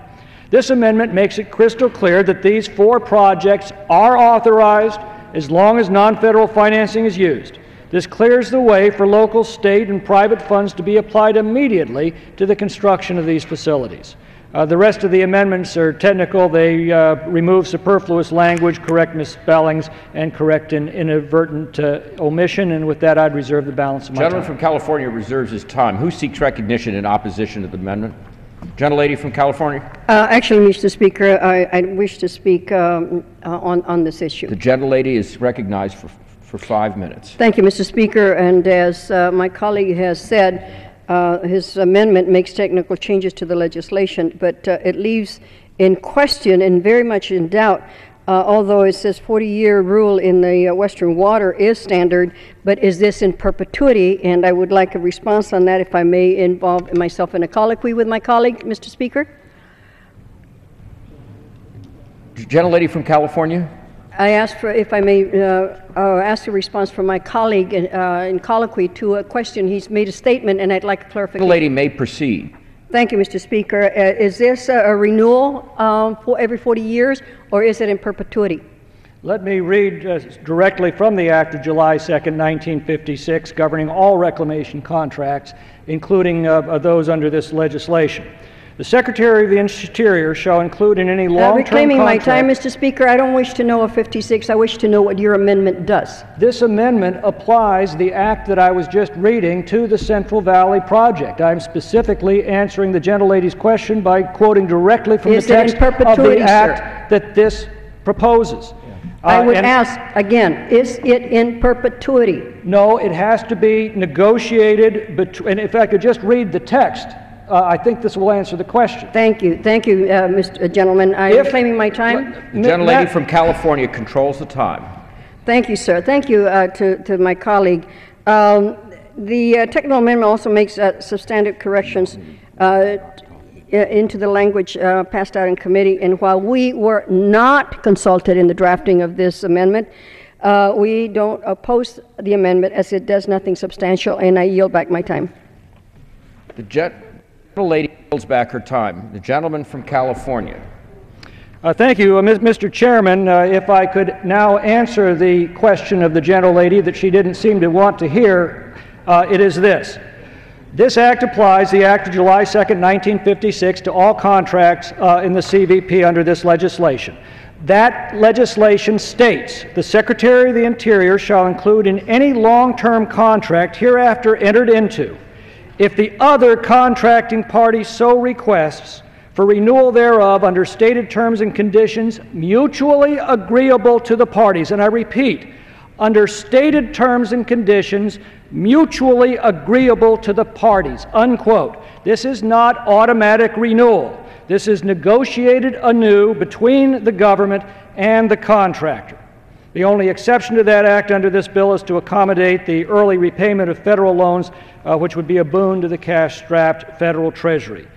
This amendment makes it crystal clear that these 4 projects are authorized as long as non-federal financing is used. This clears the way for local, state, and private funds to be applied immediately to the construction of these facilities. The rest of the amendments are technical. They remove superfluous language, correct misspellings, and correct an inadvertent omission. And with that, I'd reserve the balance of my time. The gentleman from California reserves his time. Who seeks recognition in opposition to the amendment? Gentlelady from California. Actually, Mr. Speaker, I wish to speak on this issue. The gentlelady is recognized for 5 minutes. Thank you, Mr. Speaker. And as my colleague has said, his amendment makes technical changes to the legislation, but it leaves in question and very much in doubt, although it says 40-year rule in the Western water is standard, but is this in perpetuity? And I would like a response on that, if I may involve myself in a colloquy with my colleague, Mr. Speaker. Gentlelady from California. I asked for, if I may, ask a response from my colleague in colloquy to a question. He's made a statement, and I'd like a clarification. The lady may proceed. Thank you, Mr. Speaker. Is this a renewal for every 40 years, or is it in perpetuity? Let me read directly from the Act of July 2nd, 1956, governing all reclamation contracts, including those under this legislation. The Secretary of the Interior shall include in any long-term reclaiming contract... my time, Mr. Speaker, I don't wish to know of 56. I wish to know what your amendment does. This amendment applies the act that I was just reading to the Central Valley project. I'm specifically answering the gentlelady's question by quoting directly from the text of the act that this proposes. I would ask again, is it in perpetuity? No, it has to be negotiated between, and if I could just read the text, I think this will answer the question. Thank you, Mr. Gentleman. I am claiming my time. The gentlelady from California controls the time. Thank you, sir. Thank you to my colleague. The technical amendment also makes substantive corrections into the language passed out in committee. And while we were not consulted in the drafting of this amendment, we don't oppose the amendment as it does nothing substantial, and I yield back my time. The gentlelady yields back her time. The gentleman from California. Thank you, Mr. Chairman. If I could now answer the question of the gentlelady that she didn't seem to want to hear, it is this. This act applies, the Act of July 2nd, 1956, to all contracts in the CVP under this legislation. That legislation states, the Secretary of the Interior shall include in any long-term contract hereafter entered into, if the other contracting party so requests, for renewal thereof under stated terms and conditions mutually agreeable to the parties. And I repeat, under stated terms and conditions mutually agreeable to the parties, unquote. This is not automatic renewal. This is negotiated anew between the government and the contractor. The only exception to that act under this bill is to accommodate the early repayment of federal loans, which would be a boon to the cash-strapped federal treasury.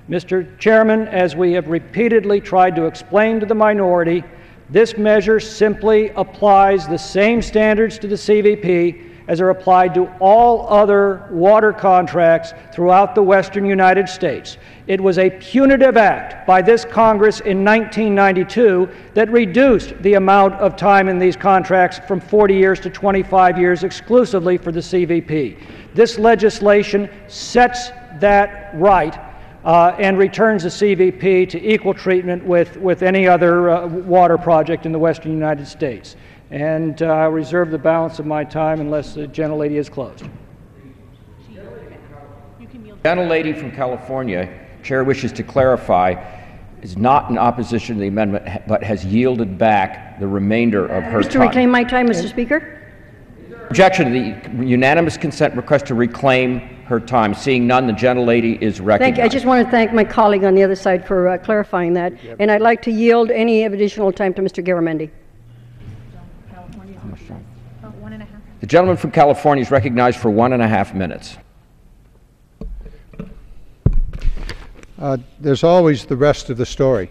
Mr. Chairman, as we have repeatedly tried to explain to the minority, this measure simply applies the same standards to the CVP as are applied to all other water contracts throughout the western United States. It was a punitive act by this Congress in 1992 that reduced the amount of time in these contracts from 40 years to 25 years exclusively for the CVP. This legislation sets that right and returns the CVP to equal treatment with any other water project in the western United States. And I'll reserve the balance of my time unless the gentlelady is closed. Gentlelady from California, Chair wishes to clarify, is not in opposition to the amendment, but has yielded back the remainder of her time. To reclaim my time, Mr. Speaker? Objection to the unanimous consent request to reclaim her time. Seeing none, the gentlelady is recognized. Thank you. I just want to thank my colleague on the other side for clarifying that. And I'd like to yield any additional time to Mr. Garamendi. The gentleman from California is recognized for 1.5 minutes. There's always the rest of the story.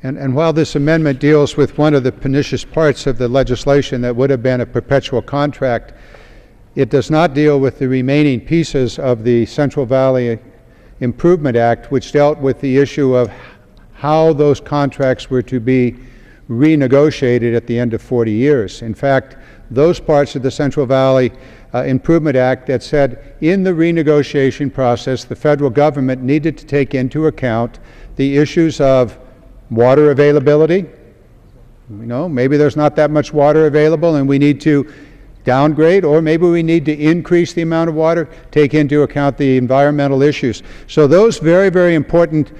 And while this amendment deals with one of the pernicious parts of the legislation that would have been a perpetual contract, it does not deal with the remaining pieces of the Central Valley Improvement Act, which dealt with the issue of how those contracts were to be renegotiated at the end of 40 years. In fact, those parts of the Central Valley Improvement Act that said in the renegotiation process the federal government needed to take into account the issues of water availability. You know, maybe there's not that much water available and we need to downgrade, or maybe we need to increase the amount of water, take into account the environmental issues. So those very, very important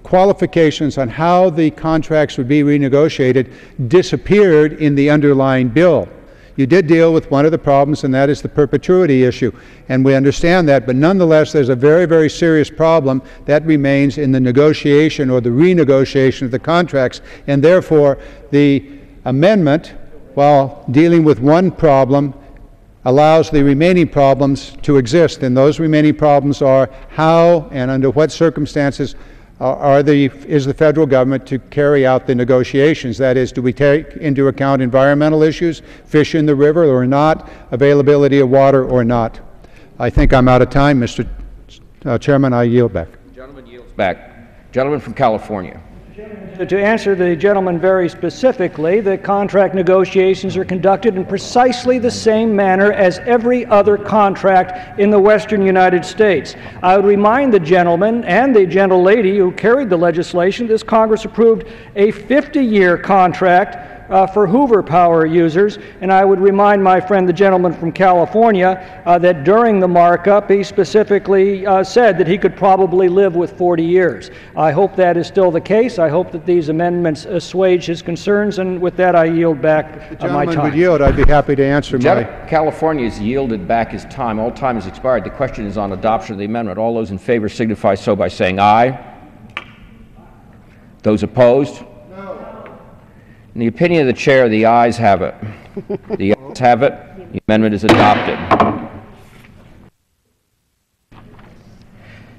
qualifications on how the contracts would be renegotiated disappeared in the underlying bill. You did deal with one of the problems, and that is the perpetuity issue, and we understand that, but nonetheless there's a very, very serious problem that remains in the negotiation or the renegotiation of the contracts, and therefore the amendment, while dealing with one problem, allows the remaining problems to exist, and those remaining problems are how and under what circumstances is the federal government to carry out the negotiations. That is, do we take into account environmental issues, fish in the river or not, availability of water or not? I think I'm out of time, Mr. Chairman. I yield back. The gentleman yields back. Gentleman from California. To answer the gentleman very specifically, the contract negotiations are conducted in precisely the same manner as every other contract in the western United States. I would remind the gentleman and the gentlelady who carried the legislation, this Congress approved a 50-year contract for Hoover power users, and I would remind my friend, the gentleman from California, that during the markup he specifically said that he could probably live with 40 years. I hope that is still the case. I hope that these amendments assuage his concerns, and with that I yield back my time. If the gentleman would yield, I'd be happy to answer California has yielded back his time. All time has expired. The question is on adoption of the amendment. All those in favor signify so by saying aye. Those opposed? In the opinion of the chair, the ayes have it. The ayes have it. The amendment is adopted. It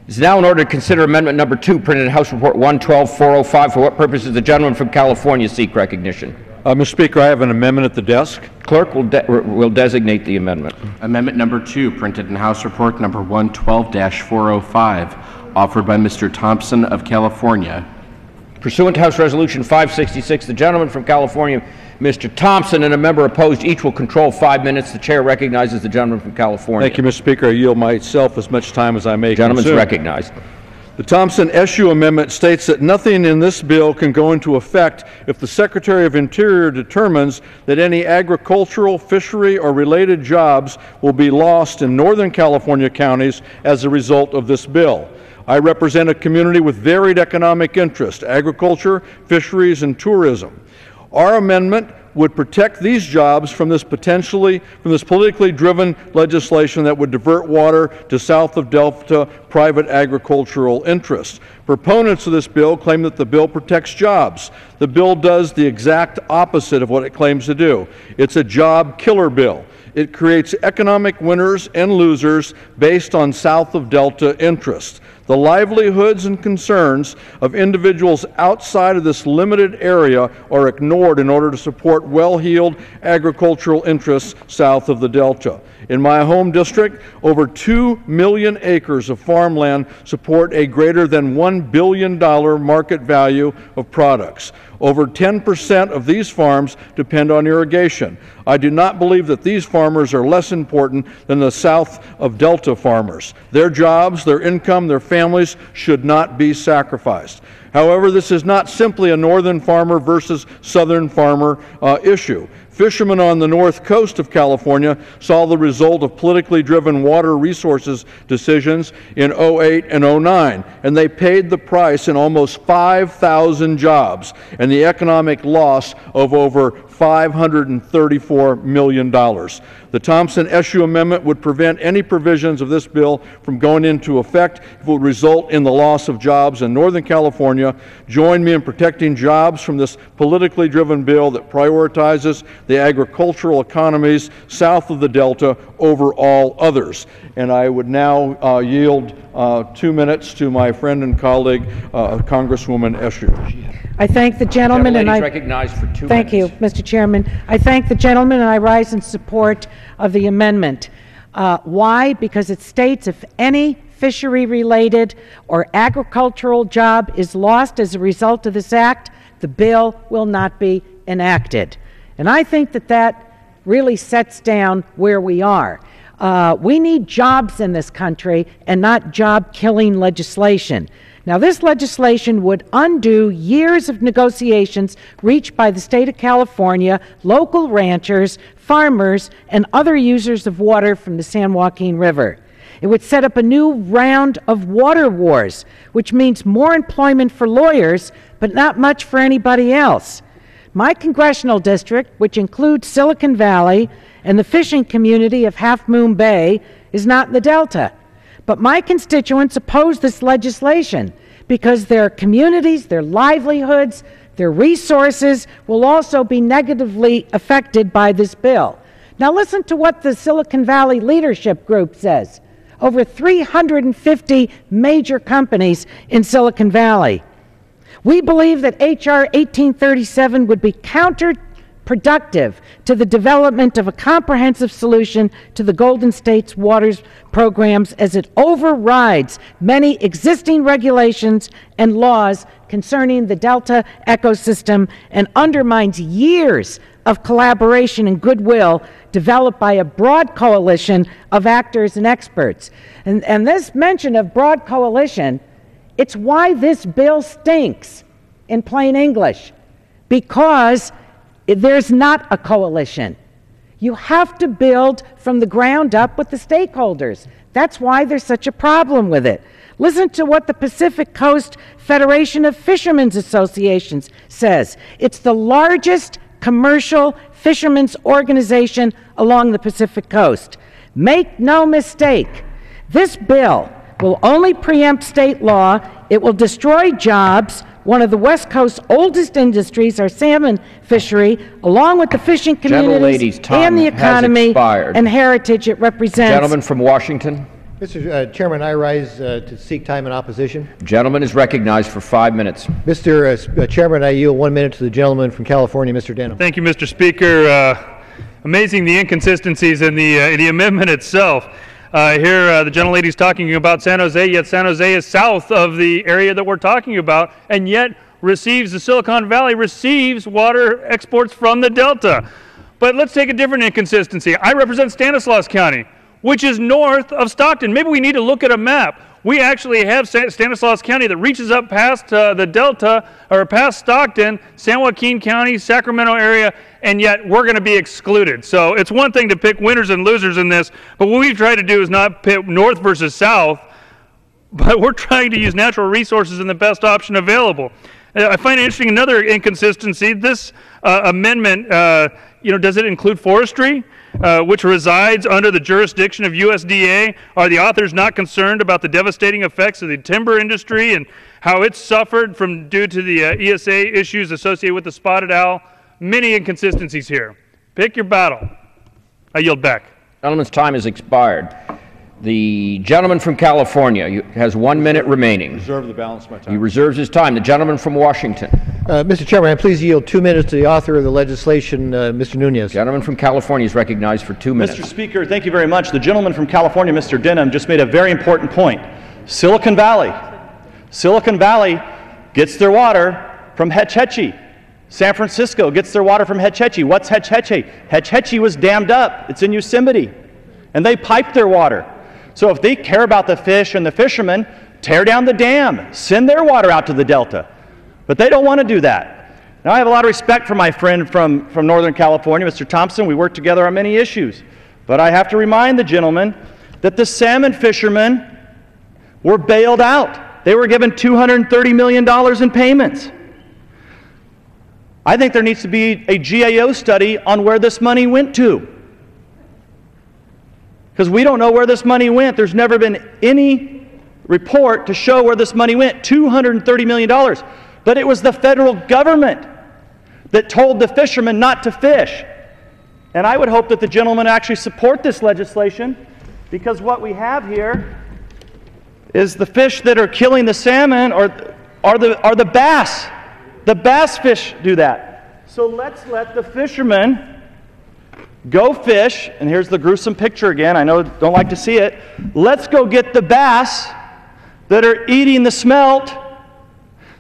is now in order to consider amendment number 2, printed in House Report 112-405. For what purpose does the gentleman from California seek recognition? Mr. Speaker, I have an amendment at the desk. Clerk will designate the amendment. Amendment number 2, printed in House Report number 112-405, offered by Mr. Thompson of California. Pursuant to House Resolution 566, the gentleman from California, Mr. Thompson, and a member opposed each will control 5 minutes. The chair recognizes the gentleman from California. Thank you, Mr. Speaker. I yield myself as much time as I may consume. Gentleman's recognized. The Thompson-Eshoo Amendment states that nothing in this bill can go into effect if the Secretary of Interior determines that any agricultural, fishery, or related jobs will be lost in Northern California counties as a result of this bill. I represent a community with varied economic interest: agriculture, fisheries, and tourism. Our amendment would protect these jobs from this politically driven legislation that would divert water to south of Delta private agricultural interests. Proponents of this bill claim that the bill protects jobs. The bill does the exact opposite of what it claims to do. It's a job killer bill. It creates economic winners and losers based on south of Delta interests. The livelihoods and concerns of individuals outside of this limited area are ignored in order to support well-heeled agricultural interests south of the Delta. In my home district, over 2 million acres of farmland support a greater than $1 billion market value of products. Over 10% of these farms depend on irrigation. I do not believe that these farmers are less important than the south of Delta farmers. Their jobs, their income, their families should not be sacrificed. However, this is not simply a northern farmer versus southern farmer issue. Fishermen on the north coast of California saw the result of politically driven water resources decisions in 2008 and 2009, and they paid the price in almost 5,000 jobs and the economic loss of over $534 million. The Thompson-Eshoo Amendment would prevent any provisions of this bill from going into effect if it would result in the loss of jobs in Northern California. Join me in protecting jobs from this politically driven bill that prioritizes the agricultural economies south of the Delta over all others. And I would now yield 2 minutes to my friend and colleague, Congresswoman Eshoo. I thank the gentleman, and I recognized for 2 thank minutes. you, Mr. Chairman. I thank the gentleman, and I rise in support of the amendment. Why? Because it states if any fishery-related or agricultural job is lost as a result of this act, the bill will not be enacted. And I think that that really sets down where we are. We need jobs in this country and not job-killing legislation. Now, this legislation would undo years of negotiations reached by the state of California, local ranchers, farmers, and other users of water from the San Joaquin River. It would set up a new round of water wars, which means more employment for lawyers, but not much for anybody else. My congressional district, which includes Silicon Valley and the fishing community of Half Moon Bay, is not in the Delta. But my constituents oppose this legislation because their communities, their livelihoods, their resources will also be negatively affected by this bill. Now listen to what the Silicon Valley Leadership Group says. Over 350 major companies in Silicon Valley. We believe that H.R. 1837 would be productive to the development of a comprehensive solution to the Golden State's waters programs, as it overrides many existing regulations and laws concerning the Delta ecosystem and undermines years of collaboration and goodwill developed by a broad coalition of actors and experts. And this mention of broad coalition, it's why this bill stinks, in plain English, because there's not a coalition. You have to build from the ground up with the stakeholders. That's why there's such a problem with it. Listen to what the Pacific Coast Federation of Fishermen's Associations says. It's the largest commercial fishermen's organization along the Pacific Coast. Make no mistake, this bill will only preempt state law. It will destroy jobs. One of the West Coast's oldest industries, our salmon fishery, along with the fishing communities and the economy and heritage it represents. Gentleman from Washington. Mr. Chairman, I rise to seek time in opposition. Gentleman is recognized for 5 minutes. Mr. Chairman, I yield 1 minute to the gentleman from California, Mr. Denham. Thank you, Mr. Speaker. Amazing the inconsistencies in the amendment itself. Here, the gentlelady's talking about San Jose, yet San Jose is south of the area that we're talking about, and yet the Silicon Valley receives water exports from the Delta. But let's take a different inconsistency. I represent Stanislaus County, which is north of Stockton. Maybe we need to look at a map. We actually have Stanislaus County that reaches up past the Delta, or past Stockton, San Joaquin County, Sacramento area, and yet we're going to be excluded. So it's one thing to pick winners and losers in this, but what we've tried to do is not pit north versus south, but we're trying to use natural resources in the best option available. I find it interesting, another inconsistency, this amendment, does it include forestry, which resides under the jurisdiction of USDA? Are the authors not concerned about the devastating effects of the timber industry and how it's suffered due to the ESA issues associated with the spotted owl? Many inconsistencies here. Pick your battle. I yield back. Gentleman's time has expired. The gentleman from California has 1 minute remaining. Reserve the balance of my time. He reserves his time. The gentleman from Washington. Mr. Chairman, I please yield 2 minutes to the author of the legislation, Mr. Nunes. Gentleman from California is recognized for 2 minutes. Mr. Speaker, thank you very much. The gentleman from California, Mr. Denham, just made a very important point. Silicon Valley gets their water from Hetch Hetchy. San Francisco gets their water from Hetch Hetchy. What's Hetch Hetchy? Hetch Hetchy was dammed up. It's in Yosemite. And they pipe their water. So if they care about the fish and the fishermen, tear down the dam, send their water out to the Delta. But they don't want to do that. Now, I have a lot of respect for my friend from Northern California, Mr. Thompson. We work together on many issues. But I have to remind the gentleman that the salmon fishermen were bailed out. They were given $230 million in payments. I think there needs to be a GAO study on where this money went to. Because we don't know where this money went. There's never been any report to show where this money went, $230 million. But it was the federal government that told the fishermen not to fish. And I would hope that the gentlemen actually support this legislation, because what we have here is the fish that are killing the salmon are the bass. The bass fish do that. So let's let the fishermen go fish, and here's the gruesome picture again. I know you don't like to see it. Let's go get the bass that are eating the smelt,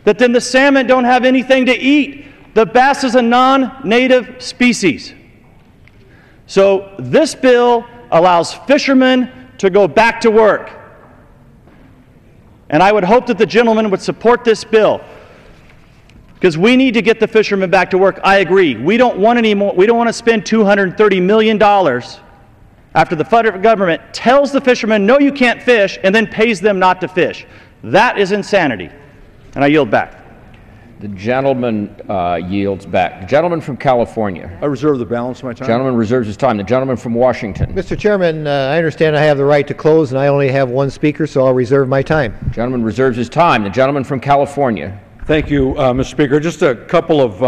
that then the salmon don't have anything to eat. The bass is a non-native species. So this bill allows fishermen to go back to work. And I would hope that the gentleman would support this bill, because we need to get the fishermen back to work. I agree. We don't want any more. We don't want to spend $230 million after the federal government tells the fishermen, no, you can't fish, and then pays them not to fish. That is insanity. And I yield back. The gentleman yields back. The gentleman from California. I reserve the balance of my time. Gentleman reserves his time. The gentleman from Washington. Mr. Chairman, I understand I have the right to close, and I only have one speaker, so I'll reserve my time. Gentleman reserves his time. The gentleman from California. Thank you, Mr. Speaker. Just a couple of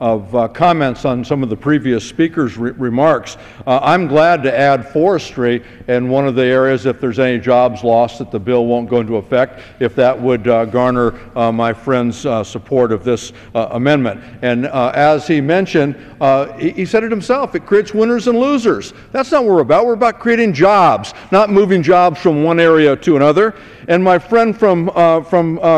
comments on some of the previous speakers' remarks. I'm glad to add forestry in one of the areas if there's any jobs lost that the bill won't go into effect, if that would garner my friend's support of this amendment. And as he mentioned, he said it himself, it creates winners and losers. That's not what we're about. We're about creating jobs, not moving jobs from one area to another. And my friend from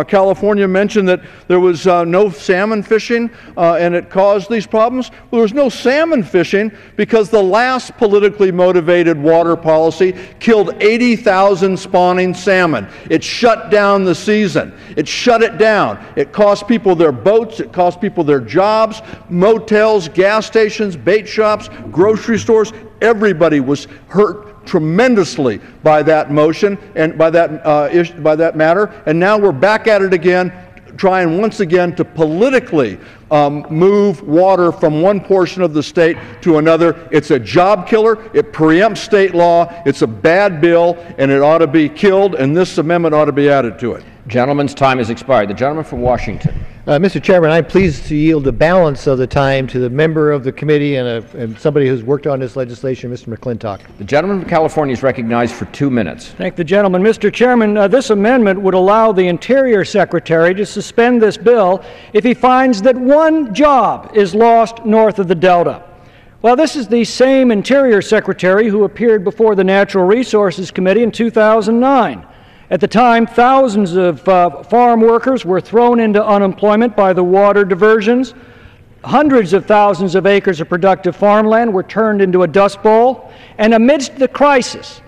California mentioned that there was no salmon fishing and it caused these problems. Well, there was no salmon fishing because the last politically motivated water policy killed 80,000 spawning salmon. It shut down the season. It shut it down. It cost people their boats. It cost people their jobs, motels, gas stations, bait shops, grocery stores. Everybody was hurt tremendously by that motion and by that matter. And now we're back at it again, trying once again to politically move water from one portion of the state to another. It's a job killer. It preempts state law. It's a bad bill, and it ought to be killed, and this amendment ought to be added to it. Gentleman's time has expired. The gentleman from Washington. Mr. Chairman, I'm pleased to yield the balance of the time to the member of the committee and somebody who's worked on this legislation, Mr. McClintock. The gentleman from California is recognized for 2 minutes. Thank the gentleman. Mr. Chairman, this amendment would allow the Interior Secretary to suspend this bill if he finds that one job is lost north of the Delta. Well, this is the same Interior Secretary who appeared before the Natural Resources Committee in 2009. At the time, thousands of farm workers were thrown into unemployment by the water diversions. Hundreds of thousands of acres of productive farmland were turned into a dust bowl. And amidst the crisis,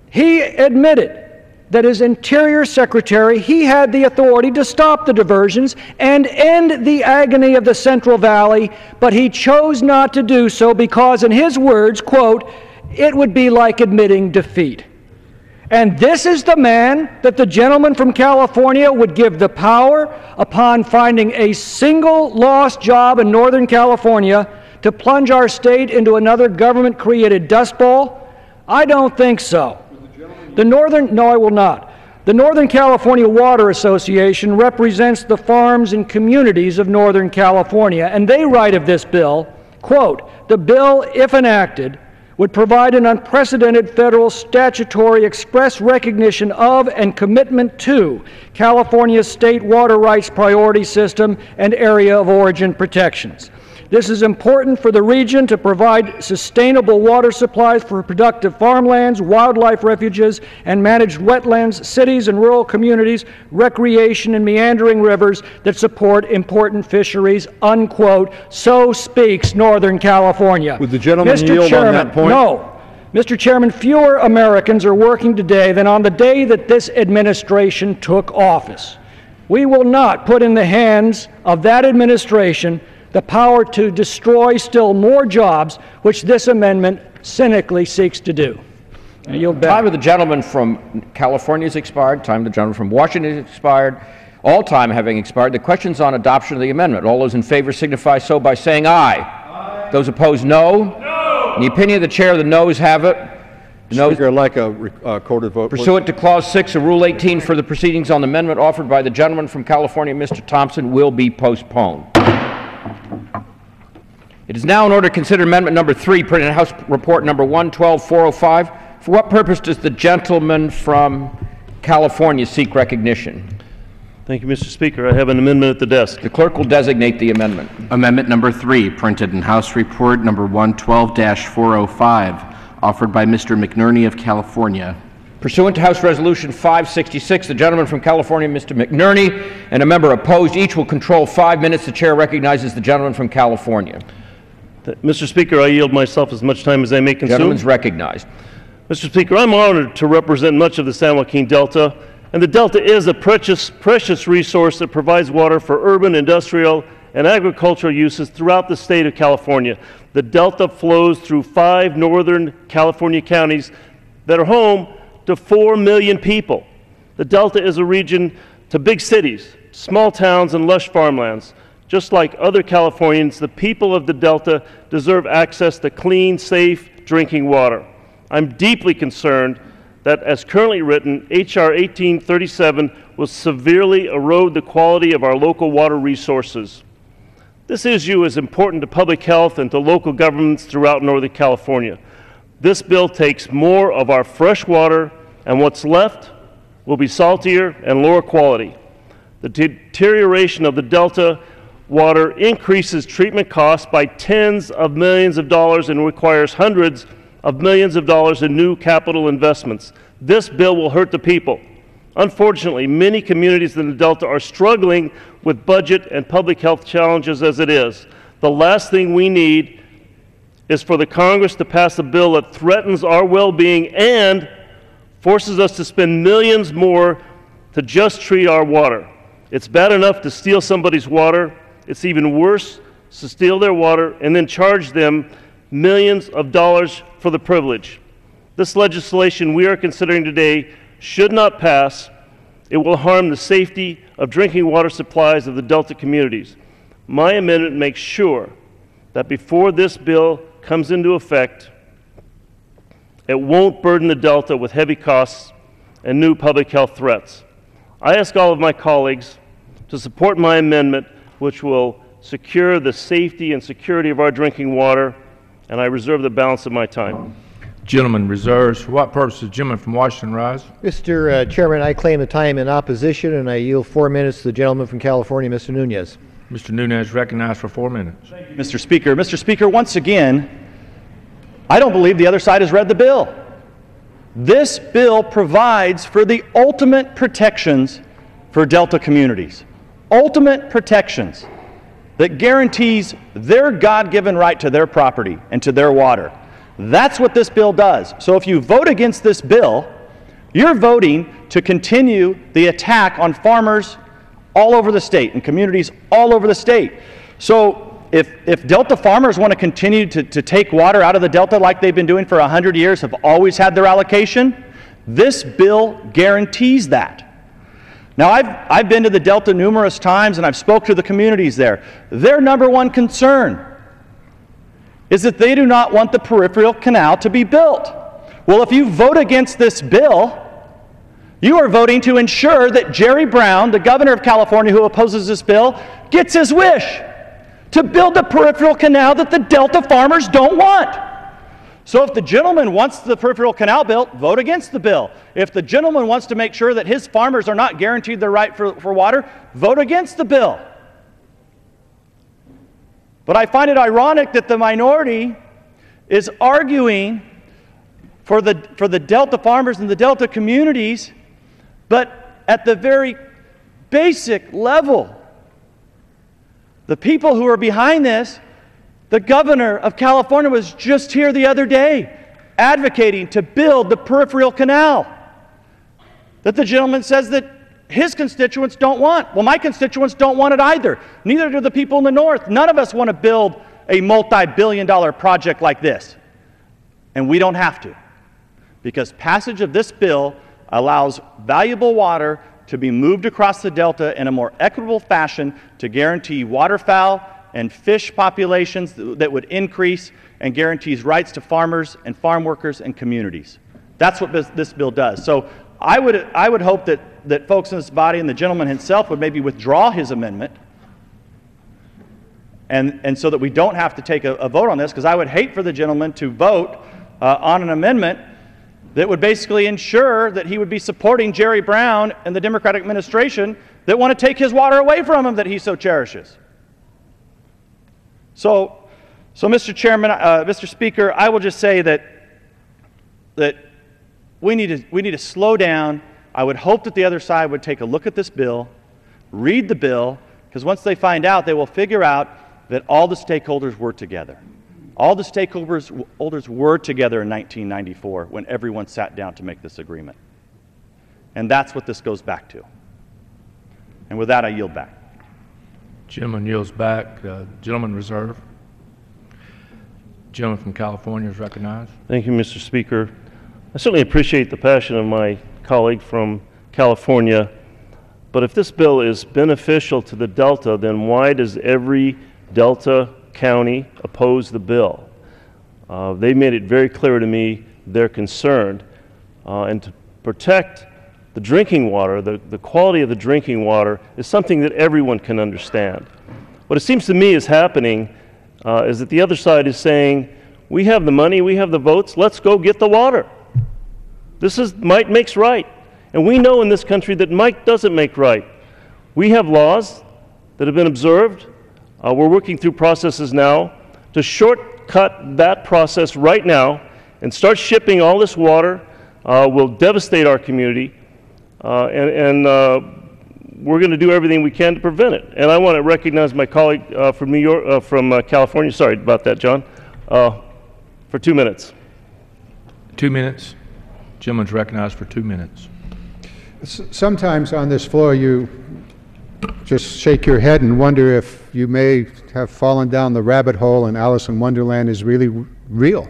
he admitted that as Interior Secretary, he had the authority to stop the diversions and end the agony of the Central Valley, but he chose not to do so because, in his words, quote, it would be like admitting defeat. And this is the man that the gentleman from California would give the power, upon finding a single lost job in Northern California, to plunge our state into another government-created dust bowl? I don't think so. No, I will not. The Northern California Water Association represents the farms and communities of Northern California, and they write of this bill, quote, the bill, if enacted, would provide an unprecedented federal statutory express recognition of and commitment to California's state water rights priority system and area of origin protections. This is important for the region to provide sustainable water supplies for productive farmlands, wildlife refuges, and managed wetlands, cities and rural communities, recreation and meandering rivers that support important fisheries, unquote. So speaks Northern California. Would the gentleman yield on that point? No. Mr. Chairman, fewer Americans are working today than on the day that this administration took office. We will not put in the hands of that administration the power to destroy still more jobs, which this amendment cynically seeks to do. Time of the gentleman from California has expired. Time of the gentleman from Washington has expired. All time having expired. The question's on adoption of the amendment. All those in favor signify so by saying aye. Aye. Those opposed, no. No. In the opinion of the chair, the noes have it. Speaker, I'd like a recorded vote. Pursuant to Clause 6 of Rule 18 for the proceedings on the amendment offered by the gentleman from California, Mr. Thompson, will be postponed. It is now in order to consider amendment number 3, printed in House Report number 112405. For what purpose does the gentleman from California seek recognition? Thank you, Mr. Speaker. I have an amendment at the desk. The clerk will designate the amendment. Amendment number 3, printed in House Report number 112-405, offered by Mr. McNerney of California. Pursuant to House Resolution 566, the gentleman from California, Mr. McNerney, and a member opposed, each will control 5 minutes. The chair recognizes the gentleman from California. Mr. Speaker, I yield myself as much time as I may consume. The gentleman is recognized. Mr. Speaker, I'm honored to represent much of the San Joaquin Delta, and the Delta is a precious resource that provides water for urban, industrial, and agricultural uses throughout the state of California. The Delta flows through 5 northern California counties that are home to 4 million people. The Delta is a region to big cities, small towns, and lush farmlands. Just like other Californians, the people of the Delta deserve access to clean, safe drinking water. I'm deeply concerned that, as currently written, H.R. 1837 will severely erode the quality of our local water resources. This issue is important to public health and to local governments throughout Northern California. This bill takes more of our fresh water, and what's left will be saltier and lower quality. The deterioration of the Delta water increases treatment costs by tens of millions of dollars and requires hundreds of millions of dollars in new capital investments. This bill will hurt the people. Unfortunately, many communities in the Delta are struggling with budget and public health challenges as it is. The last thing we need is for the Congress to pass a bill that threatens our well-being and forces us to spend millions more to just treat our water. It's bad enough to steal somebody's water. It's even worse to steal their water and then charge them millions of dollars for the privilege. This legislation we are considering today should not pass. It will harm the safety of drinking water supplies of the Delta communities. My amendment makes sure that before this bill comes into effect, it won't burden the Delta with heavy costs and new public health threats. I ask all of my colleagues to support my amendment, which will secure the safety and security of our drinking water, and I reserve the balance of my time. Gentleman reserves. For what purpose does the gentleman from Washington rise? Mr. Chairman, I claim the time in opposition, and I yield 4 minutes to the gentleman from California, Mr. Nunes. Mr. Nunes recognized for 4 minutes. Thank you, Mr. Speaker. Mr. Speaker, once again, I don't believe the other side has read the bill. This bill provides for the ultimate protections for Delta communities. Ultimate protections that guarantees their God-given right to their property and to their water. That's what this bill does. So if you vote against this bill, you're voting to continue the attack on farmers all over the state and communities all over the state. So if Delta farmers want to continue to take water out of the Delta like they've been doing for 100 years, have always had their allocation, this bill guarantees that. Now, I've been to the Delta numerous times, and I've spoke to the communities there. Their number one concern is that they do not want the peripheral canal to be built. Well, if you vote against this bill, you are voting to ensure that Jerry Brown, the governor of California who opposes this bill, gets his wish to build the peripheral canal that the Delta farmers don't want. So if the gentleman wants the peripheral canal built, vote against the bill. If the gentleman wants to make sure that his farmers are not guaranteed their right for water, vote against the bill. But I find it ironic that the minority is arguing for the Delta farmers and the Delta communities, but at the very basic level, the people who are behind this, the governor of California was just here the other day advocating to build the peripheral canal that the gentleman says that his constituents don't want. Well, my constituents don't want it either. Neither do the people in the north. None of us want to build a multi-billion-dollar project like this. And we don't have to, because passage of this bill allows valuable water to be moved across the Delta in a more equitable fashion to guarantee waterfowl and fish populations that would increase, and guarantees rights to farmers and farm workers and communities. That's what this bill does. So I would hope that folks in this body and the gentleman himself would maybe withdraw his amendment, and so that we don't have to take a vote on this, because I would hate for the gentleman to vote on an amendment that would basically ensure that he would be supporting Jerry Brown and the Democratic administration that want to take his water away from him that he so cherishes. So Mr. Chairman, Mr. Speaker, I will just say that we need to slow down. I would hope that the other side would take a look at this bill, read the bill, because once they find out, they will figure out that all the stakeholders were together. All the stakeholders were together in 1994 when everyone sat down to make this agreement. And that's what this goes back to. And with that, I yield back. Gentleman yields back. Gentleman reserve. Gentleman from California is recognized. Thank you, Mr. Speaker. I certainly appreciate the passion of my colleague from California, but if this bill is beneficial to the Delta, then why does every Delta county oppose the bill? They made it very clear to me they're concerned, and to protect the drinking water, the quality of the drinking water is something that everyone can understand. What it seems to me is happening is that the other side is saying, we have the money, we have the votes, let's go get the water. This is might makes right. And we know in this country that might doesn't make right. We have laws that have been observed. We're working through processes now to shortcut that process right now and start shipping all this water. Will devastate our community, and we're going to do everything we can to prevent it. And I want to recognize my colleague from New York, from California. Sorry about that, John. For 2 minutes. 2 minutes. Gentleman's recognized for 2 minutes. Sometimes on this floor you just shake your head and wonder if you may have fallen down the rabbit hole and Alice in Wonderland is really real,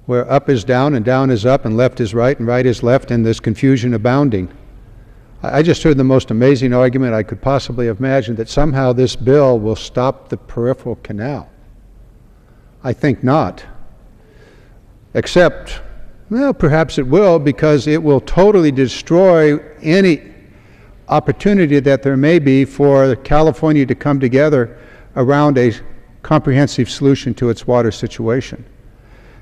where up is down and down is up and left is right and right is left and there's confusion abounding. I just heard the most amazing argument I could possibly have imagined, that somehow this bill will stop the peripheral canal. I think not. Except, well, perhaps it will, because it will totally destroy any opportunity that there may be for California to come together around a comprehensive solution to its water situation.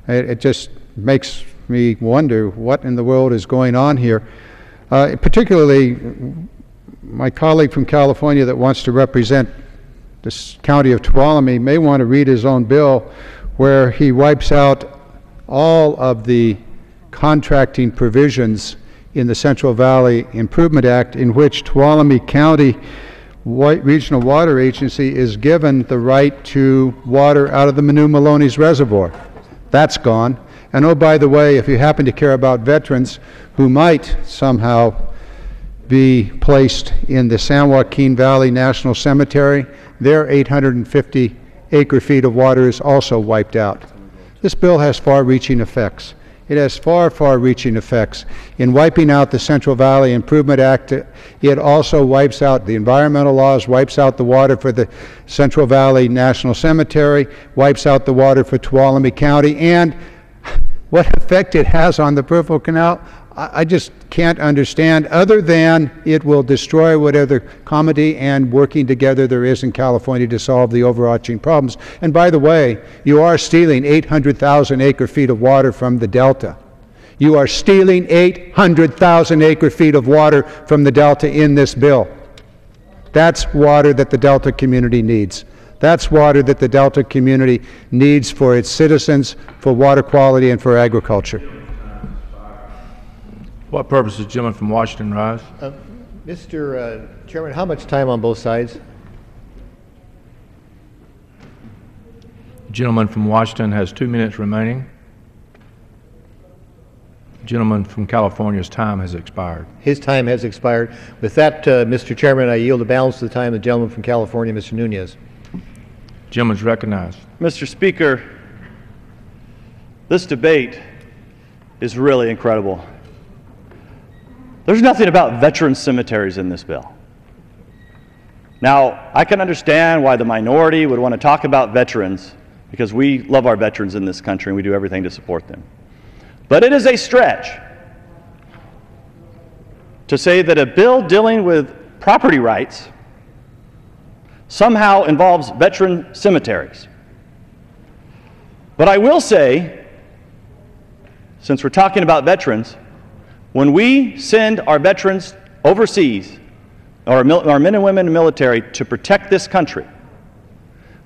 It just makes me wonder what in the world is going on here. Particularly, my colleague from California that wants to represent this county of Tuolumne may want to read his own bill, where he wipes out all of the contracting provisions in the Central Valley Improvement Act, in which Tuolumne County Regional Water Agency is given the right to water out of the Manu Maloney's Reservoir. That's gone. And oh, by the way, if you happen to care about veterans who might somehow be placed in the San Joaquin Valley National Cemetery, their 850 acre-feet of water is also wiped out. This bill has far-reaching effects. It has far-reaching effects. In wiping out the Central Valley Improvement Act, it also wipes out the environmental laws, wipes out the water for the Central Valley National Cemetery, wipes out the water for Tuolumne County, and what effect it has on the peripheral canal, I just can't understand, other than it will destroy whatever comity and working together there is in California to solve the overarching problems. And by the way, you are stealing 800,000 acre-feet of water from the Delta. You are stealing 800,000 acre-feet of water from the Delta in this bill. That's water that the Delta community needs. That's water that the Delta community needs for its citizens, for water quality, and for agriculture. What purpose does the gentleman from Washington rise? Mr. Chairman, how much time on both sides? The gentleman from Washington has 2 minutes remaining. The gentleman from California's time has expired. His time has expired. With that, Mr. Chairman, I yield the balance of the time to the gentleman from California, Mr. Nunes. Gentleman's recognized. Mr. Speaker, this debate is really incredible. There's nothing about veteran cemeteries in this bill. Now, I can understand why the minority would want to talk about veterans, because we love our veterans in this country and we do everything to support them. But it is a stretch to say that a bill dealing with property rights somehow involves veteran cemeteries. But I will say, since we're talking about veterans, when we send our veterans overseas, or our men and women in the military, to protect this country,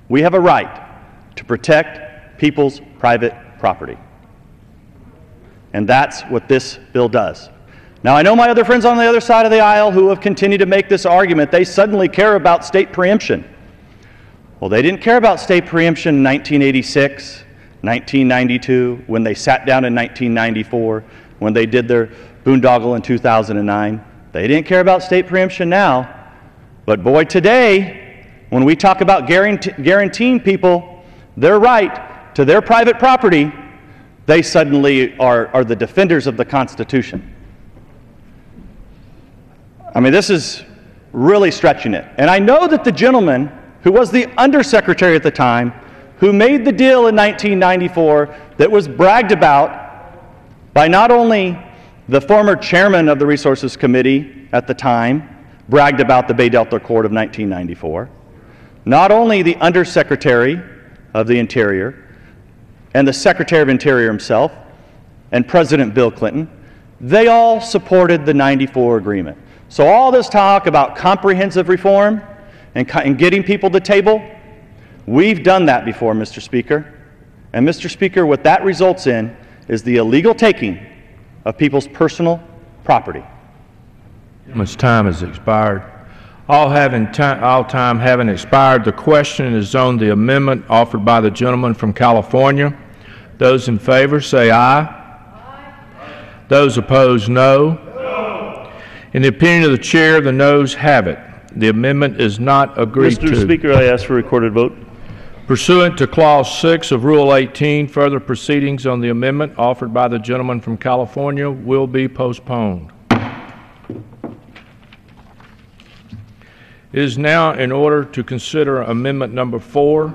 we have a right to protect people's private property. And that's what this bill does. Now, I know my other friends on the other side of the aisle who have continued to make this argument. They suddenly care about state preemption. Well, they didn't care about state preemption in 1986, 1992, when they sat down in 1994, when they did their boondoggle in 2009. They didn't care about state preemption now. But boy, today, when we talk about guaranteeing people their right to their private property, they suddenly are the defenders of the Constitution. I mean, this is really stretching it. And I know that the gentleman who was the undersecretary at the time, who made the deal in 1994 that was bragged about by not only the former chairman of the Resources Committee at the time, bragged about the Bay Delta Accord of 1994, Not only the Undersecretary of the Interior and the Secretary of Interior himself and President Bill Clinton, they all supported the '94 agreement. So all this talk about comprehensive reform and getting people to the table, we've done that before, Mr. Speaker. And Mr. Speaker, what that results in is the illegal taking of people's personal property. Much time has expired. All time having expired, the question is on the amendment offered by the gentleman from California. Those in favor say aye. Aye. Those opposed, no. No. In the opinion of the chair, the noes have it. The amendment is not agreed to. Mr. Speaker, I ask for a recorded vote. Pursuant to Clause 6 of Rule 18, further proceedings on the amendment offered by the gentleman from California will be postponed. It is now in order to consider Amendment Number 4,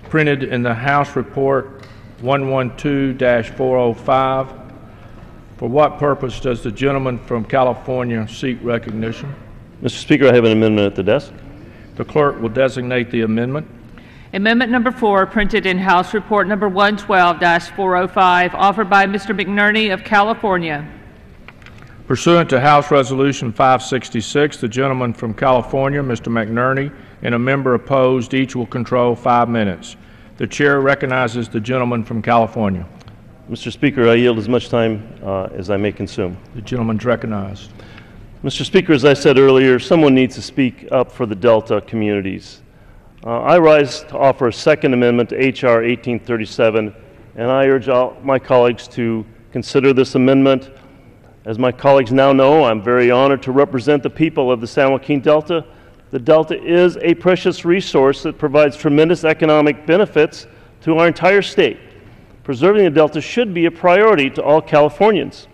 printed in the House Report 112-405. For what purpose does the gentleman from California seek recognition? Mr. Speaker, I have an amendment at the desk. The clerk will designate the amendment. Amendment Number 4, printed in House Report Number 112-405, offered by Mr. McNerney of California. Pursuant to House Resolution 566, the gentleman from California, Mr. McNerney, and a member opposed, each will control 5 minutes. The chair recognizes the gentleman from California. Mr. Speaker, I yield as much time as I may consume. The gentleman's recognized. Mr. Speaker, as I said earlier, someone needs to speak up for the Delta communities. I rise to offer a second amendment to H.R. 1837, and I urge all my colleagues to consider this amendment. As my colleagues now know, I'm very honored to represent the people of the San Joaquin Delta. The Delta is a precious resource that provides tremendous economic benefits to our entire state. Preserving the Delta should be a priority to all Californians.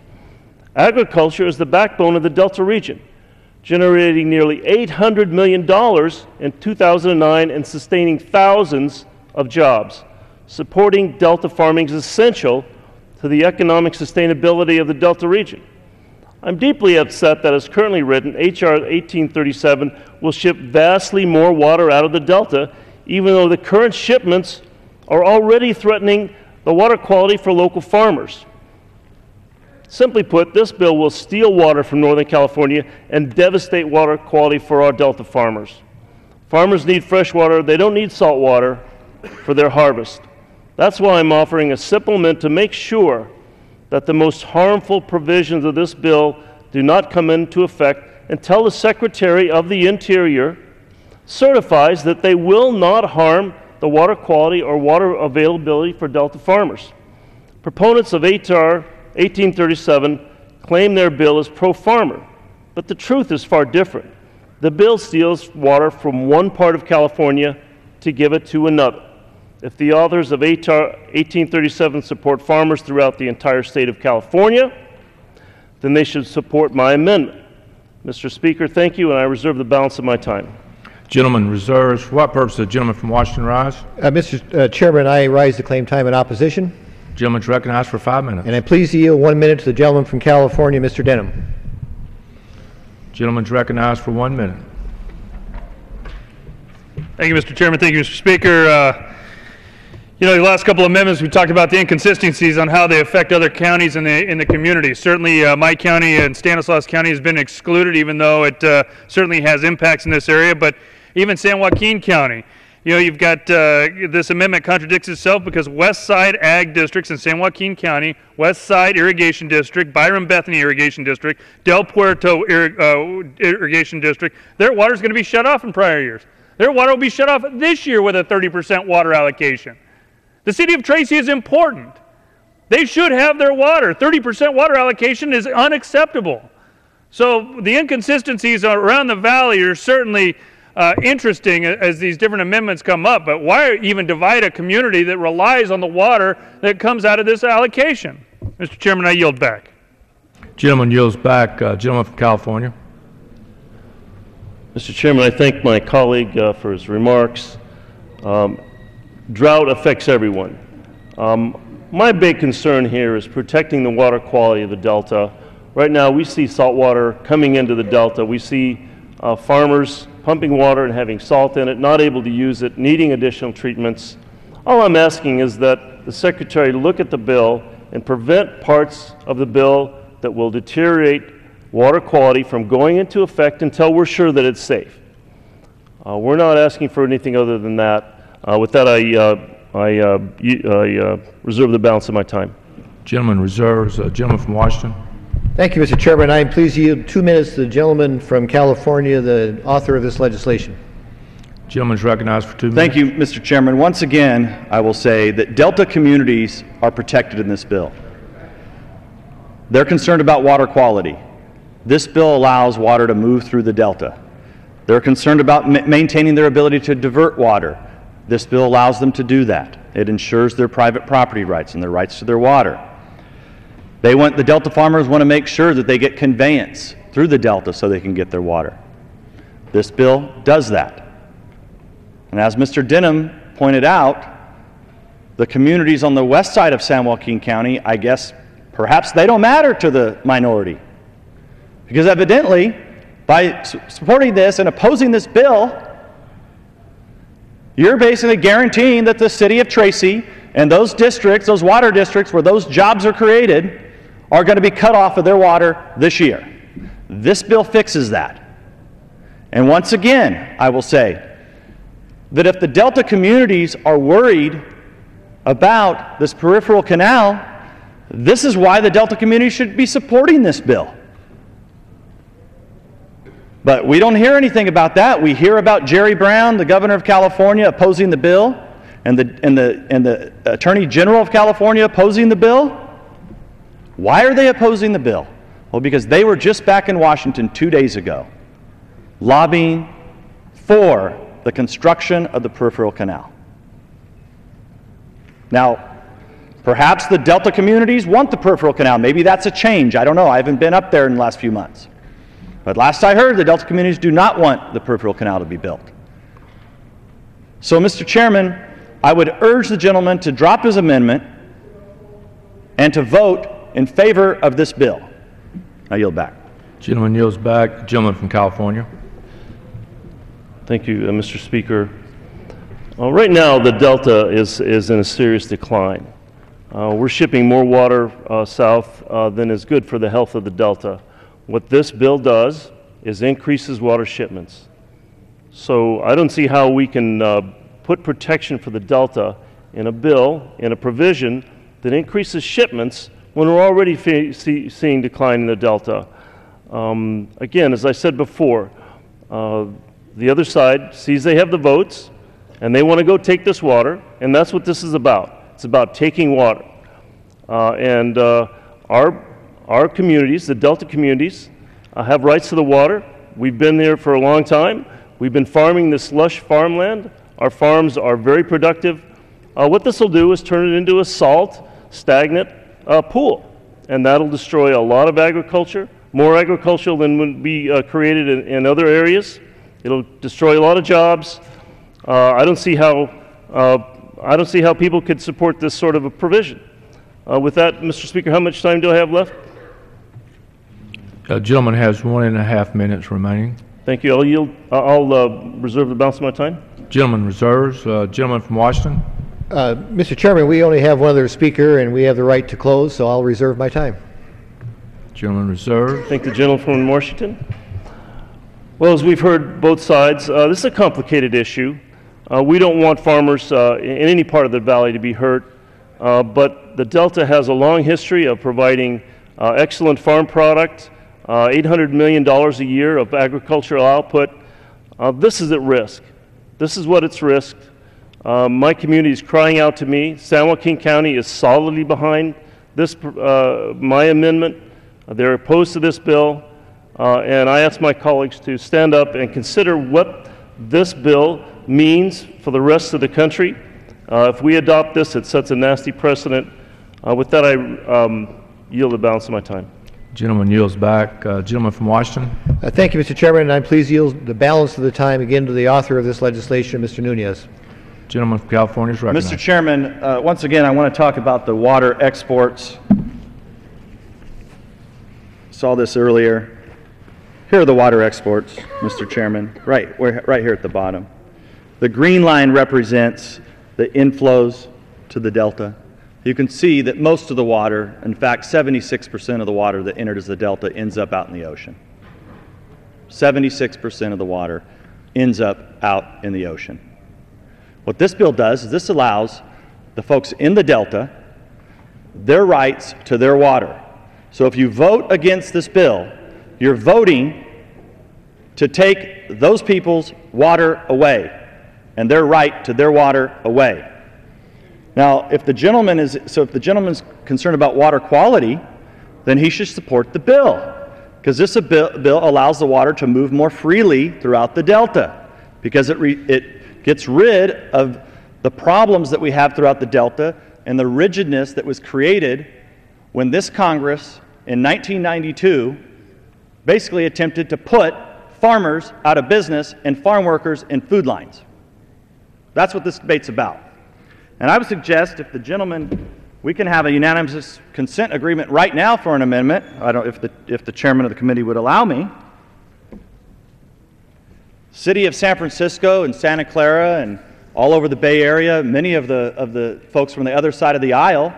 Agriculture is the backbone of the Delta region, generating nearly $800 million in 2009 and sustaining thousands of jobs. Supporting Delta farming is essential to the economic sustainability of the Delta region. I'm deeply upset that as currently written, H.R. 1837 will ship vastly more water out of the Delta, even though the current shipments are already threatening the water quality for local farmers. Simply put, this bill will steal water from Northern California and devastate water quality for our Delta farmers. Farmers need fresh water. They don't need salt water for their harvest. That's why I'm offering a supplement to make sure that the most harmful provisions of this bill do not come into effect until the Secretary of the Interior certifies that they will not harm the water quality or water availability for Delta farmers. Proponents of H.R. 1837 claim their bill is pro-farmer, but the truth is far different. The bill steals water from one part of California to give it to another. If the authors of H.R. 1837 support farmers throughout the entire state of California, then they should support my amendment. Mr. Speaker, thank you, and I reserve the balance of my time. Gentleman reserves. For what purpose does the gentleman from Washington rise? Mr. Chairman, I rise to claim time in opposition. Gentleman's recognized for 5 minutes. And I please yield 1 minute to the gentleman from California, Mr. Denham. Gentleman's recognized for 1 minute. Thank you, Mr. Chairman. Thank you, Mr. Speaker. You know, the last couple of amendments, we talked about the inconsistencies on how they affect other counties in the community. Certainly, my county and Stanislaus County has been excluded, even though it certainly has impacts in this area. But even San Joaquin County, you know, you've got this amendment contradicts itself because West Side Ag Districts in San Joaquin County, West Side Irrigation District, Byron Bethany Irrigation District, Del Puerto Irrigation District, their water is going to be shut off in prior years. Their water will be shut off this year with a 30% water allocation. The city of Tracy is important. They should have their water. 30% water allocation is unacceptable. So the inconsistencies around the valley are certainly interesting as these different amendments come up, but why even divide a community that relies on the water that comes out of this allocation? Mr. Chairman, I yield back. Gentleman yields back. Gentleman from California. Mr. Chairman, I thank my colleague for his remarks. Drought affects everyone. My big concern here is protecting the water quality of the Delta. Right now, we see salt water coming into the Delta. We see farmers pumping water and having salt in it, not able to use it, needing additional treatments. All I'm asking is that the Secretary look at the bill and prevent parts of the bill that will deteriorate water quality from going into effect until we're sure that it's safe. We're not asking for anything other than that. With that, I reserve the balance of my time. Gentleman reserves. Gentleman from Washington. Thank you, Mr. Chairman. I am pleased to yield 2 minutes to the gentleman from California, the author of this legislation. Gentleman is recognized for 2 minutes. Thank you, Mr. Chairman. Once again, I will say that Delta communities are protected in this bill. They're concerned about water quality. This bill allows water to move through the Delta. They're concerned about maintaining their ability to divert water. This bill allows them to do that. It ensures their private property rights and their rights to their water. The Delta farmers want to make sure that they get conveyance through the Delta so they can get their water. This bill does that. And as Mr. Denham pointed out, the communities on the west side of San Joaquin County, I guess perhaps they don't matter to the minority. Because evidently, by supporting this and opposing this bill, you're basically guaranteeing that the city of Tracy and those districts, those water districts where those jobs are created, are going to be cut off of their water this year. This bill fixes that. And once again, I will say that if the Delta communities are worried about this peripheral canal, this is why the Delta community should be supporting this bill. But we don't hear anything about that. We hear about Jerry Brown, the governor of California, opposing the bill, and the Attorney General of California opposing the bill. Why are they opposing the bill? Well, because they were just back in Washington 2 days ago, lobbying for the construction of the peripheral canal. Now, perhaps the Delta communities want the peripheral canal. Maybe that's a change. I don't know. I haven't been up there in the last few months. But last I heard, the Delta communities do not want the peripheral canal to be built. So, Mr. Chairman, I would urge the gentleman to drop his amendment and to vote in favor of this bill. I yield back. Gentleman yields back. Gentleman from California. Thank you, Mr. Speaker. Right now, the Delta is in a serious decline. We're shipping more water south than is good for the health of the Delta. What this bill does is increases water shipments. So I don't see how we can put protection for the Delta in a bill, in a provision that increases shipments when we're already seeing decline in the Delta. Again, as I said before, the other side sees they have the votes and they want to go take this water, and that's what this is about. It's about taking water. Our communities, the Delta communities, have rights to the water. We've been there for a long time. We've been farming this lush farmland. Our farms are very productive. What this will do is turn it into a salt, stagnant pool, and that'll destroy a lot of agriculture, more agricultural than would be created in other areas. It'll destroy a lot of jobs. I don't see how people could support this sort of a provision. With that, Mr. Speaker, how much time do I have left? Gentleman has 1.5 minutes remaining. Thank you. I'll yield. I'll reserve the balance of my time. Gentleman reserves. Gentleman from Washington. Mr. Chairman, we only have one other speaker, and we have the right to close, so I'll reserve my time. Gentleman reserves. Thank the gentleman from Washington. Well, as we've heard both sides, this is a complicated issue. We don't want farmers in any part of the valley to be hurt, but the Delta has a long history of providing excellent farm product, $800 million a year of agricultural output. This is at risk. This is what it's risked. My community is crying out to me. San Joaquin County is solidly behind this, my amendment. They're opposed to this bill. And I ask my colleagues to stand up and consider what this bill means for the rest of the country. If we adopt this, it sets a nasty precedent. With that, I yield the balance of my time. Gentleman yields back. Gentleman from Washington. Thank you, Mr. Chairman, and I'm pleased to yield the balance of the time again to the author of this legislation, Mr. Nunes. Gentleman from California is recognized. Mr. Chairman, once again, I want to talk about the water exports. Saw this earlier. Here are the water exports, Mr. Chairman, right here at the bottom. The green line represents the inflows to the delta. You can see that most of the water, in fact 76% of the water that enters the delta ends up out in the ocean. 76% of the water ends up out in the ocean. What this bill does is this allows the folks in the delta their rights to their water. So if you vote against this bill, you're voting to take those people's water away and their right to their water away. Now, if the gentleman's concerned about water quality, then he should support the bill, because this bill allows the water to move more freely throughout the delta, because it gets rid of the problems that we have throughout the delta and the rigidness that was created when this Congress in 1992 basically attempted to put farmers out of business and farm workers in food lines. That's what this debate's about. And I would suggest if the gentleman, we can have a unanimous consent agreement right now for an amendment. I don't, if the chairman of the committee would allow me. City of San Francisco and Santa Clara and all over the Bay Area, many of the folks from the other side of the aisle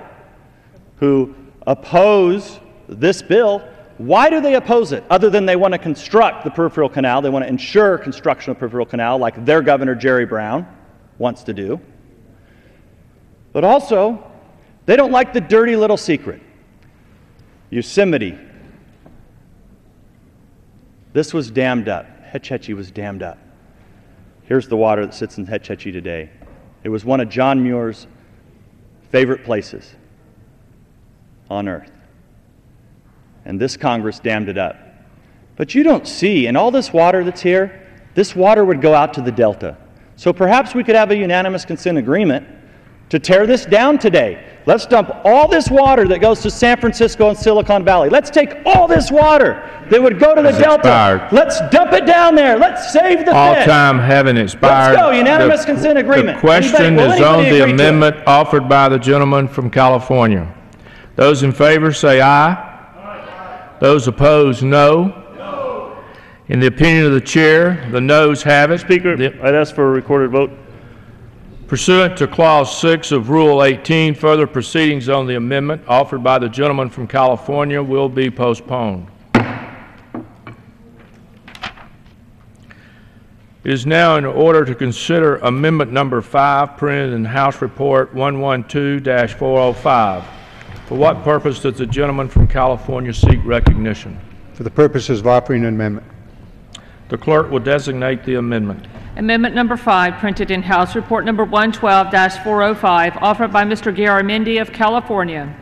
who oppose this bill, why do they oppose it? Other than they want to construct the peripheral canal, they want to ensure construction of the peripheral canal like their governor Jerry Brown wants to do. But also, they don't like the dirty little secret. Yosemite. This was dammed up. Hetch Hetchy was dammed up. Here's the water that sits in Hetch Hetchy today. It was one of John Muir's favorite places on earth. And this Congress dammed it up. But you don't see, in all this water that's here, this water would go out to the delta. So perhaps we could have a unanimous consent agreement to tear this down today. Let's dump all this water that goes to San Francisco and Silicon Valley. Let's take all this water that would go to the delta. Expired. Let's dump it down there. Let's save the All fish. time having expired. Let's go. Unanimous consent agreement. The question Will is on anybody the agree to it? amendment offered by the gentleman from California. Those in favor say aye. Those opposed, no. In the opinion of the chair, the noes have it. Speaker, I'd ask for a recorded vote. Pursuant to Clause 6 of Rule 18, further proceedings on the amendment offered by the gentleman from California will be postponed. It is now in order to consider Amendment Number 5, printed in House Report 112-405. For what purpose does the gentleman from California seek recognition? For the purposes of offering an amendment. The clerk will designate the amendment. Amendment number 5, printed in House Report number 112-405, offered by Mr. Garamendi of California.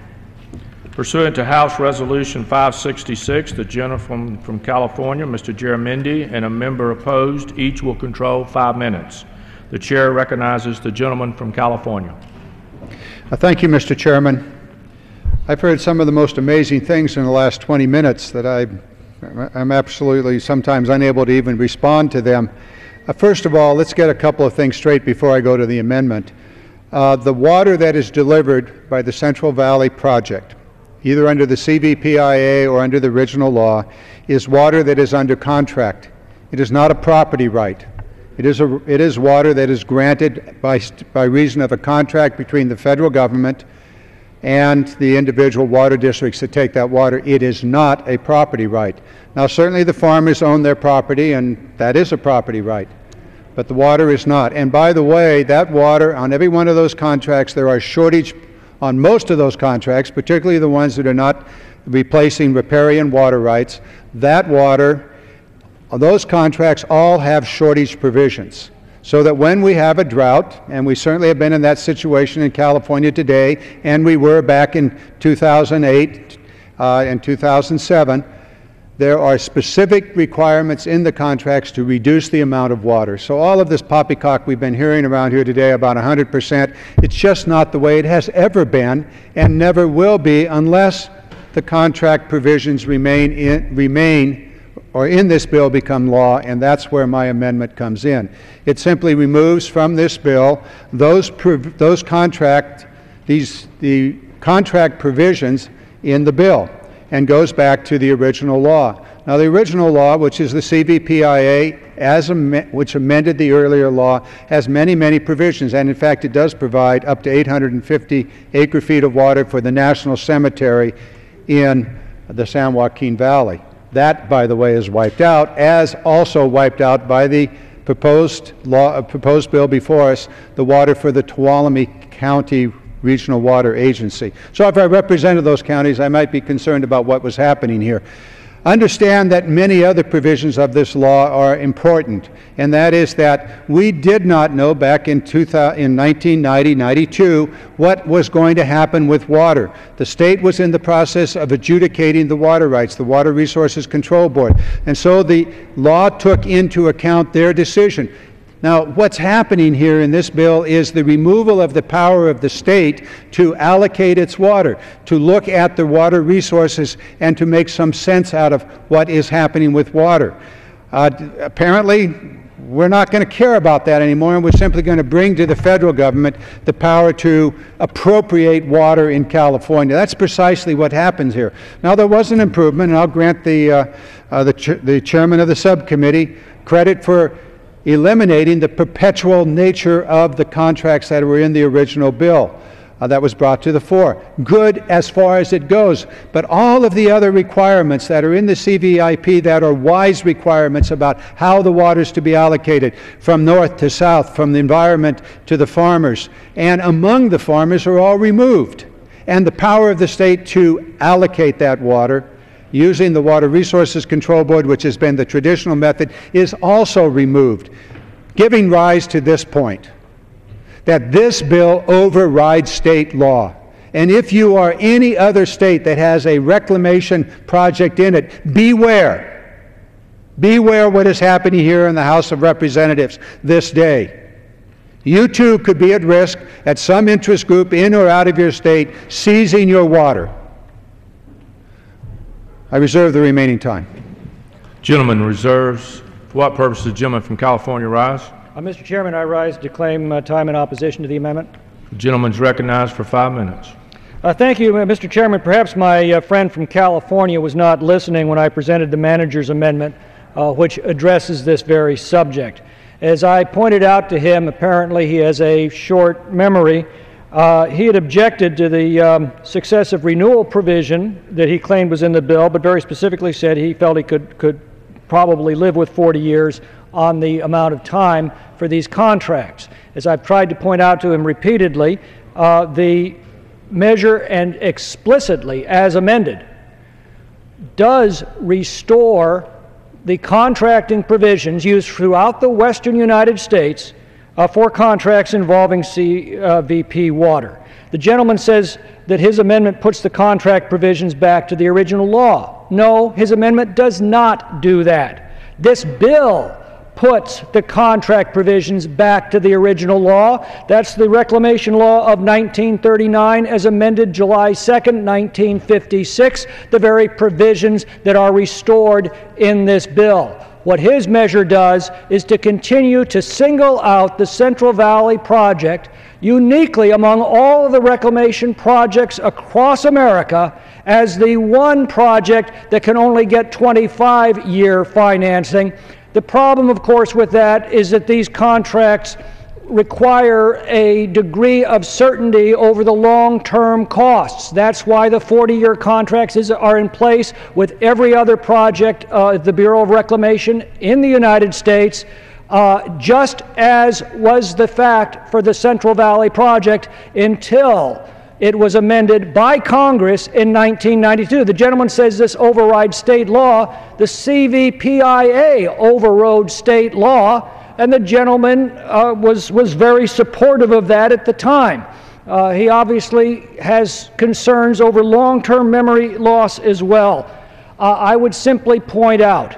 Pursuant to House Resolution 566, the gentleman from California, Mr. Garamendi, and a member opposed, each will control 5 minutes. The chair recognizes the gentleman from California. Thank you, Mr. Chairman. I've heard some of the most amazing things in the last 20 minutes that I'm absolutely sometimes unable to even respond to them. First of all, let's get a couple of things straight before I go to the amendment. The water that is delivered by the Central Valley Project, either under the CVPIA or under the original law, is water that is under contract. It is not a property right. It is water that is granted by reason of a contract between the federal government and the individual water districts that take that water. It is not a property right. Now, certainly the farmers own their property, and that is a property right, but the water is not. And by the way, that water, on every one of those contracts, there are shortage on most of those contracts, particularly the ones that are not replacing riparian water rights. That water, those contracts all have shortage provisions, so that when we have a drought, and we certainly have been in that situation in California today, and we were back in 2008 and 2007, there are specific requirements in the contracts to reduce the amount of water. So all of this poppycock we've been hearing around here today about 100%, it's just not the way it has ever been and never will be unless the contract provisions remain or in this bill become law, and that's where my amendment comes in. It simply removes from this bill the contract provisions in the bill. and goes back to the original law. Now, the original law, which is the CVPIA, which amended the earlier law, has many, many provisions, and in fact it does provide up to 850 acre-feet of water for the National Cemetery in the San Joaquin Valley. That, by the way, is wiped out, as also wiped out by the proposed bill before us, the water for the Tuolumne County Regional Water Agency. So if I represented those counties, I might be concerned about what was happening here. Understand that many other provisions of this law are important, and that is that we did not know back in 1990-92 what was going to happen with water. The state was in the process of adjudicating the water rights, the Water Resources Control Board, and so the law took into account their decision. Now, what's happening here in this bill is the removal of the power of the state to allocate its water, to look at the water resources and to make some sense out of what is happening with water. Apparently, we're not going to care about that anymore, and we're simply going to bring to the federal government the power to appropriate water in California. That's precisely what happens here. Now, there was an improvement, and I'll grant the chairman of the subcommittee credit for eliminating the perpetual nature of the contracts that were in the original bill that was brought to the fore. Good as far as it goes, but all of the other requirements that are in the CVIP that are wise requirements about how the water is to be allocated from north to south, from the environment to the farmers, and among the farmers are all removed. And the power of the state to allocate that water using the Water Resources Control Board, which has been the traditional method, is also removed, giving rise to this point, that this bill overrides state law. And if you are any other state that has a reclamation project in it, beware. Beware what is happening here in the House of Representatives this day. You too could be at risk at some interest group in or out of your state seizing your water. I reserve the remaining time. Gentleman reserves. For what purpose does the gentleman from California rise? Mr. Chairman, I rise to claim time in opposition to the amendment. The gentleman's recognized for 5 minutes. Thank you, Mr. Chairman. Perhaps my friend from California was not listening when I presented the manager's amendment, which addresses this very subject. As I pointed out to him, apparently he has a short memory. He had objected to the successive renewal provision that he claimed was in the bill, but very specifically said he felt he could probably live with 40 years on the amount of time for these contracts. As I've tried to point out to him repeatedly, the measure and explicitly as amended does restore the contracting provisions used throughout the western United States for contracts involving CVP water. The gentleman says that his amendment puts the contract provisions back to the original law. No, his amendment does not do that. This bill puts the contract provisions back to the original law. That's the Reclamation Law of 1939 as amended July 2nd, 1956, the very provisions that are restored in this bill. What his measure does is to continue to single out the Central Valley Project uniquely among all of the reclamation projects across America as the one project that can only get 25-year financing. The problem, of course, with that is that these contracts require a degree of certainty over the long-term costs. That's why the 40-year contracts are in place with every other project at the Bureau of Reclamation in the United States, just as was the fact for the Central Valley Project until it was amended by Congress in 1992. The gentleman says this overrides state law. The CVPIA overrode state law, and the gentleman was very supportive of that at the time. He obviously has concerns over long-term memory loss as well. I would simply point out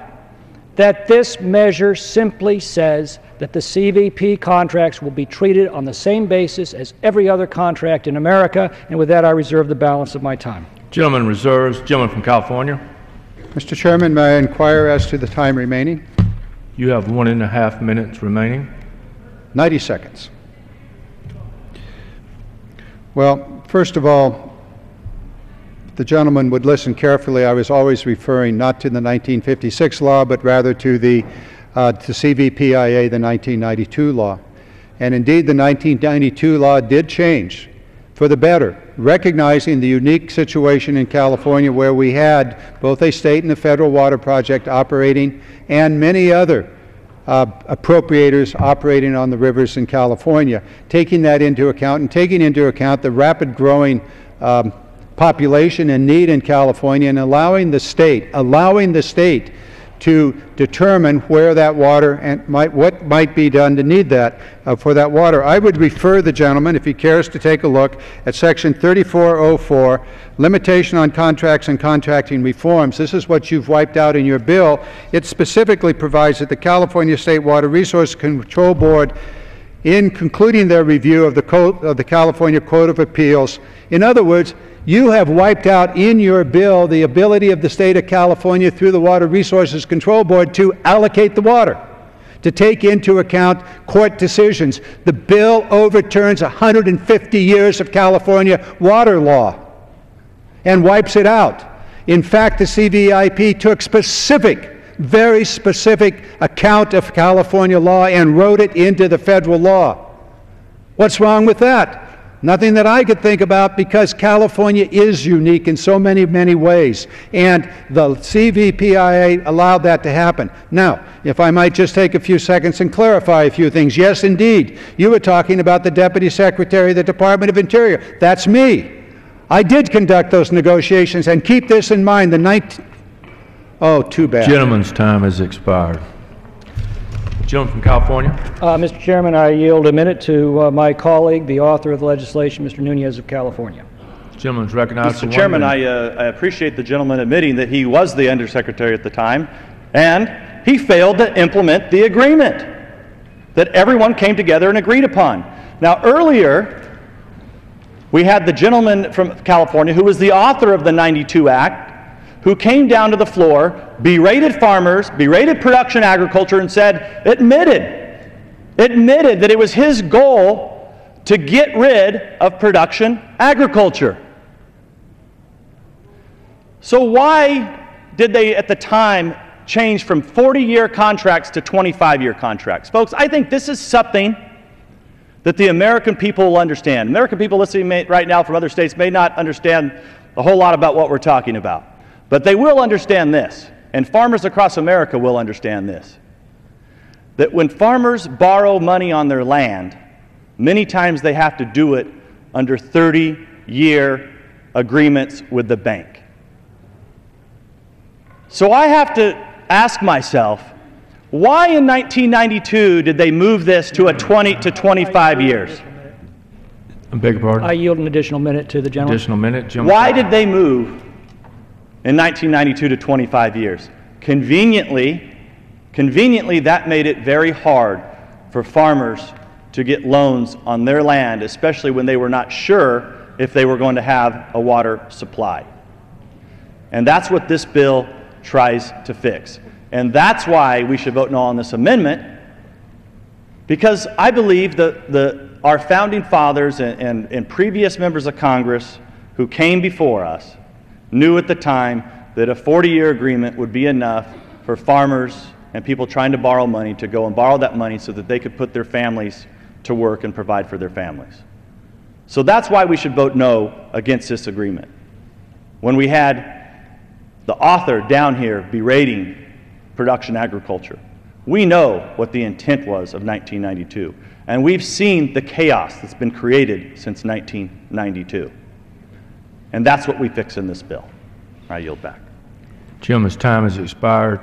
that this measure simply says that the CVP contracts will be treated on the same basis as every other contract in America, and with that I reserve the balance of my time. Gentleman reserves. Gentleman from California. Mr. Chairman, may I inquire as to the time remaining? You have 1.5 minutes remaining. 90 seconds. Well, first of all, the gentleman would listen carefully, I was always referring not to the 1956 law, but rather to the to CVPIA, the 1992 law. And indeed, the 1992 law did change for the better, recognizing the unique situation in California where we had both a state and a federal water project operating and many other appropriators operating on the rivers in California, taking that into account and taking into account the rapid growing population and need in California, and allowing the state to determine where that water and what might be done to need that for that water. I would refer the gentleman, if he cares, to take a look at Section 3404, Limitation on Contracts and Contracting Reforms. This is what you've wiped out in your bill. It specifically provides that the California State Water Resources Control Board, in concluding their review of the California Court of Appeals, in other words, you have wiped out in your bill the ability of the state of California through the Water Resources Control Board to allocate the water, to take into account court decisions. The bill overturns 150 years of California water law and wipes it out. In fact, the CVIP took very specific account of California law and wrote it into the federal law. What's wrong with that? Nothing that I could think about, because California is unique in so many, many ways, and the CVPIA allowed that to happen. Now, if I might just take a few seconds and clarify a few things. Yes, indeed, you were talking about the Deputy Secretary of the Department of Interior. That's me. I did conduct those negotiations, and keep this in mind, oh, too bad. Gentleman's time has expired. Gentleman from California. Mr. Chairman, I yield a minute to my colleague, the author of the legislation, Mr. Nunes of California. Gentleman's recognized for 1 minute. Mr. Chairman, I appreciate the gentleman admitting that he was the Undersecretary at the time, and he failed to implement the agreement that everyone came together and agreed upon. Now, earlier, we had the gentleman from California who was the author of the 92 Act, who came down to the floor, berated farmers, berated production agriculture, and admitted that it was his goal to get rid of production agriculture. So why did they at the time change from 40-year contracts to 25-year contracts? Folks, I think this is something that the American people will understand. American people listening right now from other states may not understand a whole lot about what we're talking about. But they will understand this, and farmers across America will understand this, that when farmers borrow money on their land, many times they have to do it under 30-year agreements with the bank. So I have to ask myself, why in 1992 did they move this to 20 to 25 years? I beg your pardon? I yield an additional minute to the gentleman. Additional minute. Gentleman. Why did they move in 1992 to 25 years? Conveniently, that made it very hard for farmers to get loans on their land, especially when they were not sure if they were going to have a water supply. And that's what this bill tries to fix. And that's why we should vote no on this amendment, because I believe that our founding fathers and previous members of Congress who came before us knew at the time that a 40-year agreement would be enough for farmers and people trying to borrow money to go and borrow that money so that they could put their families to work and provide for their families. So that's why we should vote no against this agreement. When we had the author down here berating production agriculture, we know what the intent was of 1992, and we've seen the chaos that's been created since 1992. And that's what we fix in this bill. I yield back. Gentleman's time has expired.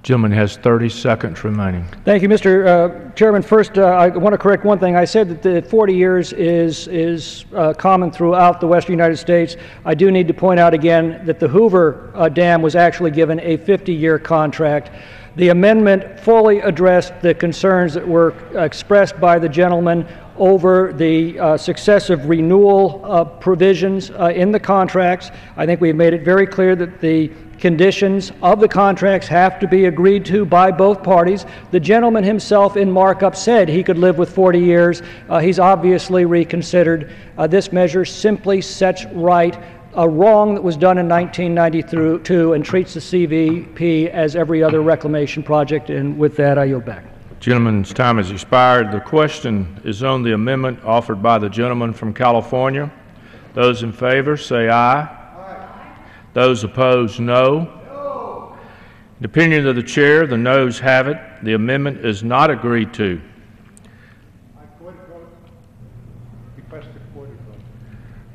Gentleman has 30 seconds remaining. Thank you, Mr. Chairman. First, I want to correct one thing. I said that the 40 years is common throughout the western United States. I do need to point out again that the Hoover Dam was actually given a 50-year contract. The amendment fully addressed the concerns that were expressed by the gentleman over the successive renewal provisions in the contracts. I think we've made it very clear that the Conditions of the contracts have to be agreed to by both parties. The gentleman himself in markup said he could live with 40 years. He's obviously reconsidered. This measure simply sets right a wrong that was done in 1992 and treats the CVP as every other reclamation project. And with that, I yield back. Gentleman's time has expired. The question is on the amendment offered by the gentleman from California. Those in favor say aye. Those opposed, no. In the opinion of the chair, the noes have it. The amendment is not agreed to.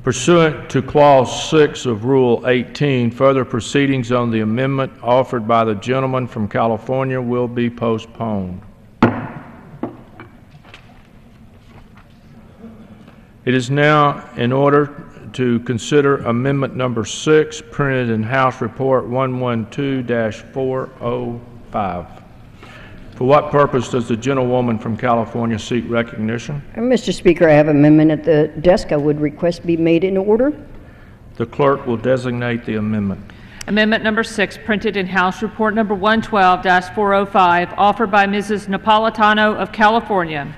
Pursuant to Clause 6 of Rule 18, further proceedings on the amendment offered by the gentleman from California will be postponed. It is now in order to consider Amendment Number 6, printed in House Report 112-405. For what purpose does the gentlewoman from California seek recognition? Mr. Speaker, I have an amendment at the desk I would request be made in order. The clerk will designate the amendment. Amendment Number 6, printed in House Report Number 112-405, offered by Mrs. Napolitano of California.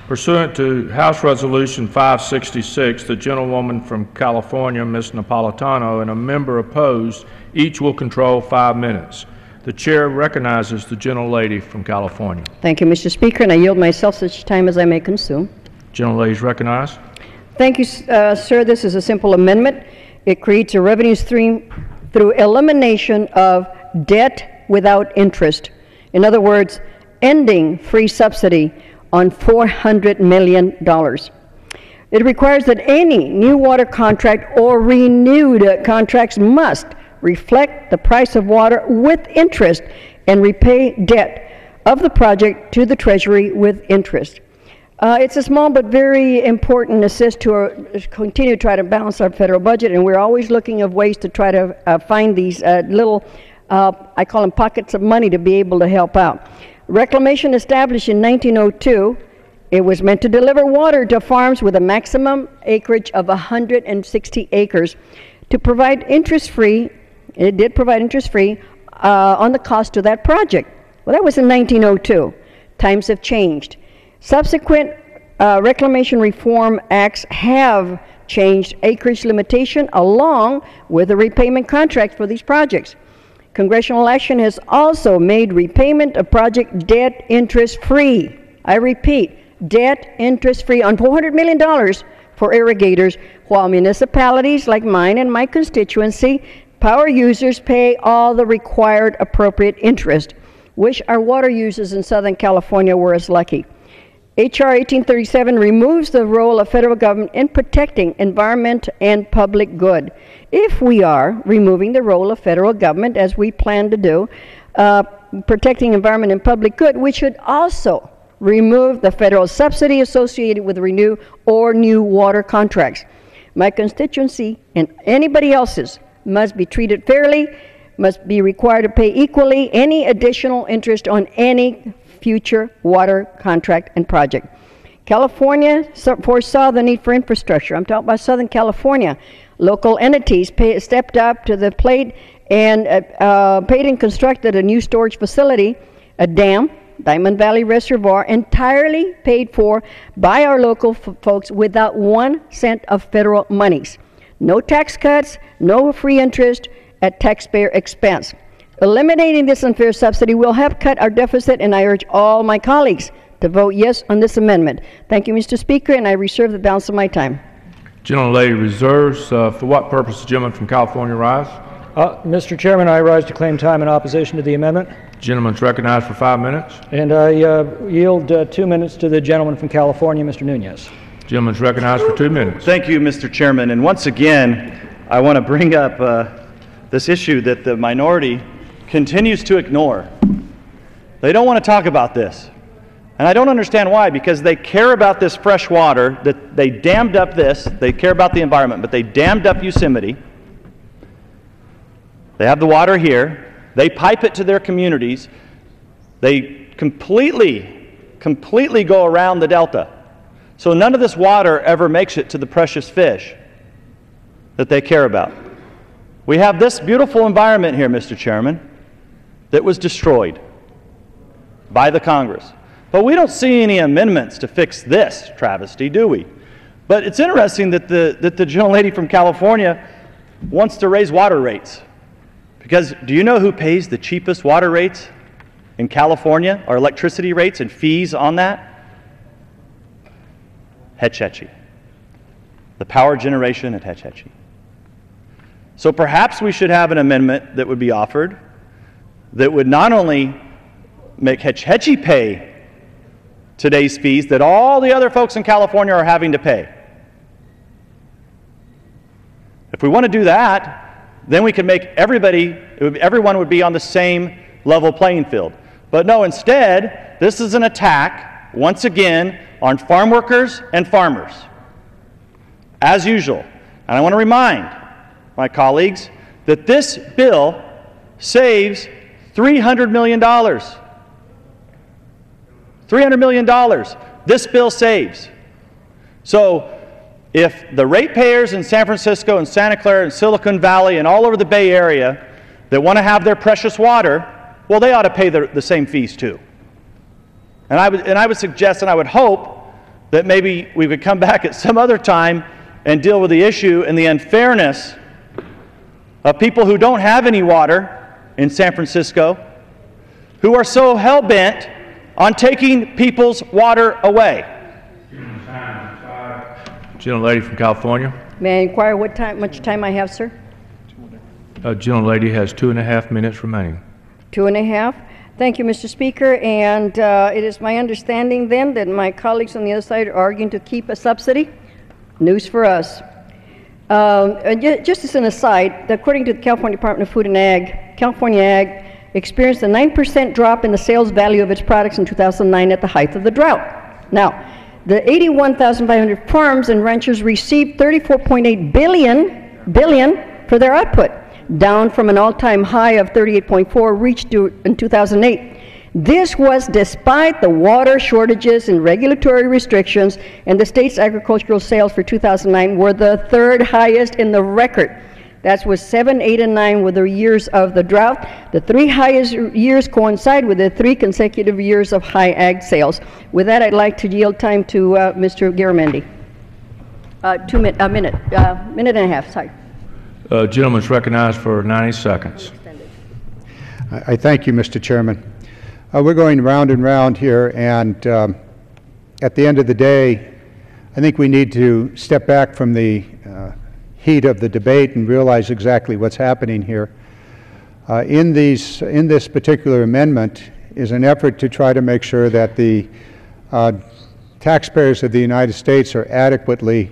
Pursuant to House Resolution 566, the gentlewoman from California, Ms. Napolitano, and a member opposed, each will control 5 minutes. The chair recognizes the gentlelady from California. Thank you, Mr. Speaker, and I yield myself such time as I may consume. Gentlelady is recognized. Thank you, sir. This is a simple amendment. It creates a revenue stream through elimination of debt without interest. In other words, ending free subsidy on $400 million. It requires that any new water contract or renewed contracts must reflect the price of water with interest and repay debt of the project to the Treasury with interest. It's a small but very important assist to continue to try to balance our federal budget, and we're always looking of ways to try to find these little, I call them pockets of money, to be able to help out. Reclamation established in 1902, it was meant to deliver water to farms with a maximum acreage of 160 acres to provide interest-free, it did provide interest-free on the cost of that project. Well, that was in 1902. Times have changed. Subsequent reclamation reform acts have changed acreage limitation along with the repayment contracts for these projects. Congressional action has also made repayment of project debt interest-free. I repeat, debt interest-free on $400 million for irrigators, while municipalities like mine and my constituency, power users, pay all the required appropriate interest. Wish our water users in Southern California were as lucky. H.R. 1837 removes the role of federal government in protecting environment and public good. If we are removing the role of federal government, as we plan to do, protecting environment and public good, we should also remove the federal subsidy associated with renew or new water contracts. My constituency and anybody else's must be treated fairly, must be required to pay equally any additional interest on any future water contract and project. California foresaw the need for infrastructure. I'm talking about Southern California. Local entities stepped up to the plate and paid and constructed a new storage facility, a dam, Diamond Valley Reservoir, entirely paid for by our local folks without 1 cent of federal monies. No tax cuts, no free interest at taxpayer expense. Eliminating this unfair subsidy will help cut our deficit, and I urge all my colleagues to vote yes on this amendment. Thank you, Mr. Speaker, and I reserve the balance of my time. Gentlelady reserves. For what purpose does the gentleman from California rise? Mr. Chairman, I rise to claim time in opposition to the amendment. Gentleman's recognized for 5 minutes. And I yield 2 minutes to the gentleman from California, Mr. Nunes. Gentleman's recognized for 2 minutes. Thank you, Mr. Chairman. And once again, I want to bring up this issue that the minority continues to ignore. They don't want to talk about this. And I don't understand why, because they care about this fresh water, that they dammed up this, they care about the environment, but they dammed up Yosemite. They have the water here. They pipe it to their communities. They completely go around the delta. So none of this water ever makes it to the precious fish that they care about. We have this beautiful environment here, Mr. Chairman, that was destroyed by the Congress. But we don't see any amendments to fix this travesty, do we? But it's interesting that the gentlelady from California wants to raise water rates. Because do you know who pays the cheapest water rates in California, or electricity rates and fees on that? Hetch Hetchy. The power generation at Hetch Hetchy. So perhaps we should have an amendment that would be offered that would not only make Hetch Hetchy pay today's fees that all the other folks in California are having to pay. If we want to do that, then we could make everyone would be on the same level playing field. But no, instead, this is an attack, once again, on farm workers and farmers, as usual. And I want to remind my colleagues that this bill saves $300 million. $300 million this bill saves. So if the ratepayers in San Francisco and Santa Clara and Silicon Valley and all over the Bay Area that want to have their precious water, well, they ought to pay the same fees too. And I would suggest and I would hope that maybe we would come back at some other time and deal with the issue and the unfairness of people who don't have any water in San Francisco, who are so hell-bent on taking people's water away. Gentlelady from California. May I inquire much time I have, sir? Gentlelady has 2.5 minutes remaining. 2.5. Thank you, Mr. Speaker. And it is my understanding then that my colleagues on the other side are arguing to keep a subsidy. News for us. Just as an aside, according to the California Department of Food and Ag, California Ag experienced a 9% drop in the sales value of its products in 2009 at the height of the drought. Now, the 81,500 farms and ranchers received $34.8 billion for their output, down from an all-time high of 38.4 reached in 2008. This was despite the water shortages and regulatory restrictions, and the state's agricultural sales for 2009 were the third highest in the record. That was 7, 8, and 9 were the years of the drought. The 3 highest years coincide with the 3 consecutive years of high ag sales. With that, I'd like to yield time to Mr. Garamendi. Minute and a half, sorry. Gentleman's recognized for 90 seconds. I thank you, Mr. Chairman. We're going round and round here, and at the end of the day, I think we need to step back from the heat of the debate and realize exactly what's happening here. In this particular amendment is an effort to try to make sure that the taxpayers of the United States are adequately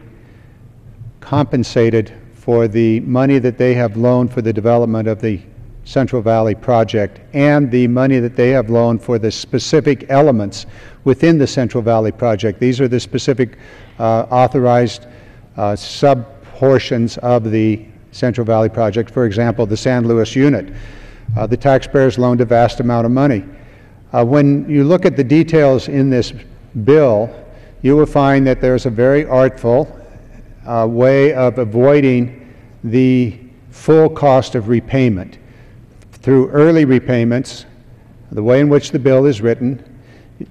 compensated for the money that they have loaned for the development of the Central Valley project and the money that they have loaned for the specific elements within the Central Valley project. These are the specific authorized sub-portions of the Central Valley project. For example, the San Luis unit. The taxpayers loaned a vast amount of money. When you look at the details in this bill, you will find that there's a very artful way of avoiding the full cost of repayment. Through early repayments, the way in which the bill is written,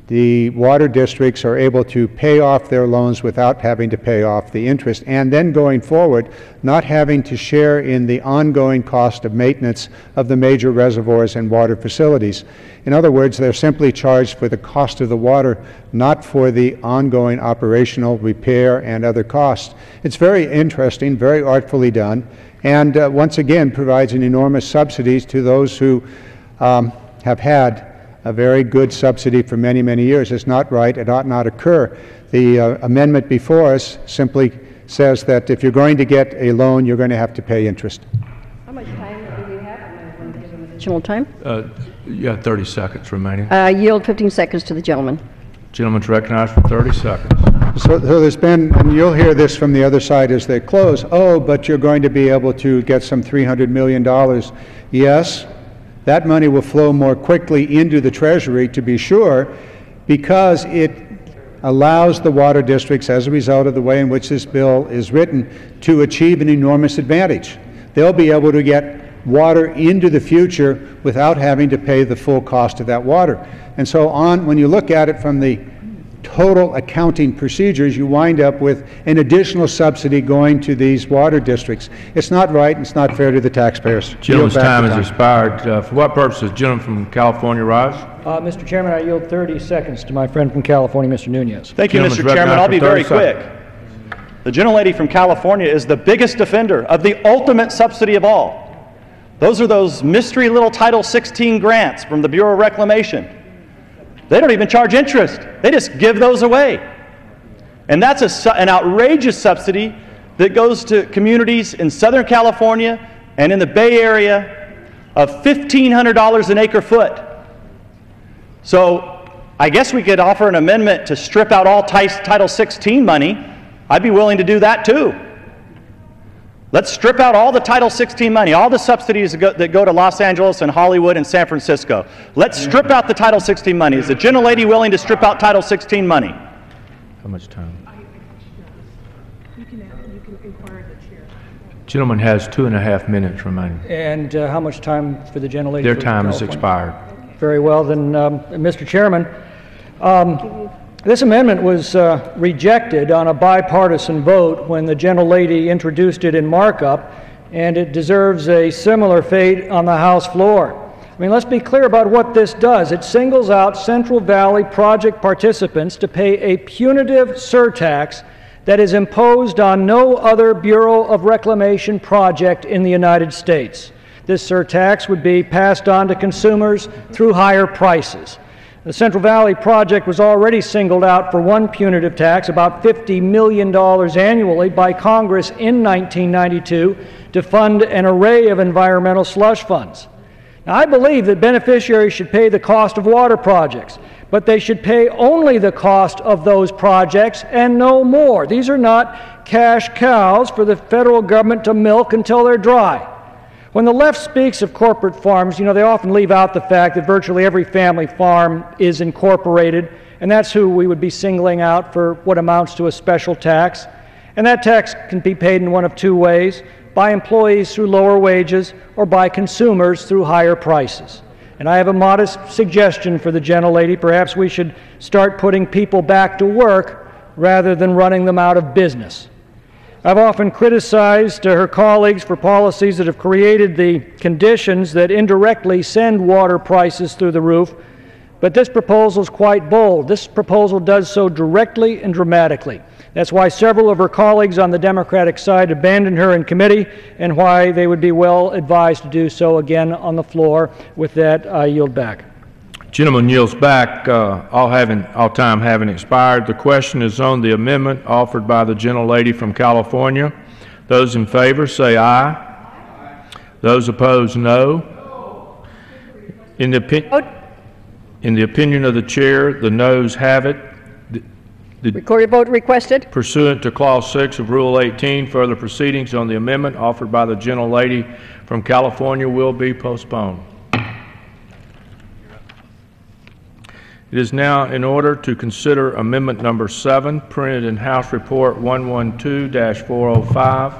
the water districts are able to pay off their loans without having to pay off the interest, and then going forward, not having to share in the ongoing cost of maintenance of the major reservoirs and water facilities. In other words, they're simply charged for the cost of the water, not for the ongoing operational repair and other costs. It's very interesting, very artfully done, and once again provides an enormous subsidies to those who have had a very good subsidy for many, many years. It's not right. It ought not occur. The amendment before us simply says that if you're going to get a loan, you're going to have to pay interest. How much time do we have? Additional time? You have 30 seconds remaining. Yield 15 seconds to the gentleman. Gentleman's recognized for 30 seconds. So there's been, and you'll hear this from the other side as they close, oh, but you're going to be able to get some $300 million. Yes, that money will flow more quickly into the Treasury, to be sure, because it allows the water districts, as a result of the way in which this bill is written, to achieve an enormous advantage. they'll be able to get water into the future without having to pay the full cost of that water. And so on, when you look at it from the total accounting procedures, you wind up with an additional subsidy going to these water districts. It's not right, and it's not fair to the taxpayers. Gentleman's time has expired. For what purpose does the gentleman from California rise? Mr. Chairman, I yield 30 seconds to my friend from California, Mr. Nunes. Thank you, Mr. Chairman. I'll be very quick. The gentlelady from California is the biggest defender of the ultimate subsidy of all. Those are those mystery little Title 16 grants from the Bureau of Reclamation. They don't even charge interest. They just give those away. And that's an outrageous subsidy that goes to communities in Southern California and in the Bay Area of $1,500 an acre foot. So I guess we could offer an amendment to strip out all Title 16 money. I'd be willing to do that too. Let's strip out all the Title 16 money, all the subsidies that go to Los Angeles and Hollywood and San Francisco. Let's strip out the Title 16 money. Is the gentlelady willing to strip out Title 16 money? How much time? You can inquire the chair. Gentleman has 2.5 minutes remaining. And how much time for the gentlelady? Their time has expired. Very well, then, Mr. Chairman. This amendment was rejected on a bipartisan vote when the gentlelady introduced it in markup, and it deserves a similar fate on the House floor. I mean, let's be clear about what this does. It singles out Central Valley project participants to pay a punitive surtax that is imposed on no other Bureau of Reclamation project in the United States. This surtax would be passed on to consumers through higher prices. The Central Valley project was already singled out for one punitive tax, about $50 million annually, by Congress in 1992 to fund an array of environmental slush funds. Now, I believe that beneficiaries should pay the cost of water projects, but they should pay only the cost of those projects and no more. These are not cash cows for the federal government to milk until they're dry. When the left speaks of corporate farms, you know, they often leave out the fact that virtually every family farm is incorporated, and that's who we would be singling out for what amounts to a special tax. And that tax can be paid in one of two ways: by employees through lower wages, or by consumers through higher prices. And I have a modest suggestion for the gentlelady. Perhaps we should start putting people back to work rather than running them out of business. I've often criticized her colleagues for policies that have created the conditions that indirectly send water prices through the roof, but this proposal is quite bold. This proposal does so directly and dramatically. That's why several of her colleagues on the Democratic side abandoned her in committee, and why they would be well advised to do so again on the floor. With that, I yield back. Gentleman yields back, all time having expired. The question is on the amendment offered by the gentlelady from California. Those in favor say aye. Those opposed, no. In the opinion of the chair, the noes have it. The recorded vote requested. Pursuant to Clause 6 of Rule 18, further proceedings on the amendment offered by the gentlelady from California will be postponed. It is now in order to consider Amendment Number 7, printed in House Report 112-405.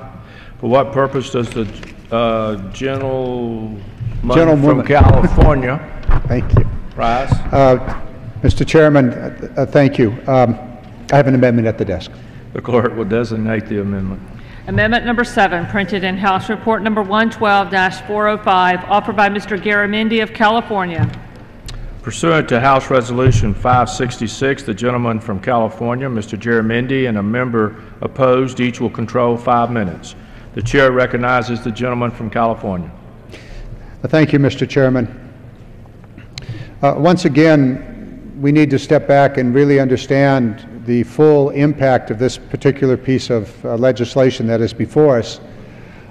For what purpose does the gentleman from California Thank you. rise? Mr. Chairman, thank you. I have an amendment at the desk. The clerk will designate the amendment. Amendment Number 7, printed in House Report Number 112-405, offered by Mr. Garamendi of California. Pursuant to House Resolution 566, the gentleman from California, Mr. Garamendi, and a member opposed, each will control 5 minutes. The chair recognizes the gentleman from California. Thank you, Mr. Chairman. Once again, we need to step back and really understand the full impact of this particular piece of legislation that is before us.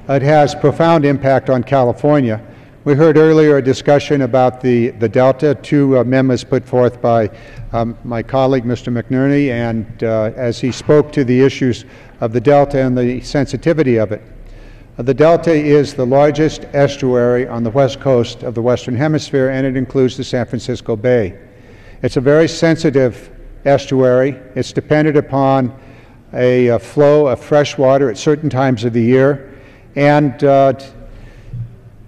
It has profound impact on California. We heard earlier a discussion about the Delta, 2 amendments put forth by my colleague, Mr. McNerney, and as he spoke to the issues of the Delta and the sensitivity of it. The Delta is the largest estuary on the west coast of the Western Hemisphere, and it includes the San Francisco Bay. It's a very sensitive estuary. It's dependent upon a flow of fresh water at certain times of the year, and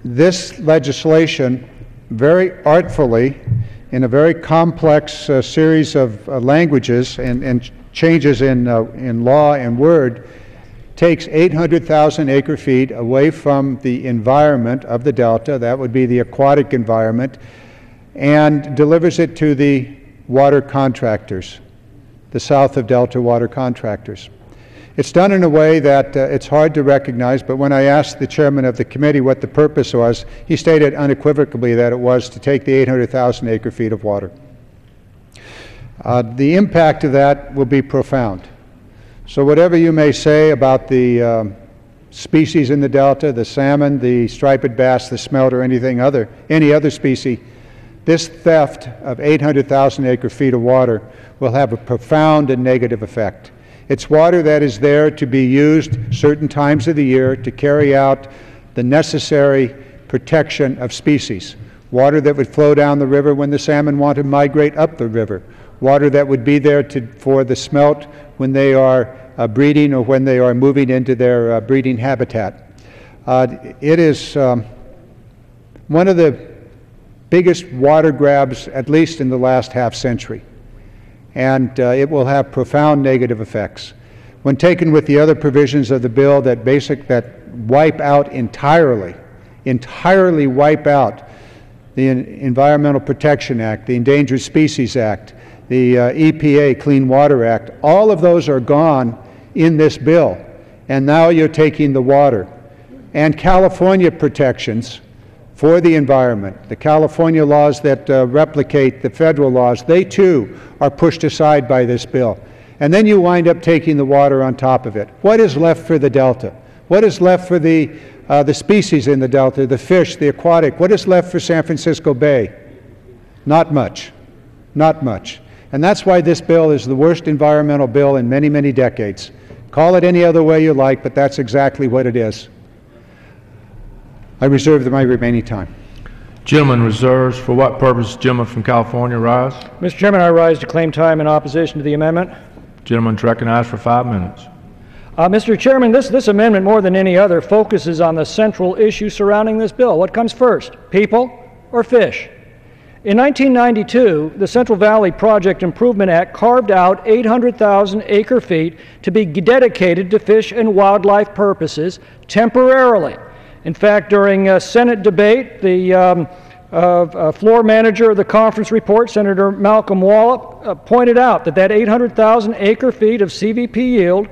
this legislation very artfully, in a very complex series of languages and changes in law and word, takes 800,000 acre-feet away from the environment of the delta, that would be the aquatic environment, and delivers it to the water contractors, the south of delta water contractors. It's done in a way that it's hard to recognize, but when I asked the chairman of the committee what the purpose was, he stated unequivocally that it was to take the 800,000 acre-feet of water. The impact of that will be profound. So whatever you may say about the species in the delta, the salmon, the striped bass, the smelt, or any other species, this theft of 800,000 acre-feet of water will have a profound and negative effect. It's water that is there to be used certain times of the year to carry out the necessary protection of species. Water that would flow down the river when the salmon want to migrate up the river. Water that would be there for the smelt when they are breeding or when they are moving into their breeding habitat. It is one of the biggest water grabs, at least in the last half century. And it will have profound negative effects. When taken with the other provisions of the bill that wipe out entirely wipe out the Environmental Protection Act, the Endangered Species Act, the EPA Clean Water Act, all of those are gone in this bill. And now you're taking the water. And California protections for the environment, the California laws that replicate the federal laws, they too are pushed aside by this bill. And then you wind up taking the water on top of it. What is left for the delta? What is left for the species in the delta, the fish, the aquatic? What is left for San Francisco Bay? Not much. Not much. And that's why this bill is the worst environmental bill in many, many decades. Call it any other way you like, but that's exactly what it is. I reserve my remaining time. Gentleman reserves. For what purpose? Gentleman from California, rise. Mr. Chairman, I rise to claim time in opposition to the amendment. Gentleman's recognized for 5 minutes. Mr. Chairman, this amendment, more than any other, focuses on the central issue surrounding this bill. What comes first, people or fish? In 1992, the Central Valley Project Improvement Act carved out 800,000 acre-feet to be dedicated to fish and wildlife purposes temporarily. In fact, during a Senate debate, the floor manager of the conference report, Senator Malcolm Wallop, pointed out that 800,000 acre-feet of CVP yield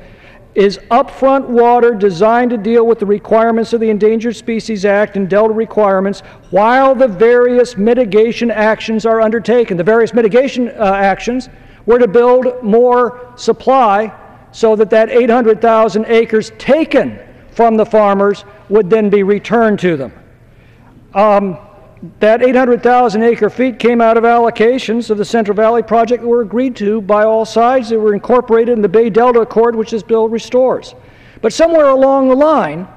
is upfront water designed to deal with the requirements of the Endangered Species Act and Delta requirements while the various mitigation actions are undertaken. The various mitigation actions were to build more supply so that 800,000 acres taken from the farmers would then be returned to them. That 800,000 acre-feet came out of allocations of the Central Valley Project that were agreed to by all sides. They were incorporated in the Bay Delta Accord, which this bill restores. But somewhere along the line,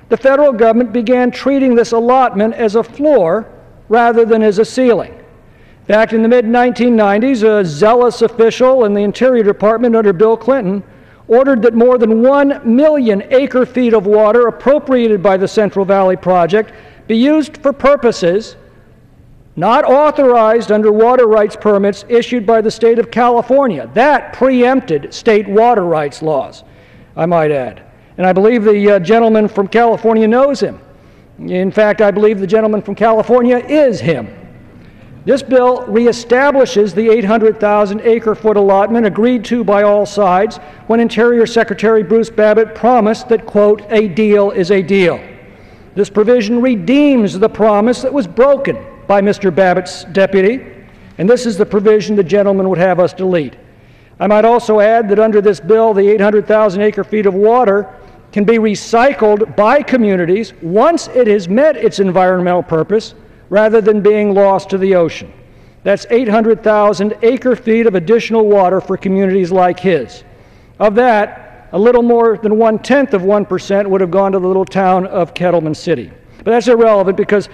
the federal government began treating this allotment as a floor rather than as a ceiling. In fact, in the mid-1990s, a zealous official in the Interior Department under Bill Clinton ordered that more than 1 million acre-feet of water appropriated by the Central Valley Project be used for purposes not authorized under water rights permits issued by the state of California. That preempted state water rights laws, I might add. And I believe the gentleman from California knows him. In fact, I believe the gentleman from California is him. This bill reestablishes the 800,000 acre-foot allotment agreed to by all sides when Interior Secretary Bruce Babbitt promised that, quote, a deal is a deal. This provision redeems the promise that was broken by Mr. Babbitt's deputy, and this is the provision the gentleman would have us delete. I might also add that under this bill, the 800,000 acre-feet of water can be recycled by communities once it has met its environmental purpose rather than being lost to the ocean. That's 800,000 acre-feet of additional water for communities like his. Of that, a little more than 0.1% would have gone to the little town of Kettleman City. But that's irrelevant because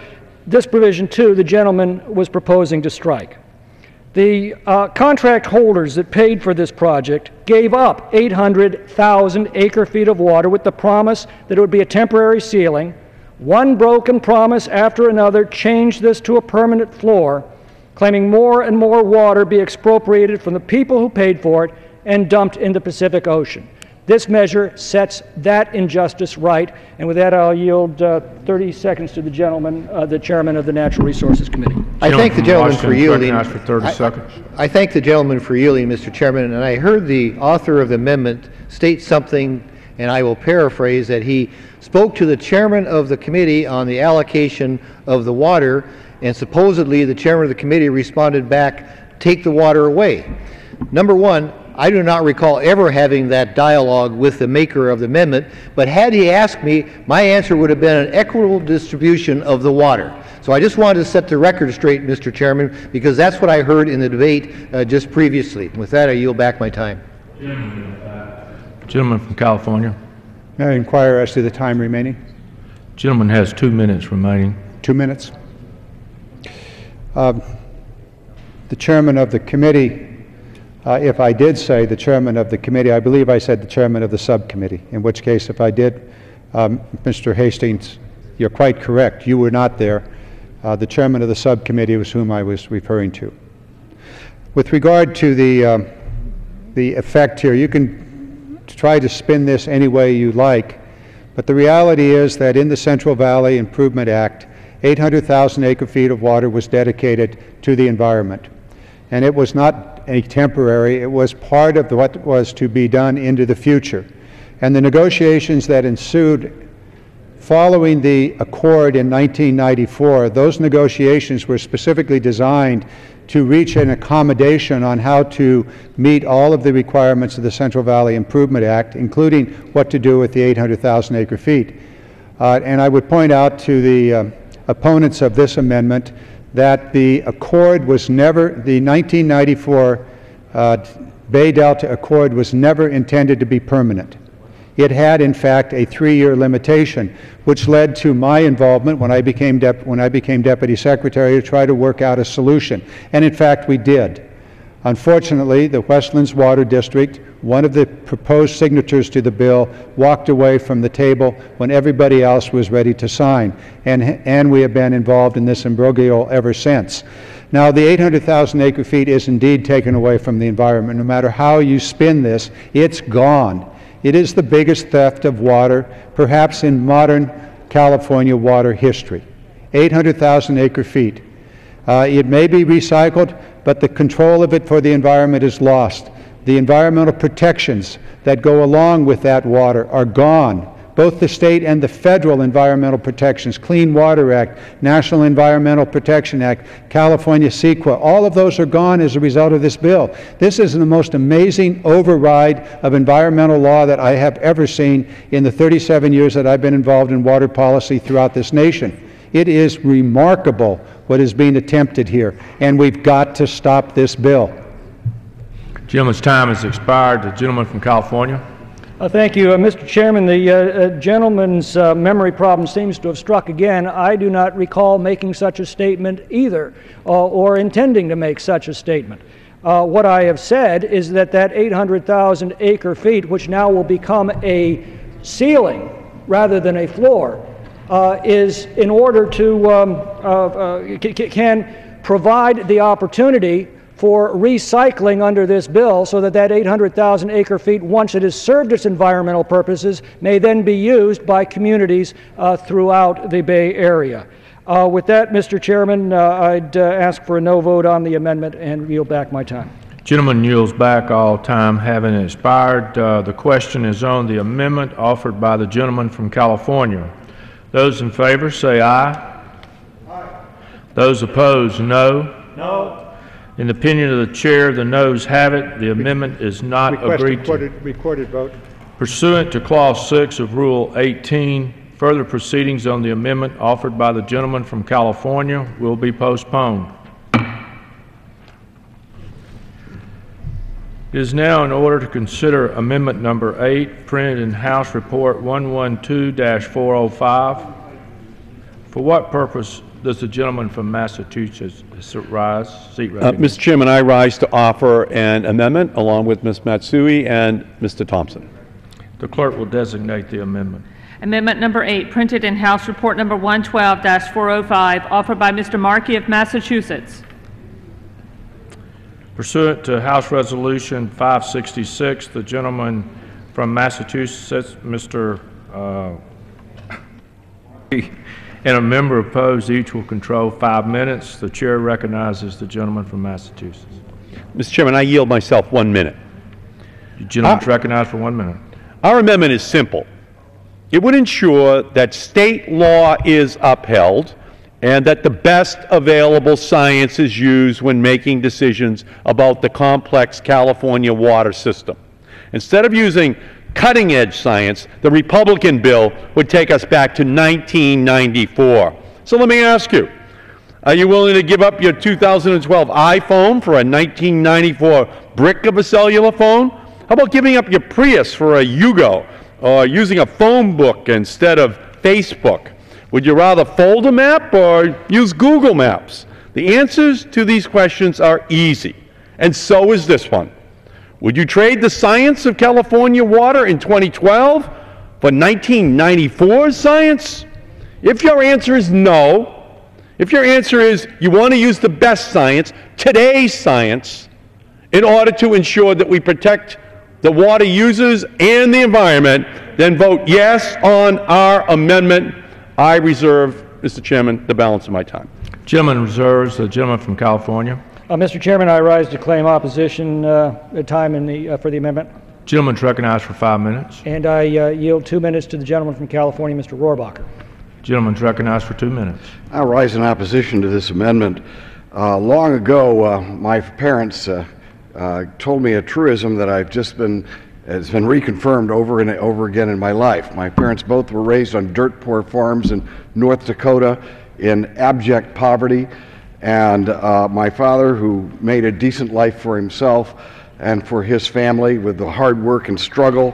this provision, too, the gentleman was proposing to strike. The contract holders that paid for this project gave up 800,000 acre-feet of water with the promise that it would be a temporary ceiling One broken promise after another changed this to a permanent floor, claiming more and more water be expropriated from the people who paid for it and dumped in the Pacific Ocean. This measure sets that injustice right, and with that I'll yield 30 seconds to the gentleman, the chairman of the Natural Resources Committee. I thank the gentleman for yielding. For 30 seconds. I thank the gentleman for yielding, Mr. Chairman, and I heard the author of the amendment state something, and I will paraphrase, that he spoke to the chairman of the committee on the allocation of the water, and supposedly the chairman of the committee responded back, "Take the water away." Number one, I do not recall ever having that dialogue with the maker of the amendment, but had he asked me, my answer would have been an equitable distribution of the water. So I just wanted to set the record straight, Mr. Chairman, because that's what I heard in the debate just previously. With that, I yield back my time. Gentleman from California. May I inquire as to the time remaining? Gentleman has 2 minutes remaining. 2 minutes. The chairman of the committee, if I did say the chairman of the committee, I believe I said the chairman of the subcommittee, in which case if I did, Mr. Hastings, you're quite correct. You were not there. The chairman of the subcommittee was whom I was referring to. With regard to the effect here, you can try to spin this any way you like, but the reality is that in the Central Valley Improvement Act, 800,000 acre-feet of water was dedicated to the environment. And it was not a temporary, it was part of what was to be done into the future. And the negotiations that ensued following the accord in 1994, those negotiations were specifically designed to reach an accommodation on how to meet all of the requirements of the Central Valley Improvement Act, including what to do with the 800,000 acre feet. And I would point out to the opponents of this amendment that the accord was never, the 1994 Bay Delta Accord was never intended to be permanent. It had, in fact, a 3-year limitation, which led to my involvement when I became Deputy Secretary to try to work out a solution. And in fact, we did. Unfortunately, the Westlands Water District, one of the proposed signatures to the bill, walked away from the table when everybody else was ready to sign. And we have been involved in this imbroglio ever since. Now, the 800,000 acre feet is indeed taken away from the environment. No matter how you spin this, it's gone. It is the biggest theft of water, perhaps in modern California water history. 800,000 acre feet. It may be recycled, but the control of it for the environment is lost. The environmental protections that go along with that water are gone. Both the state and the federal environmental protections, Clean Water Act, National Environmental Protection Act, California CEQA, all of those are gone as a result of this bill. This is the most amazing override of environmental law that I have ever seen in the 37 years that I've been involved in water policy throughout this nation. It is remarkable what is being attempted here, and we've got to stop this bill. Gentleman's time has expired. The gentleman from California. Thank you, Mr. Chairman. The gentleman's memory problem seems to have struck again. I do not recall making such a statement either, or intending to make such a statement. What I have said is that that 800,000 acre feet, which now will become a ceiling rather than a floor, is in order to can provide the opportunity for recycling under this bill, so that that 800,000 acre feet, once it has served its environmental purposes, may then be used by communities throughout the Bay Area. With that, Mr. Chairman, I'd ask for a no vote on the amendment and yield back my time. Gentleman yields back, all time having expired. The question is on the amendment offered by the gentleman from California. Those in favor say aye. Aye. Those opposed, no. No. In the opinion of the chair, the noes have it. The amendment is not agreed to. Recorded vote. Pursuant to Clause 6 of Rule 18, further proceedings on the amendment offered by the gentleman from California will be postponed. It is now in order to consider Amendment Number 8, printed in House Report 112-405. For what purpose does the gentleman from Massachusetts rise? Mr. Chairman, I rise to offer an amendment along with Ms. Matsui and Mr. Thompson. The clerk will designate the amendment. Amendment number 8, printed in House Report number 112-405, offered by Mr. Markey of Massachusetts. Pursuant to House Resolution 566, the gentleman from Massachusetts, Mr. And a member opposed, each will control 5 minutes. The chair recognizes the gentleman from Massachusetts. Mr. Chairman, I yield myself 1 minute. The gentleman is recognized for 1 minute. Our amendment is simple. It would ensure that state law is upheld and that the best available science is used when making decisions about the complex California water system. Instead of using cutting-edge science, the Republican bill would take us back to 1994. So let me ask you, are you willing to give up your 2012 iPhone for a 1994 brick of a cellular phone? How about giving up your Prius for a Yugo, or using a phone book instead of Facebook? Would you rather fold a map or use Google Maps? The answers to these questions are easy, and so is this one. Would you trade the science of California water in 2012 for 1994's science? If your answer is no, if your answer is you want to use the best science, today's science, in order to ensure that we protect the water users and the environment, then vote yes on our amendment. I reserve, Mr. Chairman, the balance of my time. Gentleman reserves. The gentleman from California. Mr. Chairman, I rise to claim opposition time for the amendment. Gentleman is recognized for 5 minutes. And I yield 2 minutes to the gentleman from California, Mr. Rohrbacher. Gentleman is recognized for 2 minutes. I rise in opposition to this amendment. Long ago, my parents told me a truism that has been reconfirmed over and over again in my life. My parents both were raised on dirt-poor farms in North Dakota in abject poverty. And my father, who made a decent life for himself and for his family with the hard work and struggle,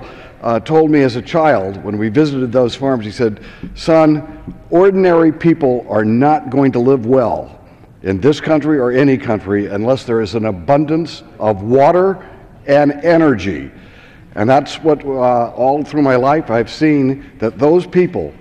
told me as a child when we visited those farms, he said, "Son, ordinary people are not going to live well in this country or any country unless there is an abundance of water and energy." And that's what all through my life I've seen, that those people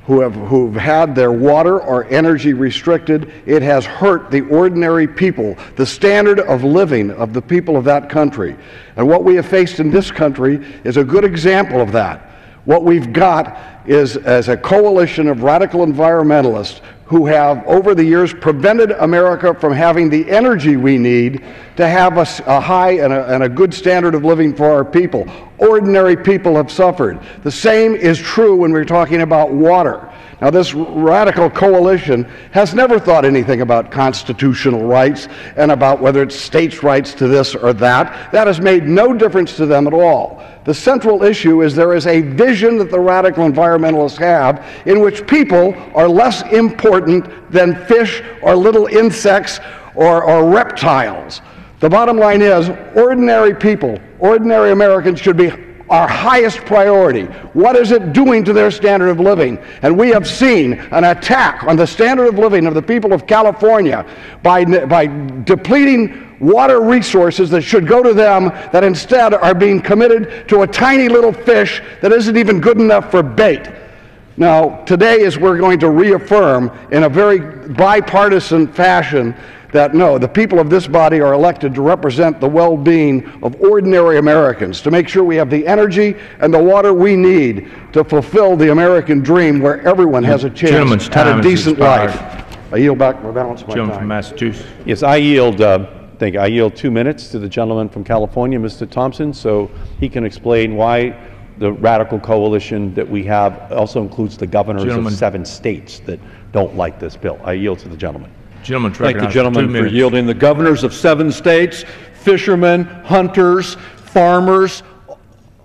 who've had their water or energy restricted, it has hurt the ordinary people, the standard of living of the people of that country. And what we have faced in this country is a good example of that. What we've got is as a coalition of radical environmentalists who have, over the years, prevented America from having the energy we need to have a high and a good standard of living for our people. Ordinary people have suffered. The same is true when we're talking about water. Now, this radical coalition has never thought anything about constitutional rights and about whether it's states' rights to this or that. That has made no difference to them at all. The central issue is there is a vision that the radical environmentalists have in which people are less important than fish or little insects or reptiles. The bottom line is ordinary people, ordinary Americans should be our highest priority. What is it doing to their standard of living? And we have seen an attack on the standard of living of the people of California by depleting water resources that should go to them that instead are being committed to a tiny little fish that isn't even good enough for bait. Now, today is we're going to reaffirm in a very bipartisan fashion that no, the people of this body are elected to represent the well-being of ordinary Americans, to make sure we have the energy and the water we need to fulfill the American dream where everyone has a chance at a decent life. I yield back my balance of my time. Gentleman from Massachusetts. Yes, I yield, I yield 2 minutes to the gentleman from California, Mr. Thompson, so he can explain why the radical coalition that we have also includes the governors of 7 states that don't like this bill. I yield to the gentleman. Thank the gentleman for yielding. The governors of 7 states, fishermen, hunters, farmers,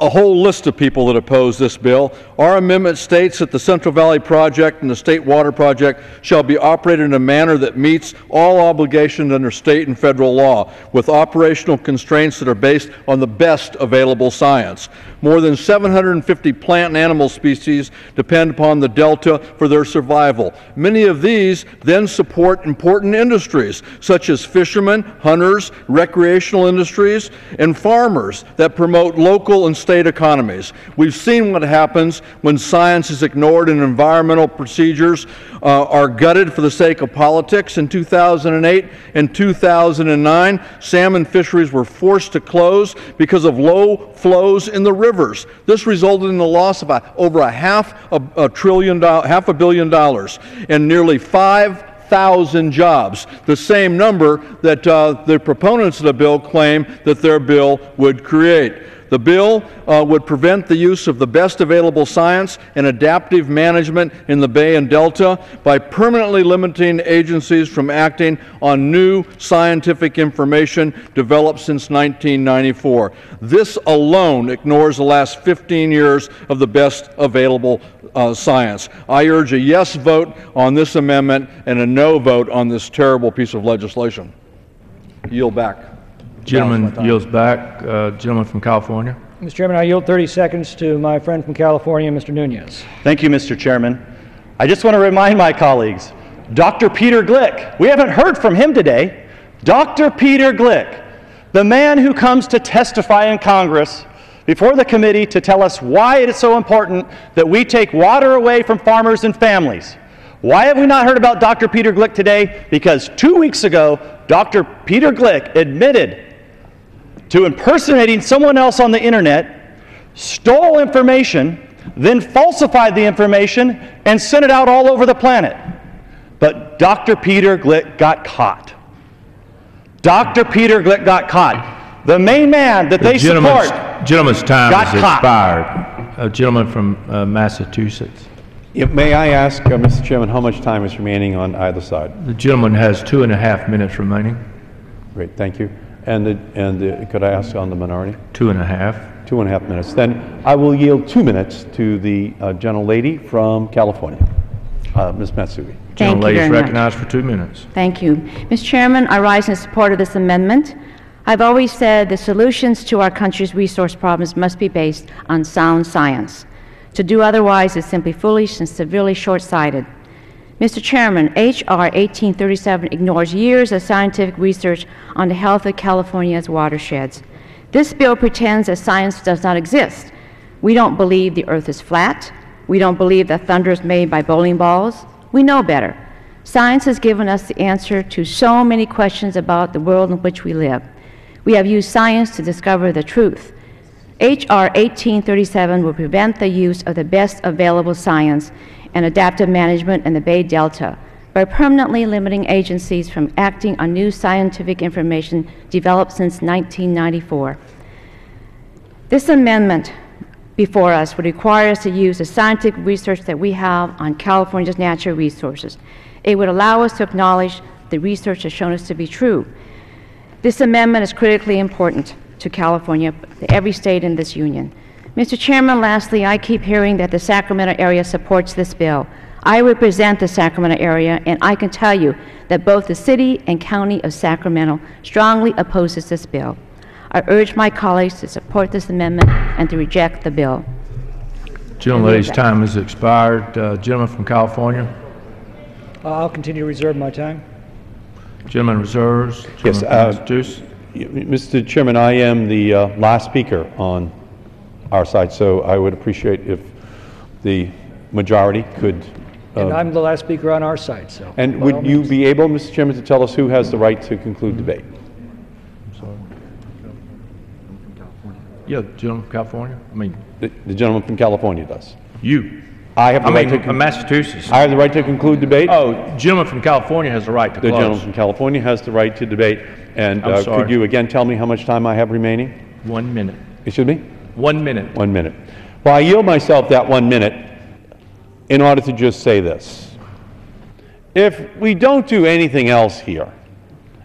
a whole list of people that oppose this bill. Our amendment states that the Central Valley Project and the State Water Project shall be operated in a manner that meets all obligations under state and federal law, with operational constraints that are based on the best available science. More than 750 plant and animal species depend upon the Delta for their survival. Many of these then support important industries, such as fishermen, hunters, recreational industries, and farmers that promote local and state state economies. We've seen what happens when science is ignored and environmental procedures are gutted for the sake of politics. In 2008 and 2009, salmon fisheries were forced to close because of low flows in the rivers. This resulted in the loss of over half a billion dollars and nearly 5,000 jobs, the same number that the proponents of the bill claim that their bill would create. The bill would prevent the use of the best available science and adaptive management in the Bay and Delta by permanently limiting agencies from acting on new scientific information developed since 1994. This alone ignores the last 15 years of the best available science. I urge a yes vote on this amendment and a no vote on this terrible piece of legislation. Yield back. Gentleman yields back. Gentleman from California. Mr. Chairman, I yield 30 seconds to my friend from California, Mr. Nunes. Thank you, Mr. Chairman. I just want to remind my colleagues, Dr. Peter Glick, we haven't heard from him today. Dr. Peter Glick, the man who comes to testify in Congress before the committee to tell us why it is so important that we take water away from farmers and families. Why have we not heard about Dr. Peter Glick today? Because 2 weeks ago, Dr. Peter Glick admitted to impersonating someone else on the internet, stole information, then falsified the information, and sent it out all over the planet. But Dr. Peter Glick got caught. Dr. Peter Glick got caught. The main man that they support Gentleman's time got has caught. expired. A gentleman from Massachusetts. May I ask, Mr. Chairman, how much time is remaining on either side? The gentleman has 2.5 minutes remaining. Great, thank you. And could I ask on the minority? 2.5. 2.5 minutes. Then I will yield 2 minutes to the gentlelady from California, Ms. Matsui. Gentlelady is recognized for 2 minutes. Thank you. Mr. Chairman, I rise in support of this amendment. I've always said the solutions to our country's resource problems must be based on sound science. To do otherwise is simply foolish and severely short-sighted. Mr. Chairman, H.R. 1837 ignores years of scientific research on the health of California's watersheds. This bill pretends that science does not exist. We don't believe the earth is flat. We don't believe that thunder is made by bowling balls. We know better. Science has given us the answer to so many questions about the world in which we live. We have used science to discover the truth. H.R. 1837 will prevent the use of the best available science and adaptive management in the Bay Delta by permanently limiting agencies from acting on new scientific information developed since 1994. This amendment before us would require us to use the scientific research that we have on California's natural resources. It would allow us to acknowledge the research has shown us to be true. This amendment is critically important to California, to every state in this union. Mr. Chairman, lastly, I keep hearing that the Sacramento area supports this bill. I represent the Sacramento area, and I can tell you that both the city and county of Sacramento strongly opposes this bill. I urge my colleagues to support this amendment and to reject the bill. Gentlelady's time has expired. Gentleman from California. I'll continue to reserve my time. Gentleman reserves. Yes, Massachusetts. Mr. Chairman, I am the last speaker on our side, so I would appreciate if the majority could. And I'm the last speaker on our side, so. And would you be able, Mr. Chairman, to tell us who has the right to conclude debate? Yeah, the gentleman from California. I mean, the gentleman from California does. You. I have the right to. Massachusetts. I have the right to conclude debate. Oh, gentleman from California has the right to The close. gentleman from California has the right to debate. And could you again tell me how much time I have remaining? 1 minute. Excuse me? 1 minute. 1 minute. Well, I yield myself that 1 minute in order to just say this. If we don't do anything else here,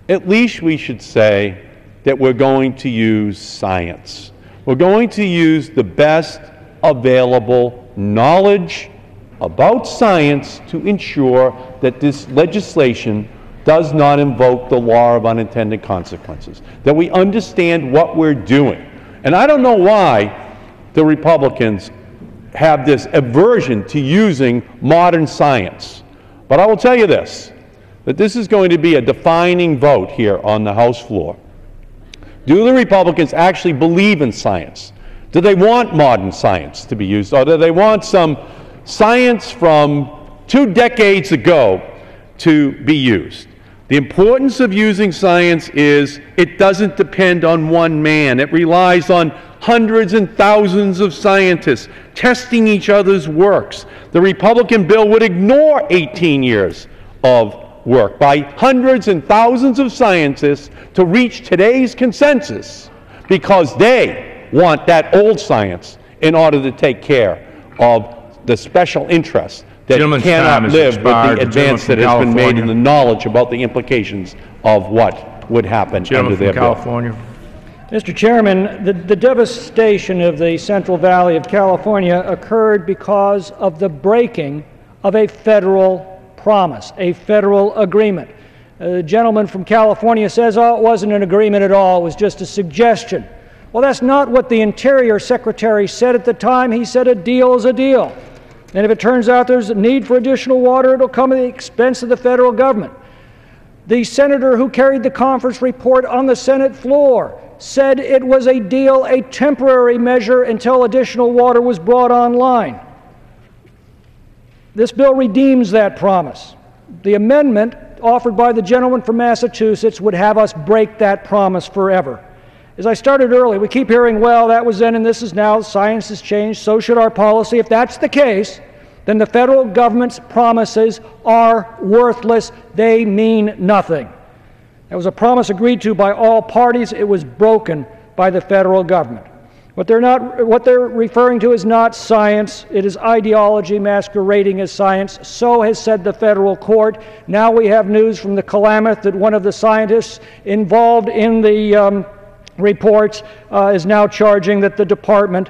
at least we should say that we're going to use science. We're going to use the best available knowledge about science to ensure that this legislation does not invoke the law of unintended consequences, that we understand what we're doing. And I don't know why the Republicans have this aversion to using modern science. But I will tell you this, that this is going to be a defining vote here on the House floor. Do the Republicans actually believe in science? Do they want modern science to be used, or do they want some science from 2 decades ago to be used? The importance of using science is it doesn't depend on one man. It relies on hundreds and thousands of scientists testing each other's works. The Republican bill would ignore 18 years of work by hundreds and thousands of scientists to reach today's consensus because they want that old science in order to take care of the special interests that cannot live with the advance that has been made in the knowledge about the implications of what would happen under their bill. Mr. Chairman, the devastation of the Central Valley of California occurred because of the breaking of a federal promise, a federal agreement. The gentleman from California says, oh, it wasn't an agreement at all, it was just a suggestion. Well, that's not what the Interior Secretary said at the time. He said a deal is a deal. And if it turns out there's a need for additional water, it'll come at the expense of the federal government. The senator who carried the conference report on the Senate floor said it was a deal, a temporary measure until additional water was brought online. This bill redeems that promise. The amendment offered by the gentleman from Massachusetts would have us break that promise forever. As I started early, we keep hearing, well, that was then and this is now, science has changed, so should our policy. If that's the case, then the federal government's promises are worthless. They mean nothing. That was a promise agreed to by all parties. It was broken by the federal government. What they're referring to is not science. It is ideology masquerading as science. So has said the federal court. Now we have news from the Klamath that one of the scientists involved in the reports is now charging that the department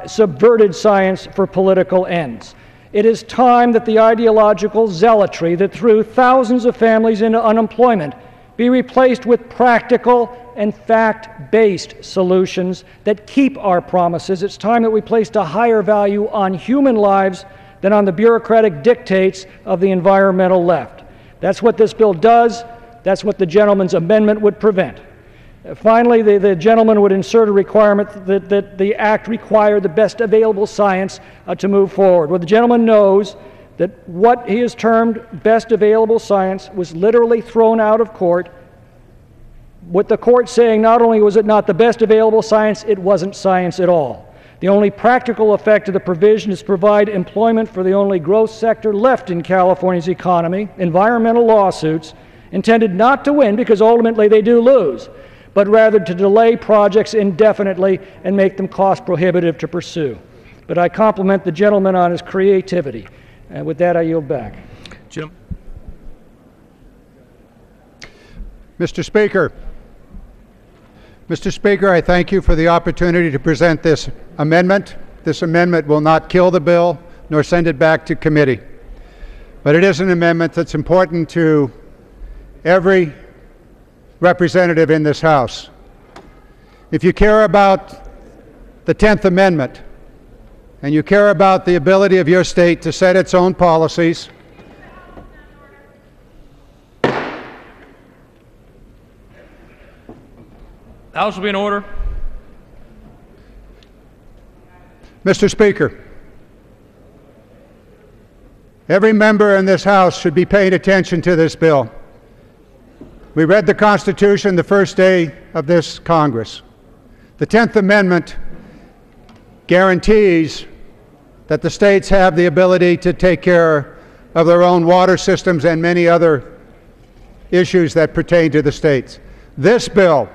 subverted science for political ends. It is time that the ideological zealotry that threw thousands of families into unemployment be replaced with practical and fact-based solutions that keep our promises. It's time that we placed a higher value on human lives than on the bureaucratic dictates of the environmental left. That's what this bill does. That's what the gentleman's amendment would prevent. Finally, the gentleman would insert a requirement that the act require the best available science to move forward. Well, the gentleman knows that what he has termed best available science was literally thrown out of court, with the court saying not only was it not the best available science, it wasn't science at all. The only practical effect of the provision is to provide employment for the only growth sector left in California's economy, environmental lawsuits, intended not to win because ultimately they do lose, but rather to delay projects indefinitely and make them cost prohibitive to pursue. But I compliment the gentleman on his creativity. And with that, I yield back. Jim. Mr. Speaker, I thank you for the opportunity to present this amendment. This amendment will not kill the bill nor send it back to committee. But it is an amendment that's important to every representative in this House. If you care about the 10th Amendment and you care about the ability of your state to set its own policies, House will be in order. Mr. Speaker, every member in this House should be paying attention to this bill. We read the Constitution the first day of this Congress. The 10th Amendment guarantees that the states have the ability to take care of their own water systems and many other issues that pertain to the states. This bill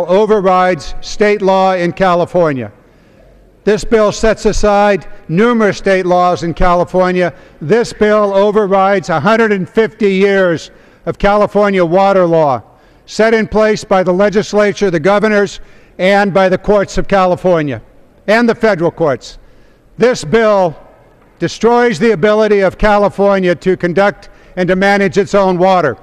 overrides state law in California. This bill sets aside numerous state laws in California. This bill overrides 150 years of California water law set in place by the legislature, the governors, and by the courts of California and the federal courts. This bill destroys the ability of California to conduct and to manage its own water.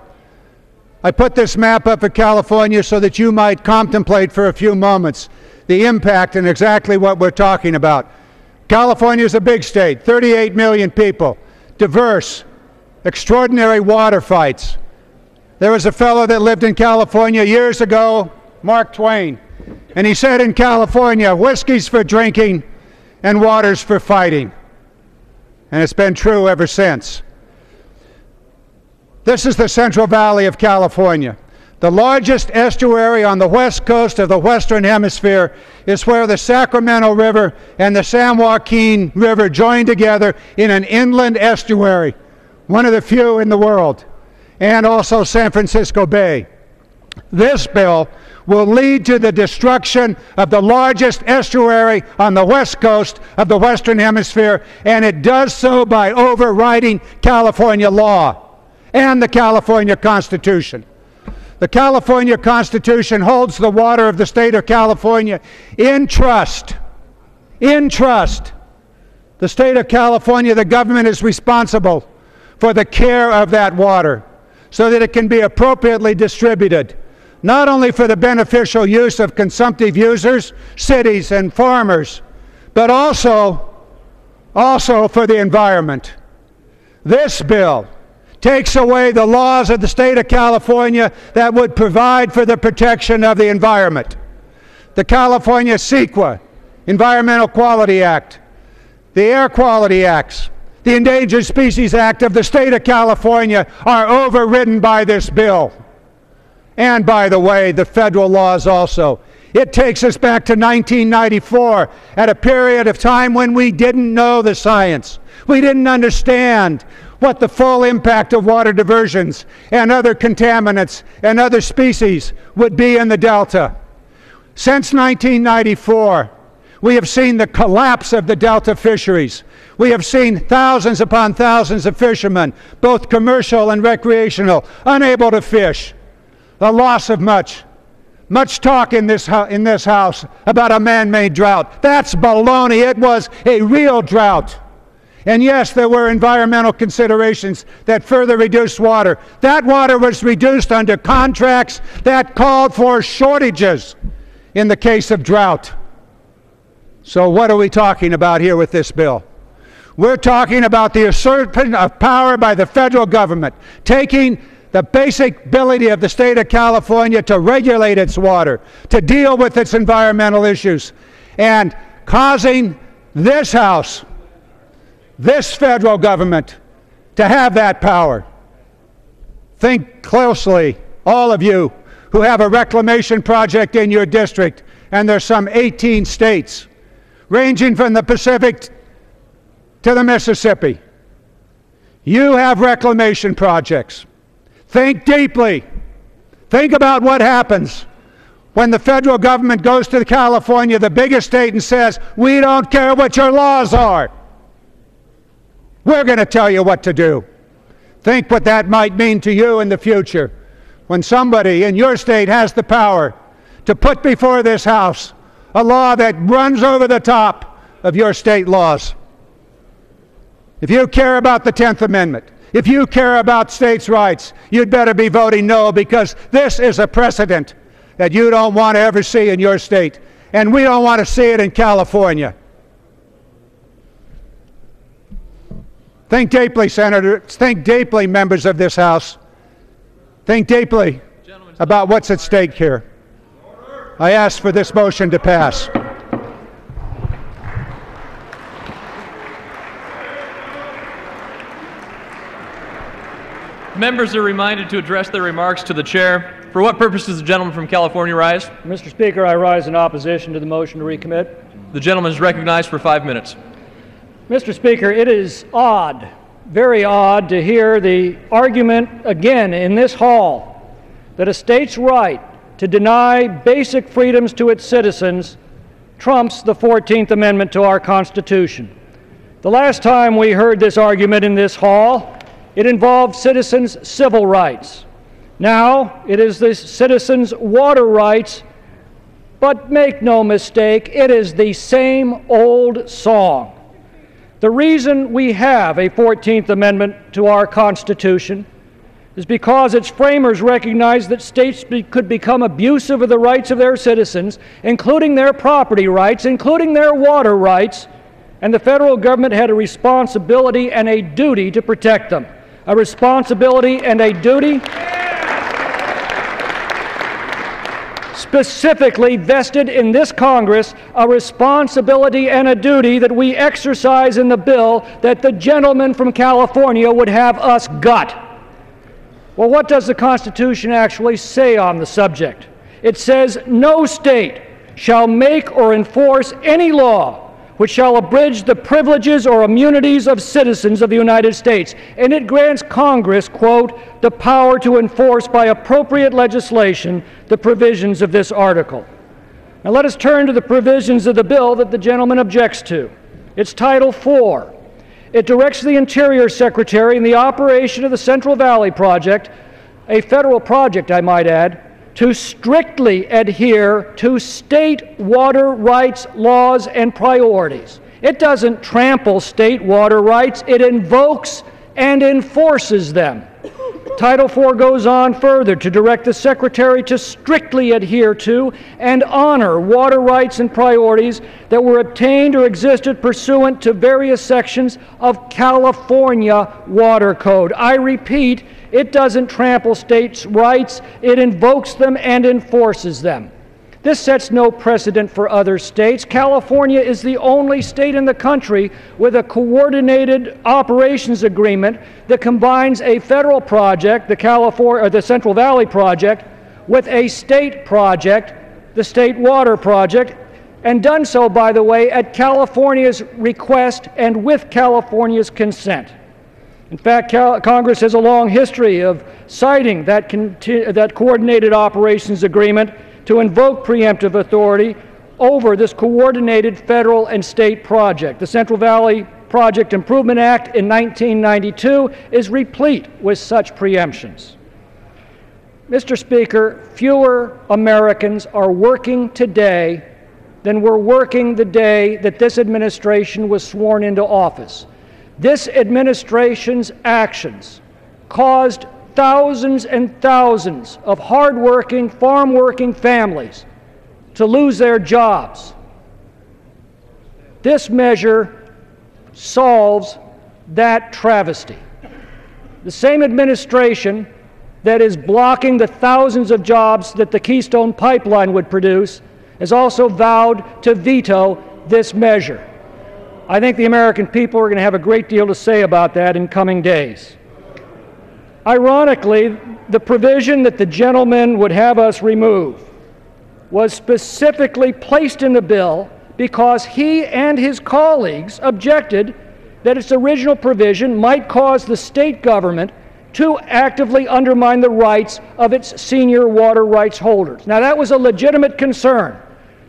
I put this map up of California so that you might contemplate for a few moments the impact and exactly what we're talking about. California is a big state, 38 million people, diverse, extraordinary water fights. There was a fellow that lived in California years ago, Mark Twain. And he said in California, whiskey's for drinking and water's for fighting. And it's been true ever since. This is the Central Valley of California. The largest estuary on the west coast of the Western Hemisphere is where the Sacramento River and the San Joaquin River join together in an inland estuary, one of the few in the world, and also San Francisco Bay. This bill will lead to the destruction of the largest estuary on the west coast of the Western Hemisphere, and it does so by overriding California law and the California Constitution. The California Constitution holds the water of the state of California in trust. In trust. The state of California, the government is responsible for the care of that water so that it can be appropriately distributed, not only for the beneficial use of consumptive users, cities and farmers, but also for the environment. This bill takes away the laws of the state of California that would provide for the protection of the environment. The California CEQA, Environmental Quality Act, the Air Quality Acts, the Endangered Species Act of the state of California are overridden by this bill. And by the way, the federal laws also. It takes us back to 1994, at a period of time when we didn't know the science. We didn't understand what the full impact of water diversions and other contaminants and other species would be in the Delta. Since 1994, we have seen the collapse of the Delta fisheries. We have seen thousands upon thousands of fishermen, both commercial and recreational, unable to fish. The loss of much talk in this House about a man-made drought. That's baloney. It was a real drought. And yes, there were environmental considerations that further reduced water. That water was reduced under contracts that called for shortages in the case of drought. So what are we talking about here with this bill? We're talking about the usurpation of power by the federal government, taking the basic ability of the state of California to regulate its water, to deal with its environmental issues, and causing this House, this federal government, to have that power. Think closely, all of you who have a reclamation project in your district, and there's some 18 states, ranging from the Pacific to the Mississippi. You have reclamation projects. Think deeply. Think about what happens when the federal government goes to California, the biggest state, and says, we don't care what your laws are. We're going to tell you what to do. Think what that might mean to you in the future when somebody in your state has the power to put before this House a law that runs over the top of your state laws. If you care about the 10th Amendment, if you care about states' rights, you'd better be voting no, because this is a precedent that you don't want to ever see in your state, and we don't want to see it in California. Think deeply, Senators. Think deeply, members of this House. Think deeply about what's at stake here. I ask for this motion to pass. Members are reminded to address their remarks to the chair. For what purpose does the gentleman from California rise? Mr. Speaker, I rise in opposition to the motion to recommit. The gentleman is recognized for 5 minutes. Mr. Speaker, it is odd, very odd, to hear the argument again in this hall that a state's right to deny basic freedoms to its citizens trumps the 14th Amendment to our Constitution. The last time we heard this argument in this hall, it involved citizens' civil rights. Now it is the citizens' water rights, but make no mistake, it is the same old song. The reason we have a 14th Amendment to our Constitution is because its framers recognized that states could become abusive of the rights of their citizens, including their property rights, including their water rights, and the federal government had a responsibility and a duty to protect them. A responsibility and a duty. specifically vested in this Congress a responsibility and a duty that we exercise in the bill that the gentleman from California would have us gut. Well, what does the Constitution actually say on the subject? It says, "No state shall make or enforce any law which shall abridge the privileges or immunities of citizens of the United States." And it grants Congress, quote, "the power to enforce by appropriate legislation the provisions of this article." Now let us turn to the provisions of the bill that the gentleman objects to. It's Title IV. It directs the Interior Secretary in the operation of the Central Valley Project, a federal project, I might add, to strictly adhere to state water rights laws and priorities. It doesn't trample state water rights, it invokes and enforces them. Title IV goes on further to direct the Secretary to strictly adhere to and honor water rights and priorities that were obtained or existed pursuant to various sections of California Water Code. I repeat, it doesn't trample states' rights, it invokes them and enforces them. This sets no precedent for other states. California is the only state in the country with a coordinated operations agreement that combines a federal project, the Central Valley Project, with a state project, the State Water Project, and done so, by the way, at California's request and with California's consent. In fact, Congress has a long history of citing that coordinated operations agreement to invoke preemptive authority over this coordinated federal and state project. The Central Valley Project Improvement Act in 1992 is replete with such preemptions. Mr. Speaker, fewer Americans are working today than were working the day that this administration was sworn into office. This administration's actions caused thousands and thousands of hard-working, farm-working families to lose their jobs. This measure solves that travesty. The same administration that is blocking the thousands of jobs that the Keystone Pipeline would produce has also vowed to veto this measure. I think the American people are going to have a great deal to say about that in coming days. Ironically, the provision that the gentleman would have us remove was specifically placed in the bill because he and his colleagues objected that its original provision might cause the state government to actively undermine the rights of its senior water rights holders. Now, that was a legitimate concern.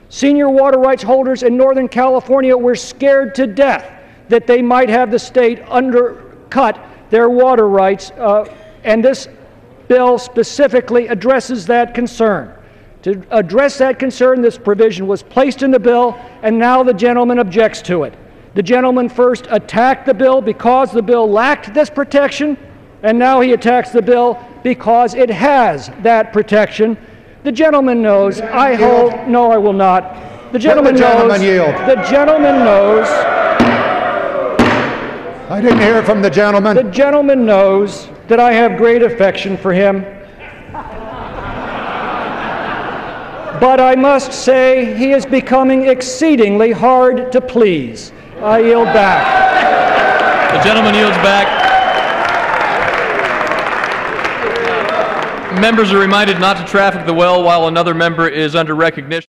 Senior water rights holders in Northern California were scared to death that they might have the state undercut their water rights, and this bill specifically addresses that concern. To address that concern, this provision was placed in the bill, and now the gentleman objects to it. The gentleman first attacked the bill because the bill lacked this protection, and now he attacks the bill because it has that protection. The gentleman knows, I hope, no, I will not. The gentleman knows, the gentleman knows. I didn't hear from the gentleman. The gentleman knows that I have great affection for him. But I must say he is becoming exceedingly hard to please. I yield back. The gentleman yields back. Members are reminded not to traffic the well while another member is under recognition.